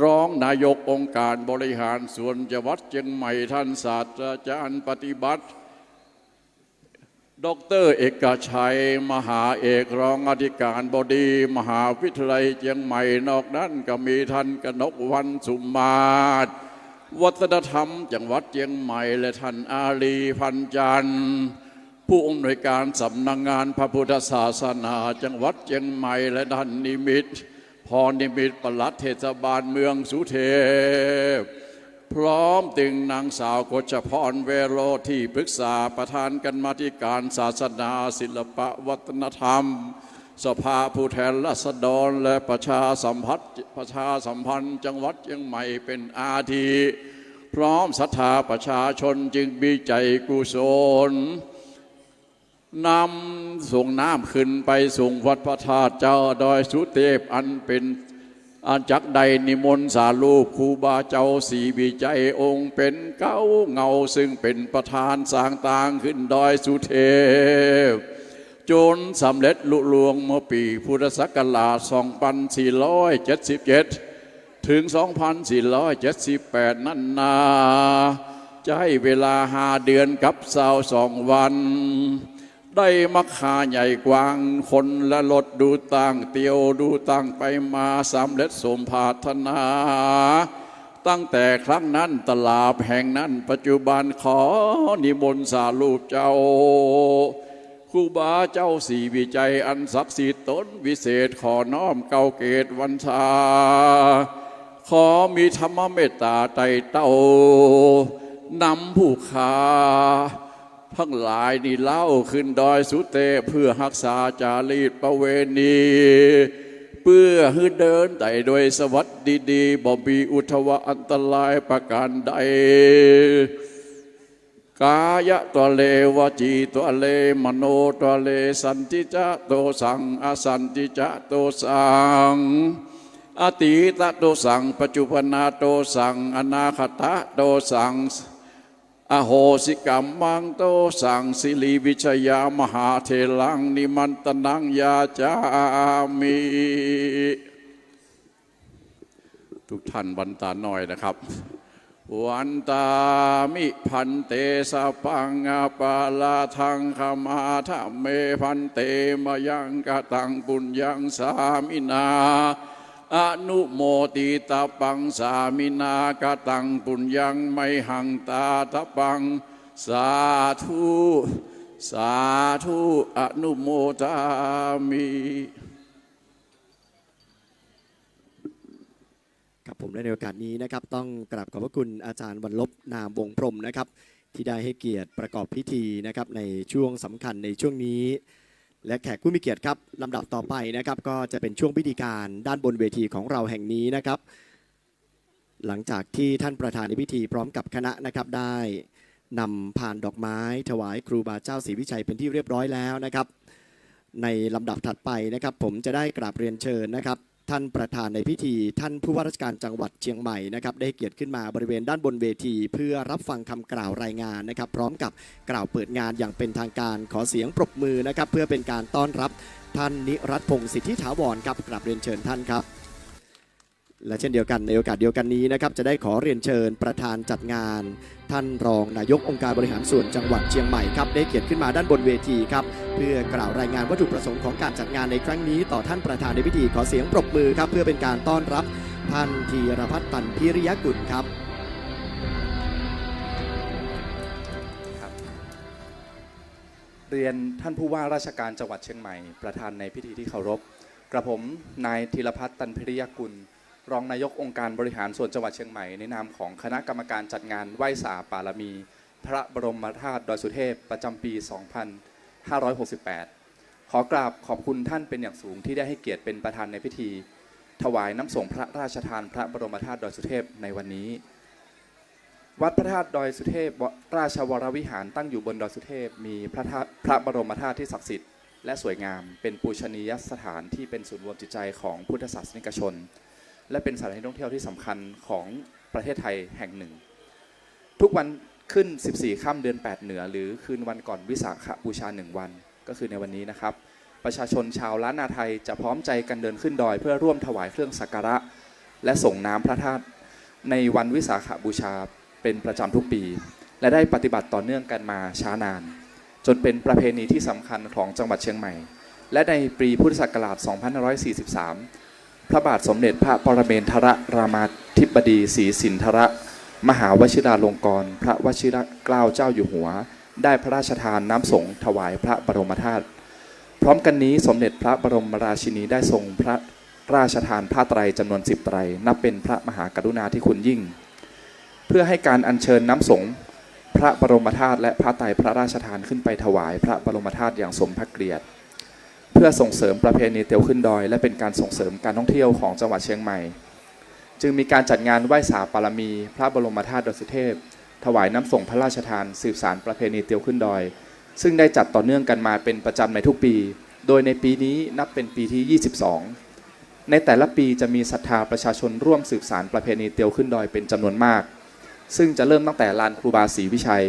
รองนายกองค์การบริหารส่วนจังหวัดเชียงใหม่ท่านศาสตราจารย์ปฏิบัติ ดร.เอกชัยมหาเอกรองอธิการบดีมหาวิทยาลัยเชียงใหม่นอกนั้นก็มีท่านกนกวรรณสุมาศวัฒนธรรมจังหวัดเชียงใหม่และท่านอาลีพันจันทร์ผู้อำนวยการสำนักงานพระพุทธศาสนาจังหวัดเชียงใหม่และท่านนิมิตพรนิมิตปลัดเทศบาลเมืองสุเทพพร้อมถึงนางสาวกฤษพรเวโรที่ปรึกษาประธานกรรมาธิการศาสนาศิลปวัฒนธรรมสภาผู้แทนราษฎรและประชาสัมพันธ์จังหวัดเชียงใหม่เป็นอาทิพร้อมศรัทธาประชาชนจึงมีใจกุศลนำส่งน้ำขึ้นไปส่งวัดพระธาตุเจ้าดอยสุเทพอันเป็นอันจักใดนิมนต์สารูปครูบาเจ้าศรีวิจัยองค์เป็นเก้าเงาซึ่งเป็นประธานสร้างต่างขึ้นดอยสุเทพจนสำเร็จลุล่วงเมื่อปีพุทธศักราช 2477 ถึง 2478 นั่นนาจะให้เวลา5 เดือนกับ22 วันได้มักคาใหญ่กว้างคนและรถดูต่างเตียวดูต่างไปมาสำเร็จสมภาถนาตั้งแต่ครั้งนั้นตลาดแห่งนั้นปัจจุบันขอนิมนต์สารูปเจ้าครูบาเจ้าศรีวิจัยอันศักดิ์สิทธิ์ตนวิเศษขอน้อมเกาเกตวันชาขอมีธรรมเมตตาไต่เต้านำผู้ขาทั้งหลายนี่เล่าขึ้นดอยสุเทพเพื่อรักษาจารีตประเวณีเพื่อให้เดินไต่โดยสวัสดีดีบ่มีอุทวะอันตรายประการใดกายะตัวเลวจีตัวเลมโนตัวเลสันติจะโตสังอสันติจะโตสังอติตะโตสังปัจจุปนาโตสังอนาคตะโตสังอโหสิกรรมังโตสังสิริวิชยามหาเทลังนิมันตนังยาจามิทุกท่านวันตาหน่อยนะครับวันตามิพันเตสะปังอาปาลาทังขมาธรรมเมพันเตมายังกตังปุญญังสามินาอนุโมติตาปังสามินากตังปุญญังไมหังตาตาปังสาธุสาธุอนุโมทามิครับผมในโอกาสนี้นะครับต้องกราบขอบพระคุณอาจารย์วรรลบนามวงพรหมนะครับที่ได้ให้เกียรติประกอบพิธีนะครับในช่วงสำคัญในช่วงนี้และแขกผู้มีเกียรติครับลำดับต่อไปนะครับก็จะเป็นช่วงพิธีการด้านบนเวทีของเราแห่งนี้นะครับหลังจากที่ท่านประธานในพิธีพร้อมกับคณะนะครับได้นำพานดอกไม้ถวายครูบาเจ้าศรีวิชัยเป็นที่เรียบร้อยแล้วนะครับในลำดับถัดไปนะครับผมจะได้กราบเรียนเชิญนะครับท่านประธานในพิธีท่านผู้ว่าราชการจังหวัดเชียงใหม่นะครับได้เกียรติขึ้นมาบริเวณด้านบนเวทีเพื่อรับฟังคำกล่าวรายงานนะครับพร้อมกับกล่าวเปิดงานอย่างเป็นทางการขอเสียงปรบมือนะครับเพื่อเป็นการต้อนรับท่านนิรัตพงศ์สิทธิถาวรครับกราบเรียนเชิญท่านครับและเช่นเดียวกันในโอกาสเดียวกันนี้นะครับจะได้ขอเรียนเชิญประธานจัดงานท่านรองนายกองค์การบริหารส่วนจังหวัดเชียงใหม่ครับได้เกียรติขึ้นมาด้านบนเวทีครับเพื่อกล่าวรายงานวัตถุประสงค์ของการจัดงานในครั้งนี้ต่อท่านประธานในพิธีขอเสียงปรบมือครับเพื่อเป็นการต้อนรับท่านธีรพัฒน์ตันพิริยกุลครับเรียนท่านผู้ว่าราชการจังหวัดเชียงใหม่ประธานในพิธีที่เคารพกระผมนายธีรพัฒน์ตันพิริยกุลรองนายกองค์การบริหารส่วนจังหวัดเชียงใหม่ในนามของคณะกรรมการจัดงานไหว้สาปารมีพระบรมธาตุดอยสุเทพประจำปี 2568 ขอกราบขอบคุณท่านเป็นอย่างสูงที่ได้ให้เกียรติเป็นประธานในพิธีถวายน้ำส่งพระราชทานพระบรมธาตุดอยสุเทพในวันนี้วัดพระธาตุดอยสุเทพราชวรวิหารตั้งอยู่บนดอยสุเทพมีพระบรมธาตุที่ศักดิ์สิทธิ์และสวยงามเป็นปูชนียสถานที่เป็นศูนย์รวมจิตใจของพุทธศาสนิกชนและเป็นสถานที่ท่องเที่ยวที่สำคัญของประเทศไทยแห่งหนึ่งทุกวันขึ้น14ค่ำเดือน8เหนือหรือคืนวันก่อนวิสาขบูชา1วันก็คือในวันนี้นะครับประชาชนชาวล้านนาไทยจะพร้อมใจกันเดินขึ้นดอยเพื่อร่วมถวายเครื่องสักการะและส่งน้ำพระธาตุในวันวิสาขบูชาเป็นประจำทุกปีและได้ปฏิบัติต่อเนื่องกันมาช้านาน จนเป็นประเพณีที่สำคัญของจังหวัดเชียงใหม่ และในปีพุทธศักราช 2543 พระบาทสมเด็จพระปรเมนทรรามาธิบดีศรีสินธรมหาวชิราลงกรณ์พระวชิรเกล้าเจ้าอยู่หัวได้พระราชทานน้ำสงฆ์ถวายพระบรมธาตุพร้อมกันนี้สมเด็จพระบรมราชินีได้ทรงพระราชทานผ้าไตรจำนวน10 ไตรนับเป็นพระมหากรุณาธิคุณยิ่งเพื่อให้การอัญเชิญน้ำสงฆ์พระบรมธาตุและผ้าไตรพระราชทานขึ้นไปถวายพระบรมธาตุอย่างสมพระเกียรติเพื่อส่งเสริมประเพณีเตียวขึ้นดอยและเป็นการส่งเสริมการท่องเที่ยวของจังหวัดเชียงใหม่จึงมีการจัดงานไหว้สาปารมีพระบรมธาตุดอยสุเทพถวายน้ำส่งพระราชทานสืบสานประเพณีเตียวขึ้นดอยซึ่งได้จัดต่อเนื่องกันมาเป็นประจำในทุกปีโดยในปีนี้นับเป็นปีที่ 22ในแต่ละปีจะมีศรัทธาประชาชนร่วมสืบสานประเพณีเตียวขึ้นดอยเป็นจำนวนมากซึ่งจะเริ่มตั้งแต่ลานครูบาศรีวิชัย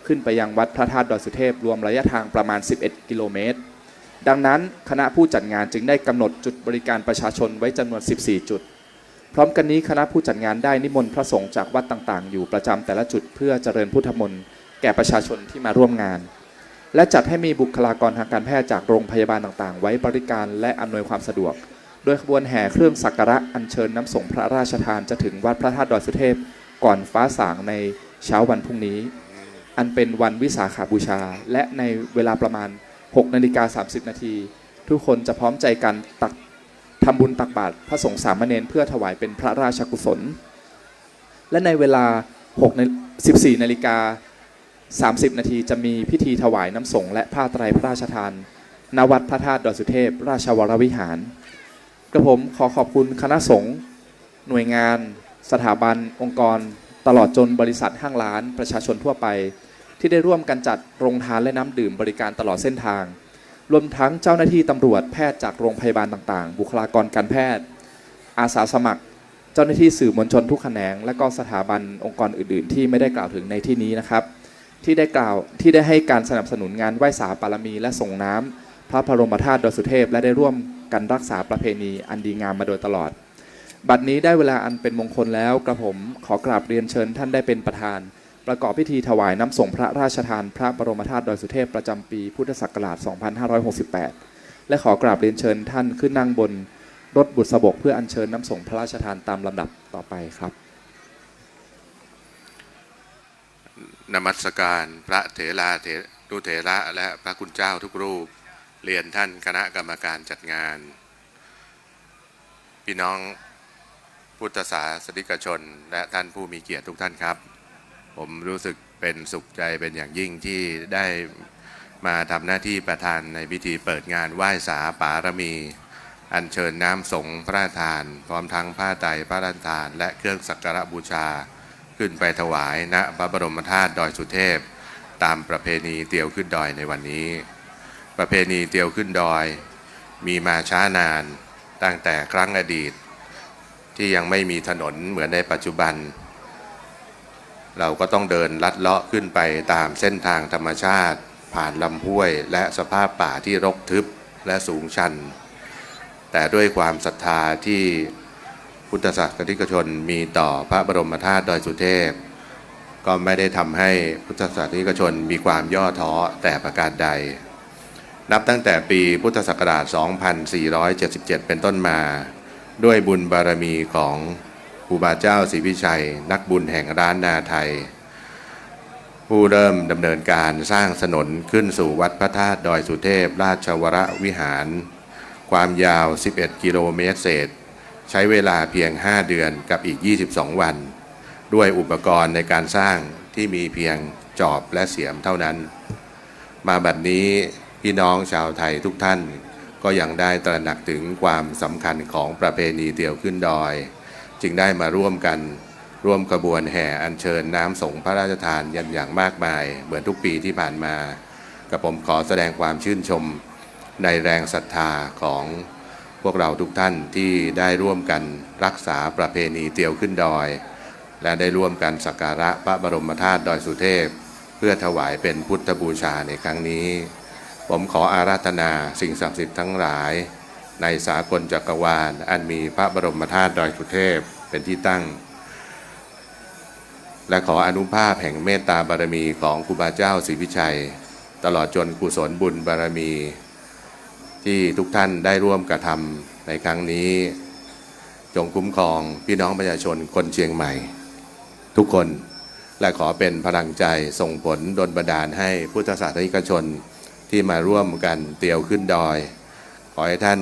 ขึ้นไปยังวัดพระธาตุดอยสุเทพรวมระยะทางประมาณ11 กิโลเมตรดังนั้นคณะผู้จัดงานจึงได้กำหนดจุดบริการประชาชนไว้จำนวน14 จุดพร้อมกันนี้คณะผู้จัดงานได้นิมนต์พระสงฆ์จากวัดต่างๆอยู่ประจำแต่ละจุดเพื่อเจริญพุทธมนต์แก่ประชาชนที่มาร่วมงานและจัดให้มีบุคลากรทางการแพทย์จากโรงพยาบาลต่างๆไว้บริการและอำนวยความสะดวกโดยขบวนแห่เครื่องสักการะอัญเชิญน้ำสงฆ์พระราชทานจะถึงวัดพระธาตุดอยสุเทพก่อนฟ้าสางในเช้าวันพรุ่งนี้อันเป็นวันวิสาขบูชาและในเวลาประมาณ 6:30 นาทีทุกคนจะพร้อมใจกันทำบุญตักบาตรพระสงฆ์สามเณรเพื่อถวายเป็นพระราชกุศลและในเวลา 14:30 นาทีจะมีพิธีถวายน้ำสงฆ์และผ้าไตรพระราชทานณวัดพระธาตุดอยสุเทพราชวรวิหารกระผมขอขอบคุณคณะสงฆ์หน่วยงานสถาบันองค์กรตลอดจนบริษัทห้างร้านประชาชนทั่วไปที่ได้ร่วมกันจัดโรงทานและน้ำดื่มบริการตลอดเส้นทางรวมทั้งเจ้าหน้าที่ตำรวจแพทย์จากโรงพยาบาลต่างๆบุคลากรการแพทย์อาสาสมัครเจ้าหน้าที่สื่อมวลชนทุกแขนงและก็สถาบันองค์กรอื่นๆที่ไม่ได้กล่าวถึงในที่นี้นะครับที่ได้ให้การสนับสนุนงานไหว้สาปารมีและส่งน้ำพระบรมธาตุดอยสุเทพและได้ร่วมกันรักษาประเพณีอันดีงามมาโดยตลอดบัดนี้ได้เวลาอันเป็นมงคลแล้วกระผมขอกราบเรียนเชิญท่านได้เป็นประธานประกอบพิธีถวายน้ำสงฆ์พระราชทานพระบรมธาตุดอยสุเทพประจำปีพุทธศักราช 2568 และขอกราบเรียนเชิญท่านขึ้นนั่งบนรถบุษบกเพื่ออัญเชิญน้ำสงฆ์พระราชทานตามลำดับต่อไปครับนมัสการพระเถรานุเถระและพระคุณเจ้าทุกรูปเรียนท่านคณะกรรมการจัดงานพี่น้องพุทธศาสนิกชนและท่านผู้มีเกียรติทุกท่านครับผมรู้สึกเป็นสุขใจเป็นอย่างยิ่งที่ได้มาทำหน้าที่ประธานในพิธีเปิดงานไหว้สาปารมีอัญเชิญน้ำสงฆ์พระราชทานพร้อมทั้งผ้าไตรพระราชทานและเครื่องสักการะบูชาขึ้นไปถวายณพระบรมธาตุดอยสุเทพตามประเพณีเตียวขึ้นดอยในวันนี้ประเพณีเตียวขึ้นดอยมีมาช้านานตั้งแต่ครั้งอดีตที่ยังไม่มีถนนเหมือนในปัจจุบันเราก็ต้องเดินลัดเลาะขึ้นไปตามเส้นทางธรรมชาติผ่านลำห้วยและสภาพป่าที่รกทึบและสูงชันแต่ด้วยความศรัทธาที่พุทธศาสนิกชนมีต่อพระบรมธาตุดอยสุเทพก็ไม่ได้ทำให้พุทธศาสนิกชนมีความย่อท้อแต่ประการใดนับตั้งแต่ปีพุทธศักราช 2477 เป็นต้นมาด้วยบุญบารมีของครูบาเจ้าศรีวิชัยนักบุญแห่งร้านนาไทยผู้เริ่มดำเนินการสร้างถนนขึ้นสู่วัดพระธาตุดอยสุเทพราชวรวิหารความยาว11 กิโลเมตรเศษใช้เวลาเพียง5 เดือนกับอีก22 วันด้วยอุปกรณ์ในการสร้างที่มีเพียงจอบและเสียมเท่านั้นมาบัดนี้พี่น้องชาวไทยทุกท่านก็ยังได้ตระหนักถึงความสำคัญของประเพณีเตียวขึ้นดอยจึงได้มาร่วมกันร่วมขบวนแห่อัญเชิญน้ำสงฆ์พระราชทานอย่างมากมายเหมือนทุกปีที่ผ่านมากับผมขอแสดงความชื่นชมในแรงศรัทธาของพวกเราทุกท่านที่ได้ร่วมกันรักษาประเพณีเตียวขึ้นดอยและได้ร่วมกันสักการะพระบรมธาตุดอยสุเทพเพื่อถวายเป็นพุทธบูชาในครั้งนี้ผมขออาราธนาสิ่งศักดิ์สิทธิ์ทั้งหลายในสากลจักรวาลอันมีพระบรมธาตุดอยสุเทพเป็นที่ตั้งและขออนุภาพแห่งเมตตาบารมีของครูบาเจ้าศรีวิชัย ตลอดจนกุศลบุญบารมี ที่ทุกท่านได้ร่วมกระทำในครั้งนี้จงคุ้มครองพี่น้องประชาชนคนเชียงใหม่ ทุกคนและขอเป็นพลังใจส่งผลดลบันดาลให้พุทธศาสนิกชนที่มาร่วมกันเตี่ยวขึ้นดอยขอให้ท่าน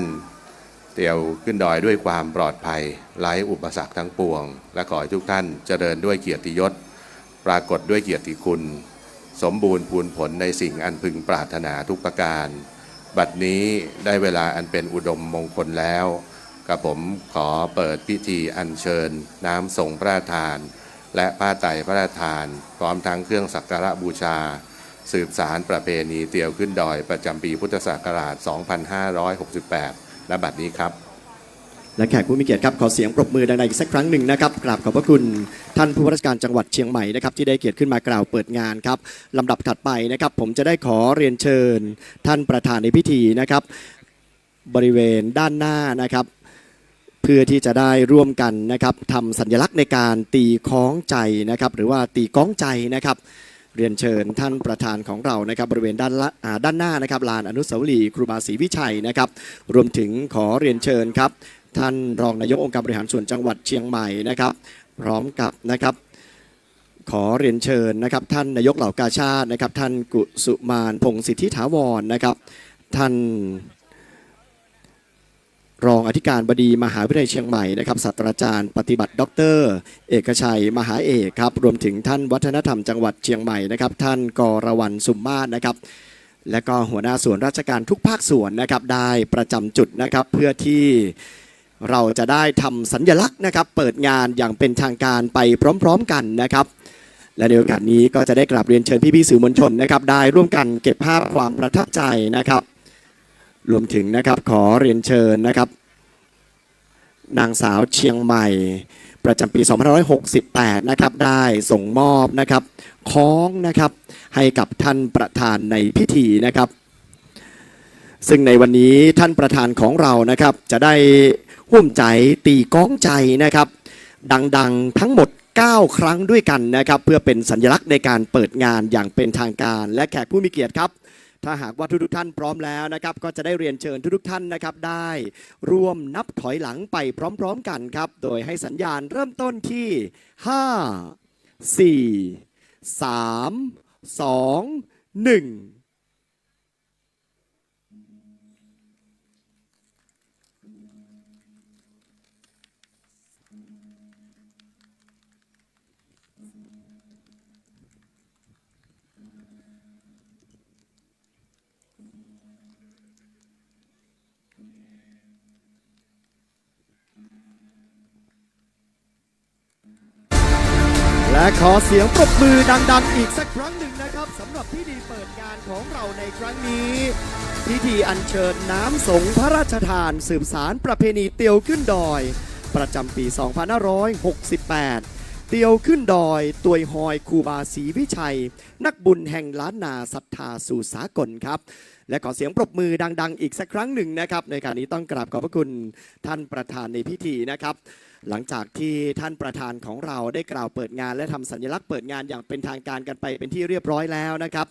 เตี่ยวขึ้นดอยด้วยความปลอดภัยไร้อุปสรรคทั้งปวงและขอให้ทุกท่านเจริญด้วยเกียรติยศปรากฏด้วยเกียรติคุณสมบูรณ์พูนผลในสิ่งอันพึงปรารถนาทุกประการบัดนี้ได้เวลาอันเป็นอุดมมงคลแล้วกับผมขอเปิดพิธีอัญเชิญน้ำส่งพระราชทานและผ้าไตรพระราชทานพร้อมทั้งเครื่องสักการะบูชาสืบสารประเพณีเตี่ยวขึ้นดอยประจำปีพุทธศักราช 2568 และบัดนี้ครับและแขกผู้มีเกียรติครับขอเสียงปรบมือดังๆอีกสักครั้งหนึ่งนะครับกราบขอบพระคุณท่านผู้ว่าราชการจังหวัดเชียงใหม่นะครับที่ได้เกียรติขึ้นมากล่าวเปิดงานครับลำดับถัดไปนะครับผมจะได้ขอเรียนเชิญท่านประธานในพิธีนะครับบริเวณด้านหน้านะครับเพื่อที่จะได้ร่วมกันนะครับทำสัญลักษณ์ในการตีคล้องใจนะครับหรือว่าตีก้องใจนะครับเรียนเชิญท่านประธานของเรานะครับบริเวณด้านหน้านะครับลานอนุสาวรีย์ครูบาศรีวิชัยนะครับรวมถึงขอเรียนเชิญครับท่านรองนายกองค์การบริหารส่วนจังหวัดเชียงใหม่นะครับพร้อมกับนะครับขอเรียนเชิญนะครับท่านนายกเหล่ากาชาตินะครับท่านกุสุมานพงศิทธิถาวรนะครับท่านรองอธิการบดีมหาวิทยาลัยเชียงใหม่นะครับศาสตราจารย์ปฏิบัติดร.เอกชัยมหาเอกครับรวมถึงท่านวัฒนธรรมจังหวัดเชียงใหม่นะครับท่านกรวรรณสุมมาศนะครับและก็หัวหน้าส่วนราชการทุกภาคส่วนนะครับได้ประจำจุดนะครับเพื่อที่เราจะได้ทำสัญลักษณ์นะครับเปิดงานอย่างเป็นทางการไปพร้อมๆกันนะครับและในโอกาสนี้ก็จะได้กราบเรียนเชิญพี่ๆสื่อมวลชนนะครับได้ร่วมกันเก็บภาพความประทับใจนะครับรวมถึงนะครับขอเรียนเชิญนะครับนางสาวเชียงใหม่ประจำปี 2568 นะครับได้ส่งมอบนะครับคล้องนะครับให้กับท่านประธานในพิธีนะครับซึ่งในวันนี้ท่านประธานของเรานะครับจะได้หุ้มใจตีก้องใจนะครับดังๆทั้งหมด9 ครั้งด้วยกันนะครับเพื่อเป็นสัญลักษณ์ในการเปิดงานอย่างเป็นทางการและแขกผู้มีเกียรติครับถ้าหากว่าทุกท่านพร้อมแล้วนะครับก็จะได้เรียนเชิญทุกท่านนะครับได้ร่วมนับถอยหลังไปพร้อมๆกันครับโดยให้สัญญาณเริ่มต้นที่5 4 3 2 1และขอเสียงปรบมือดังๆอีกสักครั้งหนึ่งนะครับสำหรับพิธีเปิดงานของเราในครั้งนี้พิธีอัญเชิญน้ำสงฆ์พระราชทานสืบสารประเพณีเตียวขึ้นดอยประจำปี 2568 เตียวขึ้นดอยตวยหอยครูบาศรีวิชัยนักบุญแห่งล้านนาศรัทธาสู่สากลครับและขอเสียงปรบมือดังๆอีกสักครั้งหนึ่งนะครับในการนี้ต้องกราบขอบพระคุณท่านประธานในพิธีนะครับหลังจากที่ท่านประธานของเราได้กล่าวเปิดงานและทำสัญลักษณ์เปิดงานอย่างเป็นทางการกันไปเป็นที่เรียบร้อยแล้วนะครับ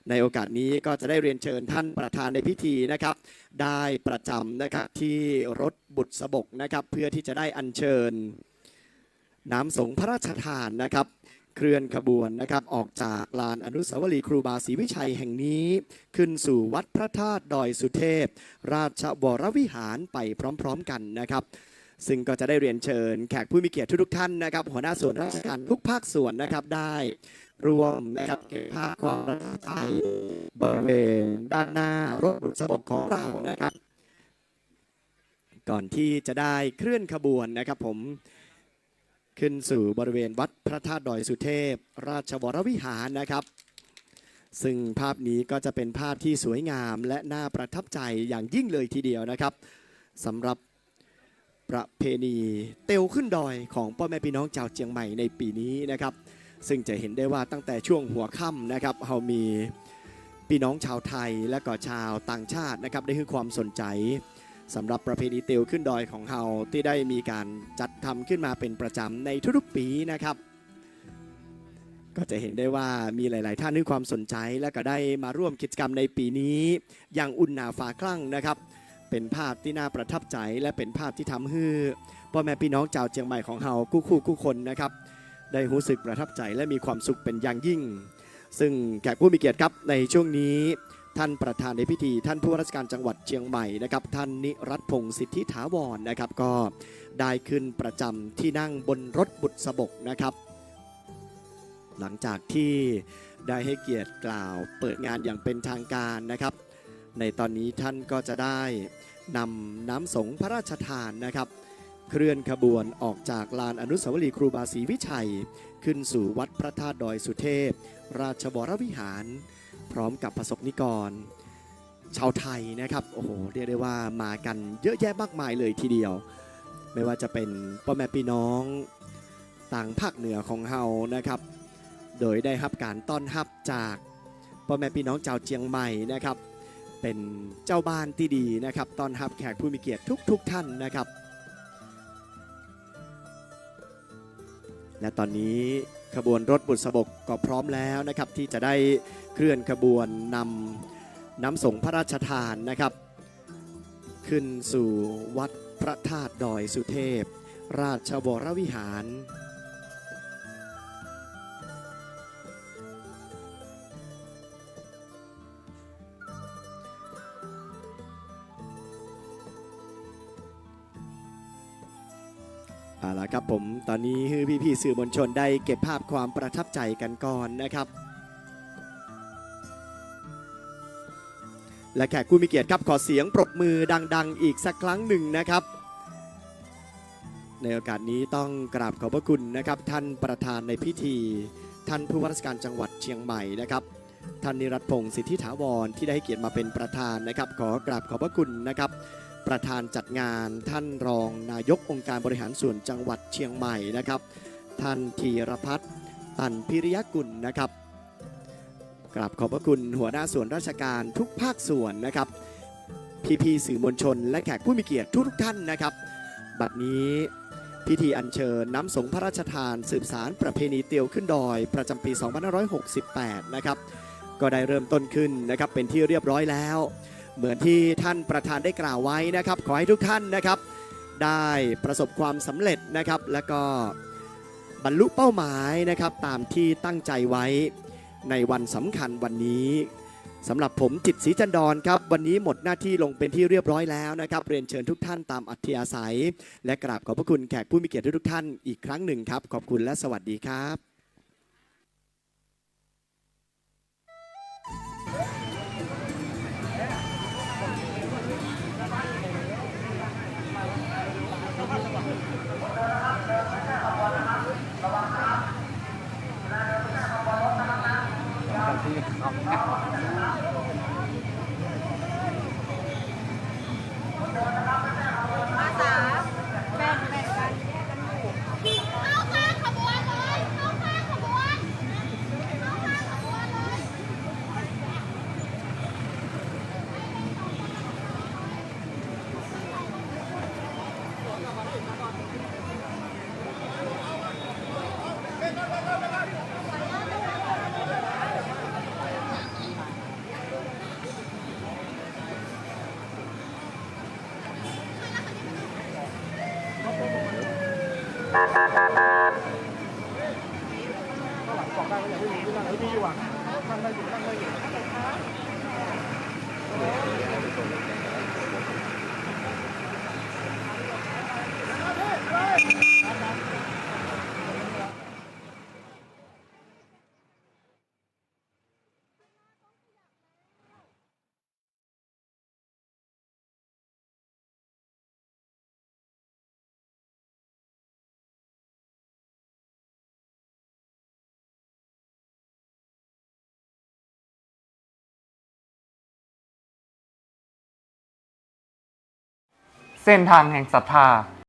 ในโอกาสนี้ก็จะได้เรียนเชิญท่านประธานในพิธีนะครับได้ประจำนะครับที่รถบุษบกนะครับเพื่อที่จะได้อัญเชิญน้ำสงฆ์พระราชทานนะครับเคลื่อนขบวนนะครับออกจากลานอนุสาวรีย์ครูบาศรีวิชัยแห่งนี้ขึ้นสู่วัดพระธาตุดอยสุเทพราชวรวิหารไปพร้อมๆกันนะครับซึ่งก็จะได้เรียนเชิญแขกผู้มีเกียรติทุกท่านนะครับหัวหน้าส่วนราชการทุกภาคส่วนนะครับได้รวมนะครับเก็บภาพความประทับใจบริเวณด้านหน้ารถบุษบกของเรานะครับก่อนที่จะได้เคลื่อนขบวนนะครับผมขึ้นสู่บริเวณวัดพระธาตุดอยสุเทพราชวรวิหารนะครับซึ่งภาพนี้ก็จะเป็นภาพที่สวยงามและน่าประทับใจอย่างยิ่งเลยทีเดียวนะครับสำหรับประเพณีเตียวขึ้นดอยของพ่อแม่พี่น้องชาวเชียงใหม่ในปีนี้นะครับซึ่งจะเห็นได้ว่าตั้งแต่ช่วงหัวค่ำนะครับเรามีพี่น้องชาวไทยและก็ชาวต่างชาตินะครับได้ให้ความสนใจสำหรับประเพณีเตียวขึ้นดอยของเราที่ได้มีการจัดทำขึ้นมาเป็นประจำในทุกๆปีนะครับ ก็จะเห็นได้ว่ามีหลาย ๆ ท่านให้ความสนใจและก็ได้มาร่วมกิจกรรมในปีนี้อย่างอุ่นหนาฝาคลั่งนะครับเป็นภาพที่น่าประทับใจและเป็นภาพที่ทำให้พ่อแม่พี่น้องชาวเชียงใหม่ของเฮาคู่คนนะครับได้รู้สึกประทับใจและมีความสุขเป็นอย่างยิ่งซึ่งแขกผู้มีเกียรติครับในช่วงนี้ท่านประธานในพิธีท่านผู้ว่าราชการจังหวัดเชียงใหม่นะครับท่านนิรัตพงศ์สิทธิถาวรนะครับก็ได้ขึ้นประจำที่นั่งบนรถบุษบกนะครับหลังจากที่ได้ให้เกียรติกล่าวเปิดงานอย่างเป็นทางการนะครับในตอนนี้ท่านก็จะได้นำน้ำสงฆ์พระราชทานนะครับเคลื่อนขบวนออกจากลานอนุสาวรีย์ครูบาศรีวิชัยขึ้นสู่วัดพระธาตุดอยสุเทพราชวรวิหารพร้อมกับประสบนิกรชาวไทยนะครับโอ้โหเรียกได้ว่ามากันเยอะแยะมากมายเลยทีเดียวไม่ว่าจะเป็นพ่อแม่พี่น้องต่างภาคเหนือของเฮานะครับโดยได้รับการต้อนรับจากพ่อแม่พี่น้องชาวเชียงใหม่นะครับเป็นเจ้าบ้านที่ดีนะครับต้อนรับแขกผู้มีเกียรติทุกท่านนะครับและตอนนี้ขบวนรถบุษบกก็พร้อมแล้วนะครับที่จะได้เคลื่อนขบวนนำน้ำสงฆ์พระราชทานนะครับขึ้นสู่วัดพระธาตุดอยสุเทพราชวรวิหารเอาล่ะครับผมตอนนี้พี่ๆสื่อมวลชนได้เก็บภาพความประทับใจกันก่อนนะครับและแขกผู้มีเกียรติครับขอเสียงปรบมือดังๆอีกสักครั้งหนึ่งนะครับในโอกาสนี้ต้องกราบขอบพระคุณนะครับท่านประธานในพิธีท่านผู้ว่าราชการจังหวัดเชียงใหม่นะครับท่านนิรัตพงศ์สิทธิถาวรที่ได้ให้เกียรติมาเป็นประธานนะครับขอกราบขอบพระคุณนะครับประธานจัดงานท่านรองนายกองค์การบริหารส่วนจังหวัดเชียงใหม่นะครับท่านธีรพัฒน์ตันพิริยกุลนะครับกราบขอบพระคุณหัวหน้าส่วนราชการทุกภาคส่วนนะครับพี่ๆสื่อมวลชนและแขกผู้มีเกียรติทุกท่านนะครับบัดนี้พิธีอัญเชิญน้ำสงฆ์พระราชทานสืบสารประเพณีเตียวขึ้นดอยประจำปี 2568 นะครับก็ได้เริ่มต้นขึ้นนะครับเป็นที่เรียบร้อยแล้วเหมือนที่ท่านประธานได้กล่าวไว้นะครับขอให้ทุกท่านนะครับได้ประสบความสำเร็จนะครับและก็บรรลุเป้าหมายนะครับตามที่ตั้งใจไว้ในวันสำคัญวันนี้สำหรับผมจิตรศรีจันดรครับวันนี้หมดหน้าที่ลงเป็นที่เรียบร้อยแล้วนะครับเรียนเชิญทุกท่านตามอัธยาศัยและกราบขอบพระคุณแขกผู้มีเกียรติทุกท่านอีกครั้งหนึ่งครับขอบคุณและสวัสดีครับเส้นทางแห่งศรัทธา